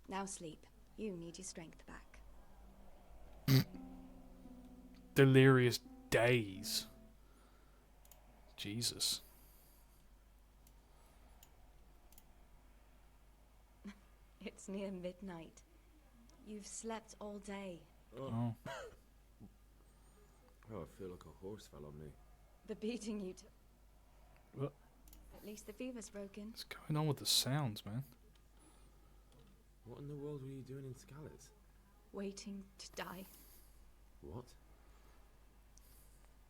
Now sleep. You need your strength back. Delirious days. Jesus. It's near midnight. You've slept all day. Oh. Oh, I feel like a horse fell on me. The beating you took. What? At least the fever's broken. What's going on with the sounds, man? What in the world were you doing in Skalitz? Waiting to die. What?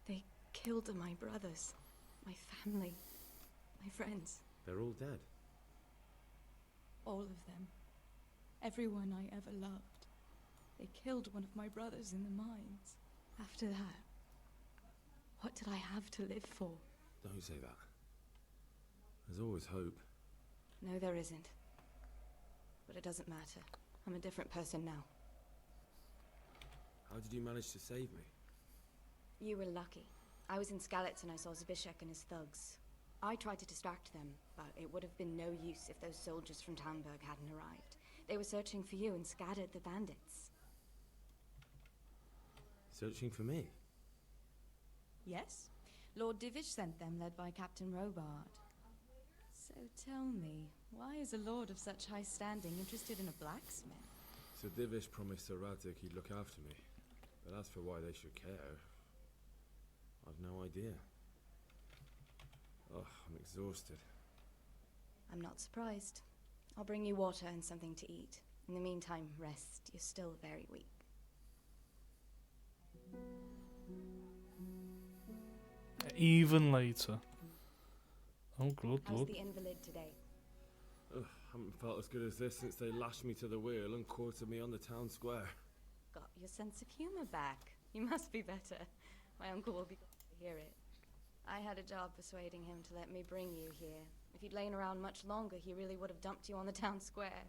They killed my brothers, my family, my friends. They're all dead. All of them. Everyone I ever loved. They killed one of my brothers in the mines. After that, what did I have to live for? Don't say that. There's always hope. No, there isn't. But it doesn't matter. I'm a different person now. How did you manage to save me? You were lucky. I was in Skalitz and I saw Zbyszek and his thugs. I tried to distract them, but it would have been no use if those soldiers from Tamburg hadn't arrived. They were searching for you and scattered the bandits. Searching for me? Yes. Lord Divish sent them, led by Captain Robard. So tell me, why is a lord of such high standing interested in a blacksmith? So Divish promised Sir Radzik he'd look after me. But as for why they should care, I've no idea. Oh, I'm exhausted. I'm not surprised. I'll bring you water and something to eat. In the meantime, rest. You're still very weak. Even later. Oh, good How's lord. the invalid today? Ugh, haven't felt as good as this since they lashed me to the wheel and quartered me on the town square. Got your sense of humor back. You must be better. My uncle will be glad to hear it. I had a job persuading him to let me bring you here. If you'd lain around much longer, he really would have dumped you on the town square.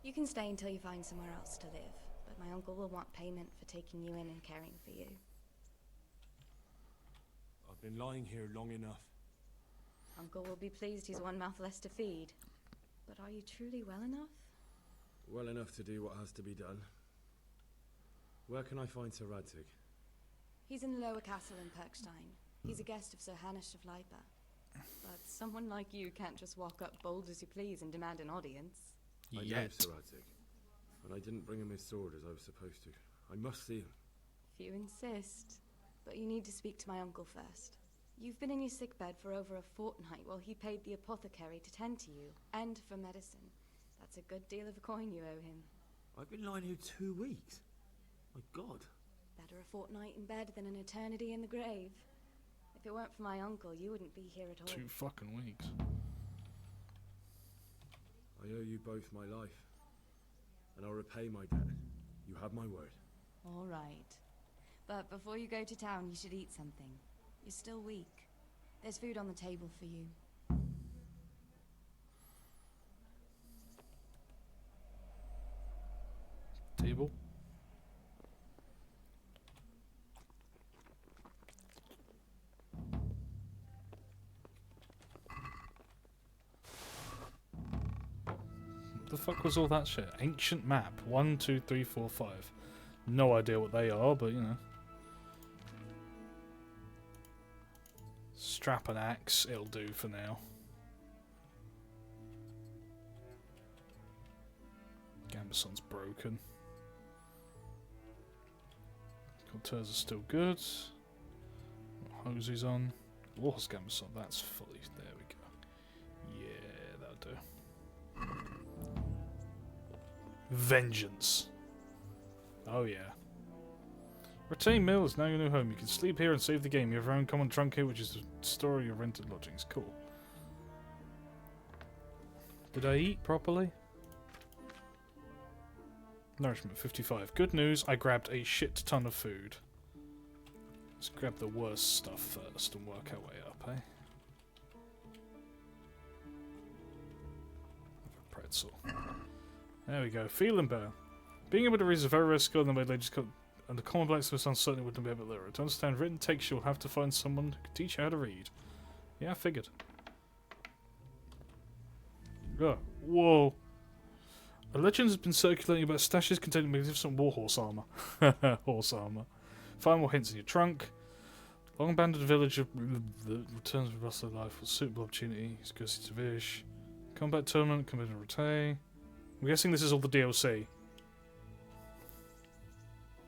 You can stay until you find somewhere else to live, but my uncle will want payment for taking you in and caring for you. I've been lying here long enough. Uncle will be pleased he's one mouth less to feed. But are you truly well enough? Well enough to do what has to be done. Where can I find Sir Radzik? He's in the lower castle in Perkstein. He's a guest of Sir Hanush of Leipa. But someone like you can't just walk up bold as you please and demand an audience. I know Sir Radzik, and I didn't bring him his sword as I was supposed to. I must see him. If you insist. But you need to speak to my uncle first. You've been in your sickbed for over a fortnight while he paid the apothecary to tend to you, and for medicine. That's a good deal of a coin you owe him. I've been lying here 2 weeks. My God. Better a fortnight in bed than an eternity in the grave. If it weren't for my uncle, you wouldn't be here at all. 2 fucking weeks. I owe you both my life, and I'll repay my debt. You have my word. All right. But before you go to town, you should eat something. You're still weak. There's food on the table for you. Table? What the fuck was all that shit? Ancient map. 1, 2, 3, 4, 5. No idea what they are, but you know. Strap an axe, it'll do for now. Gambeson's broken. Cortez is still good. Hosey's on. Warhorse Gambeson, that's fully. There we go. Yeah, that'll do. Vengeance. Oh yeah. Retain Mill is now your new home. You can sleep here and save the game. You have your own common trunk here, which is the story of rented lodgings. Cool. Did I eat properly? Nourishment 55. Good news, I grabbed a shit ton of food. Let's grab the worst stuff first and work our way up, eh? Pretzel. There we go. Feeling better. Being able to read is a very rare skill in the way they just got, and the common blacksmith sounds certainly wouldn't be able to literate. To understand written text, you'll have to find someone who can teach you how to read. Yeah, I figured. Oh, whoa. A legend has been circulating about stashes containing magnificent warhorse armor. Horse armor. Find more hints in your trunk. Long abandoned village of the returns with rustler life was a suitable opportunity. Excursion to Vish. Combat tournament, combat rotate. I'm guessing this is all the DLC.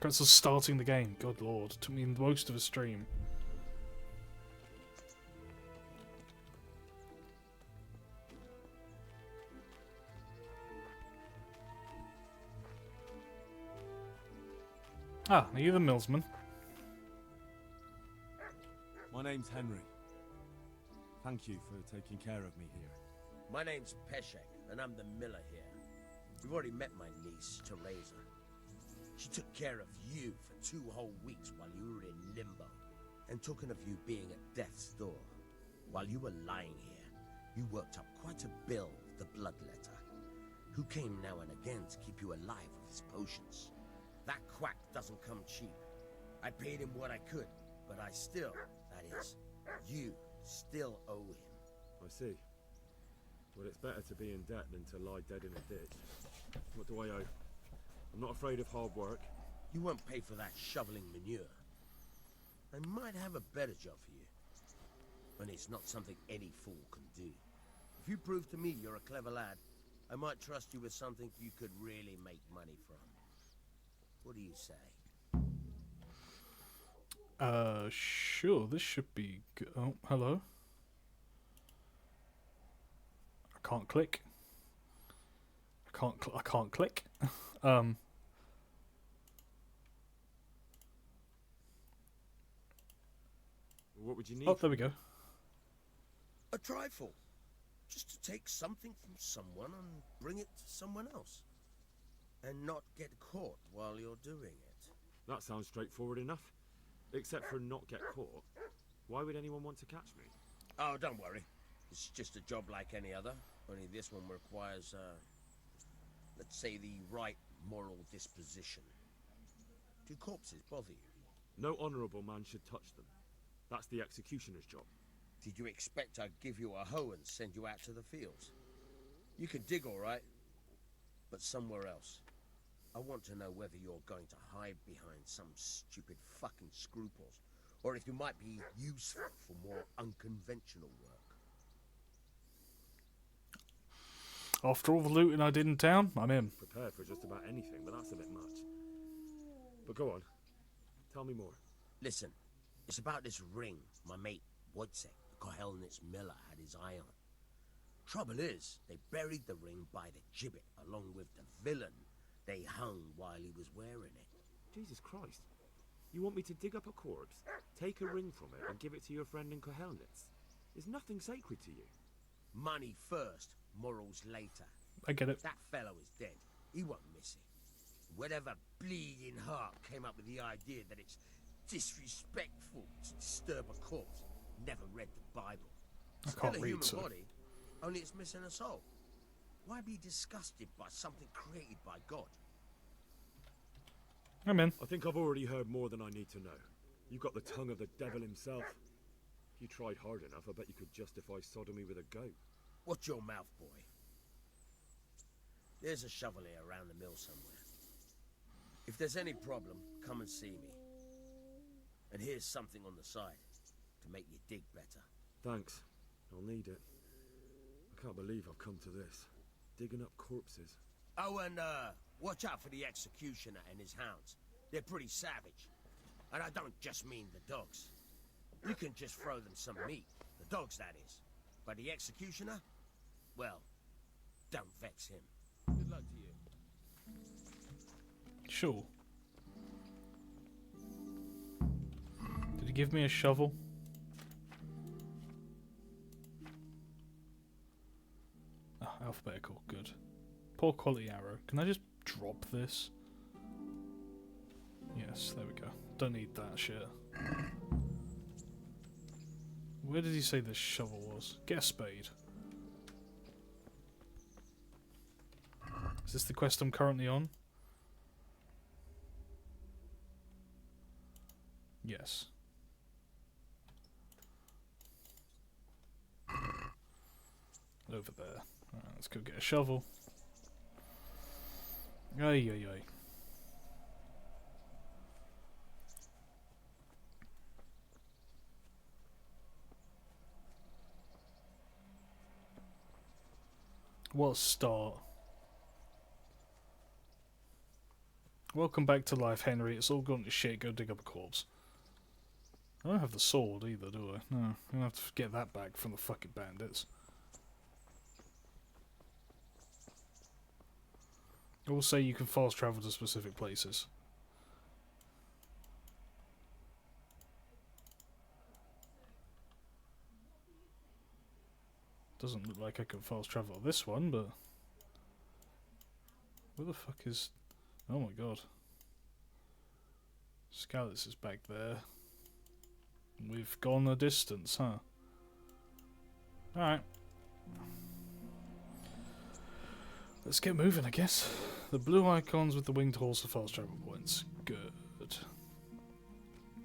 Pretzel's starting the game. God lord. Took me most of a stream. Ah, are you the millsman? My name's Henry. Thank you for taking care of me here. My name's Peshek, and I'm the miller here. You've already met my niece, Teresa. She took care of you for 2 whole weeks while you were in limbo. And talking of you being at death's door, while you were lying here, you worked up quite a bill with the bloodletter, who came now and again to keep you alive with his potions. That quack doesn't come cheap. I paid him what I could, but I still, that is, you still owe him. I see. Well, it's better to be in debt than to lie dead in a ditch. What do I owe? I'm not afraid of hard work. You won't pay for that shoveling manure. I might have a better job for you. But it's not something any fool can do. If you prove to me you're a clever lad, I might trust you with something you could really make money from. What do you say? Sure, this should be good. Oh, hello. I can't click. I can't click. What would you need? Oh, there we go. A trifle. Just to take something from someone and bring it to someone else. And not get caught while you're doing it. That sounds straightforward enough. Except for not get caught. Why would anyone want to catch me? Oh, don't worry. It's just a job like any other. Only this one requires, let's say, the right moral disposition. Do corpses bother you? No honourable man should touch them. That's the executioner's job. Did you expect I'd give you a hoe and send you out to the fields? You can dig all right, but somewhere else. I want to know whether you're going to hide behind some stupid fucking scruples, or if you might be useful for more unconventional work. After all the looting I did in town, I'm in. Prepared for just about anything, but that's a bit much. But go on. Tell me more. Listen, it's about this ring my mate Wojciech, the Kohelnitz miller, had his eye on. Trouble is, they buried the ring by the gibbet along with the villain they hung while he was wearing it. Jesus Christ. You want me to dig up a corpse, take a ring from it, and give it to your friend in Kohelnitz? There's nothing sacred to you. Money first, morals later. I get it. That fellow is dead. He won't miss it. Whatever bleeding heart came up with the idea that it's disrespectful to disturb a corpse never read the Bible. I Still can't a read, human so. body, only it's missing a soul. Why be disgusted by something created by God? I'm in. I think I've already heard more than I need to know. You've got the tongue of the devil himself. If you tried hard enough, I bet you could justify sodomy with a goat. Watch your mouth, boy. There's a shovel here around the mill somewhere. If there's any problem, come and see me. And here's something on the side to make you dig better. Thanks. I'll need it. I can't believe I've come to this. Digging up corpses. Oh, and watch out for the executioner and his hounds. They're pretty savage. And I don't just mean the dogs. You can just throw them some meat. The dogs, that is. But the executioner? Well, don't vex him. Good luck to you. Sure. Did he give me a shovel? Oh, alphabetical, good. Poor quality arrow. Can I just drop this? Yes, there we go. Don't need that shit. Where did he say this shovel was? Get a spade. Is this the quest I'm currently on? Yes. Over there. Alright, let's go get a shovel. Ay, ay, ay. What a start. Welcome back to life, Henry. It's all gone to shit. Go dig up a corpse. I don't have the sword either, do I? No. I'm gonna have to get that back from the fucking bandits. I will say you can fast travel to specific places. Doesn't look like I can fast travel this one, but... Where the fuck is... Oh my god. Scallops is back there. We've gone a distance, huh? Alright. Let's get moving, I guess. The blue icons with the winged horse are fast travel points. Good.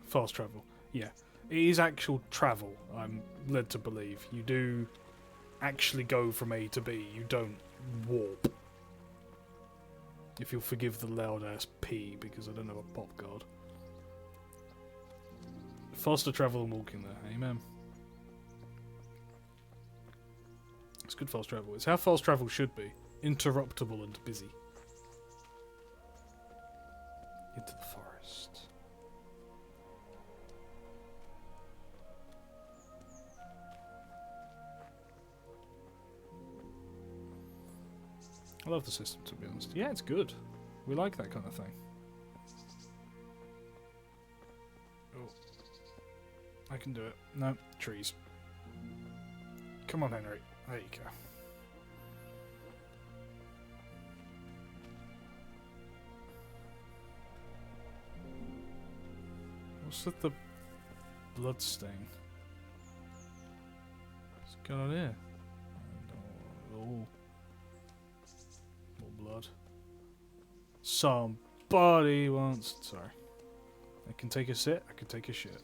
Fast travel. Yeah. It is actual travel, I'm led to believe. You do actually go from A to B. You don't warp. If you'll forgive the loud ass P, because I don't have a pop guard. Faster travel than walking there, amen. It's good fast travel. It's how fast travel should be. Interruptible and busy. Into the forest. I love the system, to be honest. Yeah, it's good. We like that kind of thing. Oh. I can do it. No, trees. Come on, Henry. There you go. What's with the blood stain? What's going on here? Oh. More blood. Somebody wants... Sorry. I can take a sit, I can take a shit.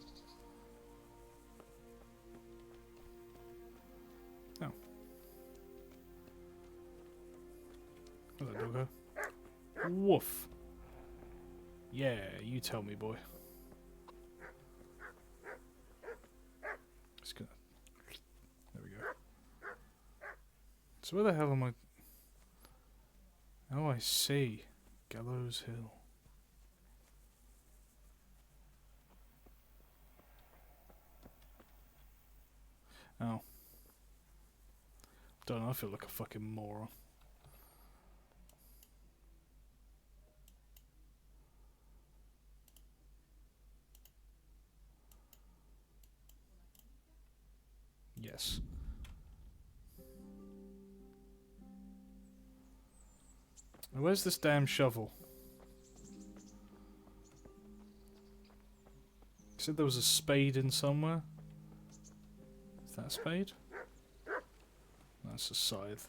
Oh. Hello, doggo. Woof. Yeah, you tell me, boy. Just gonna... There we go. So where the hell am I... Oh, I see. Gallows Hill. Oh. Don't know, I feel like a fucking moron. Yes. Now where's this damn shovel? You said there was a spade in somewhere? Is that a spade? That's a scythe.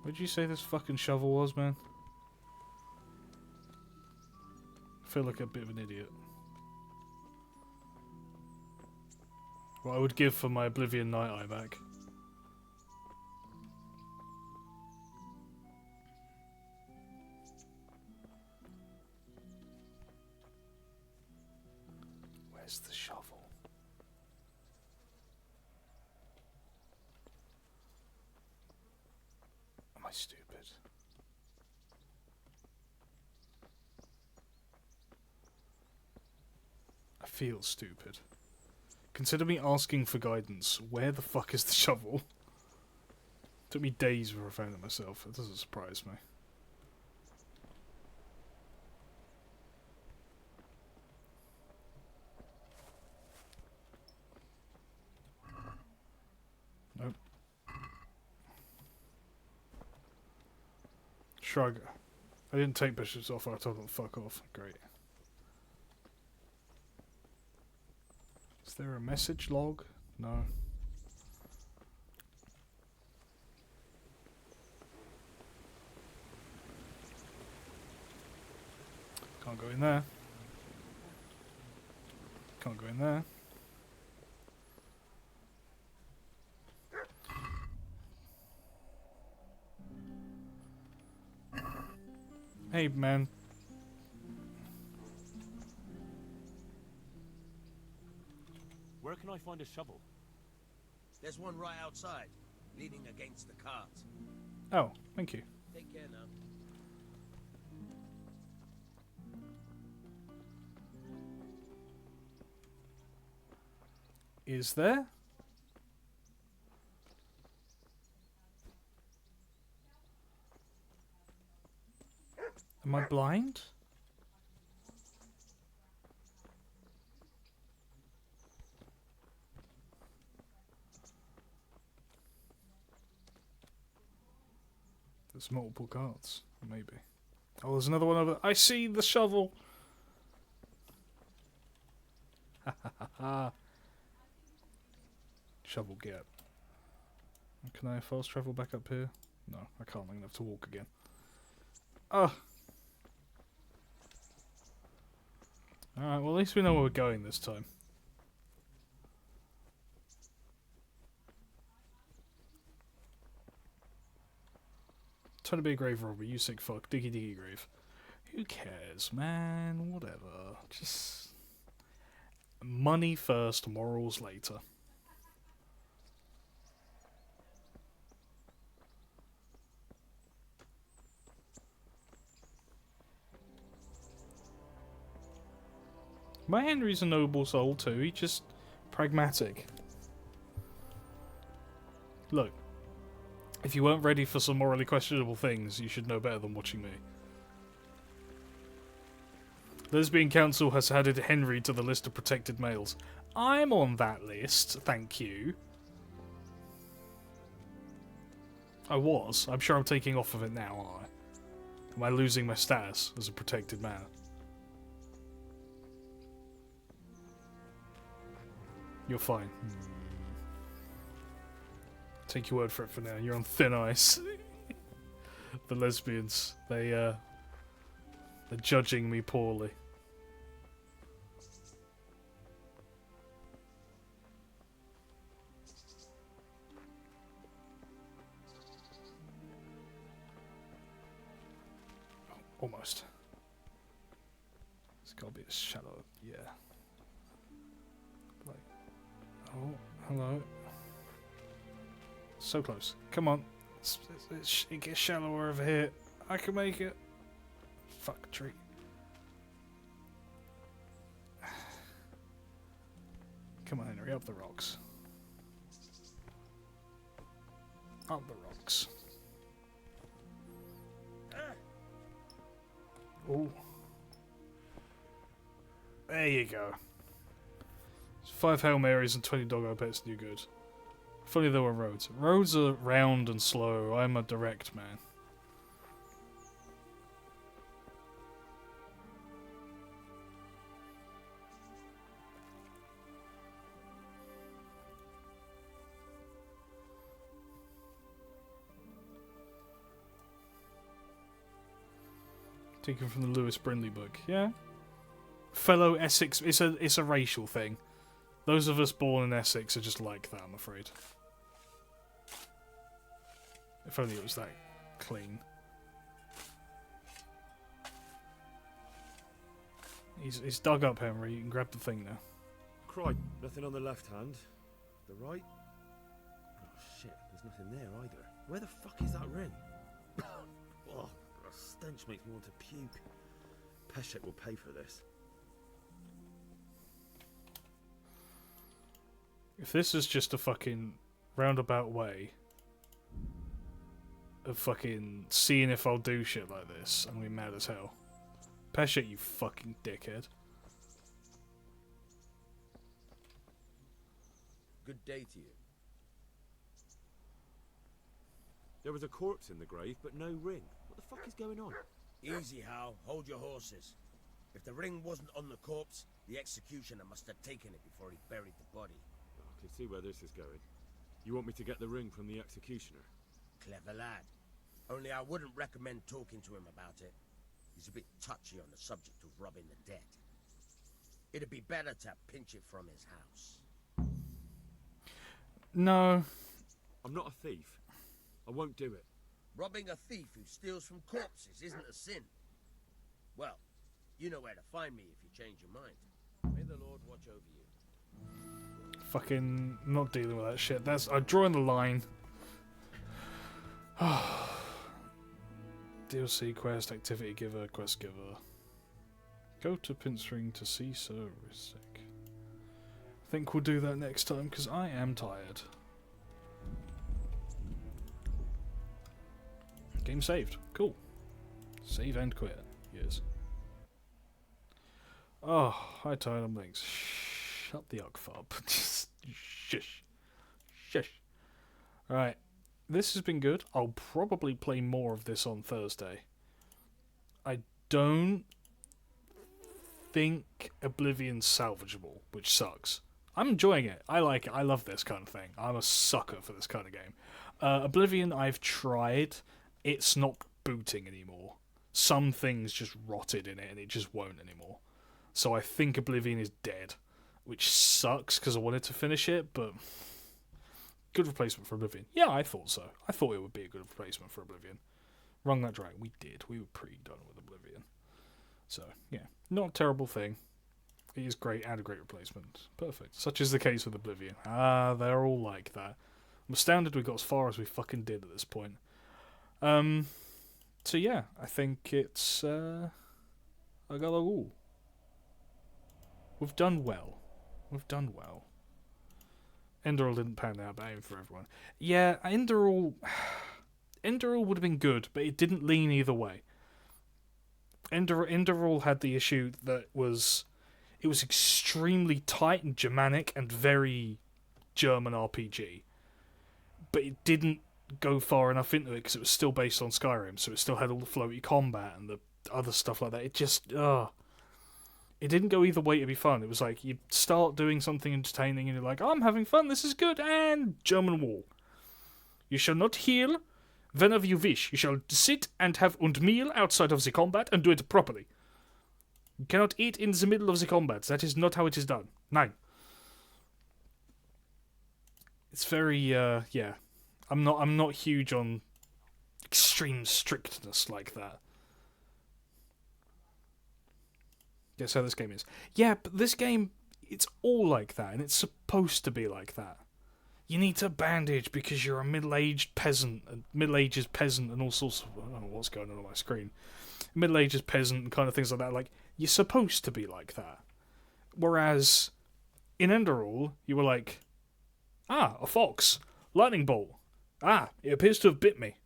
Where'd you say this fucking shovel was, man? I feel like a bit of an idiot. What I would give for my Oblivion Night Eye back. Where's the shovel? Am I stupid? I feel stupid. Consider me asking for guidance. Where the fuck is the shovel? Took me days before I found it myself. It doesn't surprise me. Nope. Shrug. I didn't take bishops off, I told them to fuck off. Great. Is there a message log? No. Can't go in there. Can't go in there. Hey, man. Where can I find a shovel? There's one right outside, leaning against the cart. Oh, thank you. Take care now. Is there? Am I blind? There's multiple cards, maybe. Oh, there's another one over. I see the shovel. Ha ha ha ha. Shovel get. Can I fast travel back up here? No, I can't. I'm gonna have to walk again. Oh. Alright, well at least we know where we're going this time. Trying to be a grave robber, you sick fuck. Diggy diggy grave. Who cares, man? Whatever. Just... money first, morals later. My Henry's a noble soul too, he's just pragmatic. Look, if you weren't ready for some morally questionable things, you should know better than watching me. Lesbian Council has added Henry to the list of protected males. I'm on that list, thank you. I was. I'm sure I'm taking off of it now, aren't I? Am I losing my status as a protected man? You're fine. Take your word for it for now. You're on thin ice. The lesbians, they're judging me poorly. Almost. It's gotta be as shallow. Yeah. Like, oh, hello. So close. Come on. It gets shallower over here. I can make it. Fuck tree. Come on, Henry, up the rocks. Up the rocks. Oh. There you go. 5 Hail Marys and 20 Doggo Pets do good. If only there were roads. Roads are round and slow. I'm a direct man. Taken from the Lewis Brindley book. Yeah. Fellow Essex. It's a racial thing. Those of us born in Essex are just like that, I'm afraid. If only it was that clean. He's dug up, Henry. You can grab the thing now. Crikey, nothing on the left hand. The right? Oh shit, there's nothing there either. Where the fuck is that ring? Oh, the stench makes me want to puke. Peshek will pay for this. If this is just a fucking roundabout way of fucking seeing if I'll do shit like this, I'm gonna be mad as hell. Peshek, you fucking dickhead. Good day to you. There was a corpse in the grave, but no ring. What the fuck is going on? Easy, Hal. Hold your horses. If the ring wasn't on the corpse, the executioner must have taken it before he buried the body. I can see where this is going. You want me to get the ring from the executioner? Clever lad. Only I wouldn't recommend talking to him about it. He's a bit touchy on the subject of robbing the dead. It'd be better to pinch it from his house. No. I'm not a thief. I won't do it. Robbing a thief who steals from corpses isn't a sin. Well, you know where to find me if you change your mind. May the Lord watch over you. Fucking not dealing with that shit. I'm drawing the line. DLC quest, activity giver, quest giver. Go to Pincering to see Sir Risic. I think we'll do that next time because I am tired. Game saved. Cool. Save and quit. Yes. Oh, hi Titan Links. Shut the uck fob. Just shush. Shush. Alright. This has been good. I'll probably play more of this on Thursday. I don't think Oblivion's salvageable, which sucks. I'm enjoying it. I like it. I love this kind of thing. I'm a sucker for this kind of game. Oblivion, I've tried. It's not booting anymore. Some things just rotted in it and it just won't anymore. So I think Oblivion is dead, which sucks because I wanted to finish it, but good replacement for Oblivion. Yeah, I thought so. I thought it would be a good replacement for Oblivion. Wrong that dragon. We did. We were pretty done with Oblivion. So, yeah. Not a terrible thing. It is great and a great replacement. Perfect. Such is the case with Oblivion. They're all like that. I'm astounded we got as far as we fucking did at this point. So yeah, I think it's I got a all. We've done well. We've done well. Enderall didn't pan out, but aim for everyone. Yeah, Enderall would have been good, but it didn't lean either way. Enderall had the issue that it was extremely tight and Germanic and very German RPG, but it didn't go far enough into it because it was still based on Skyrim, so it still had all the floaty combat and the other stuff like that. It just, it didn't go either way to be fun. It was like, you start doing something entertaining and you're like, I'm having fun, this is good, and German wall. You shall not heal whenever you wish. You shall sit and have und meal outside of the combat and do it properly. You cannot eat in the middle of the combat. That is not how it is done. Nein. It's very, yeah. I'm not huge on extreme strictness like that. Guess how this game is. Yeah, but this game, it's all like that, and it's supposed to be like that. You need to bandage because you're a middle-aged peasant, and all sorts of... I don't know what's going on my screen. Middle-aged peasant and kind of things like that. Like, you're supposed to be like that. Whereas, in Enderall, you were like, a fox. Lightning bolt. It appears to have bit me.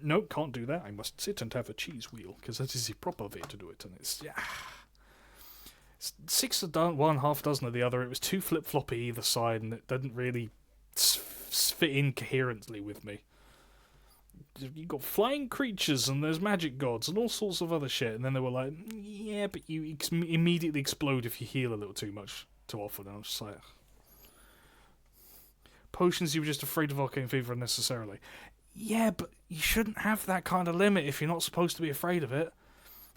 No, can't do that. I must sit and have a cheese wheel, because that is the proper way to do it. And it's, it's 6 of one, half dozen of the other. It was too flip-floppy either side, and it didn't really fit in coherently with me. You got flying creatures, and there's magic gods, and all sorts of other shit. And then they were like, yeah, but you immediately explode if you heal a little too much too often. And I was just like... Potions, you were just afraid of arcane fever unnecessarily. Yeah, but you shouldn't have that kind of limit if you're not supposed to be afraid of it.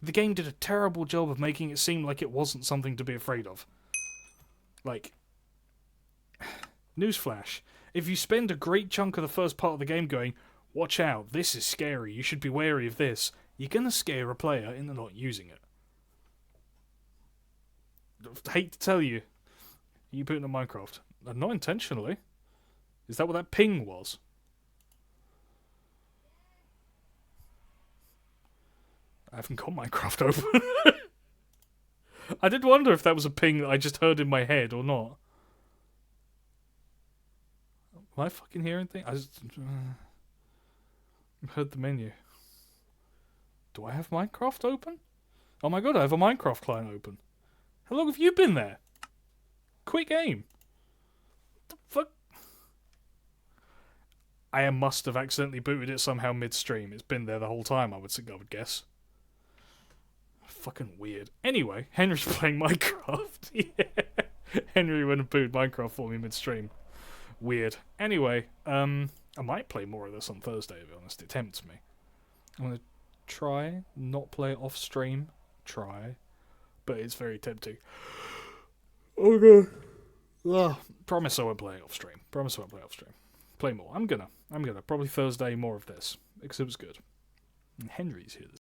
The game did a terrible job of making it seem like it wasn't something to be afraid of. Like, newsflash. If you spend a great chunk of the first part of the game going, watch out, this is scary, you should be wary of this, you're going to scare a player into not using it. I hate to tell you, you put it in Minecraft. Not intentionally. Is that what that ping was? I haven't got Minecraft open. I did wonder if that was a ping that I just heard in my head or not. Am I fucking hearing things? I just heard the menu. Do I have Minecraft open? Oh my god, I have a Minecraft client open. How long have you been there? Quick game. What the fuck? I must have accidentally booted it somehow midstream. It's been there the whole time, I would guess. Fucking weird. Anyway, Henry's playing Minecraft. Yeah. Henry went and booted Minecraft for me midstream. Weird. Anyway, I might play more of this on Thursday, to be honest. It tempts me. I'm going to try not play it off stream. Try. But it's very tempting. Oh god. Promise I won't play it off stream. Promise I won't play it off stream. Play more. I'm gonna. Probably Thursday more of this. Because it was good. And Henry's here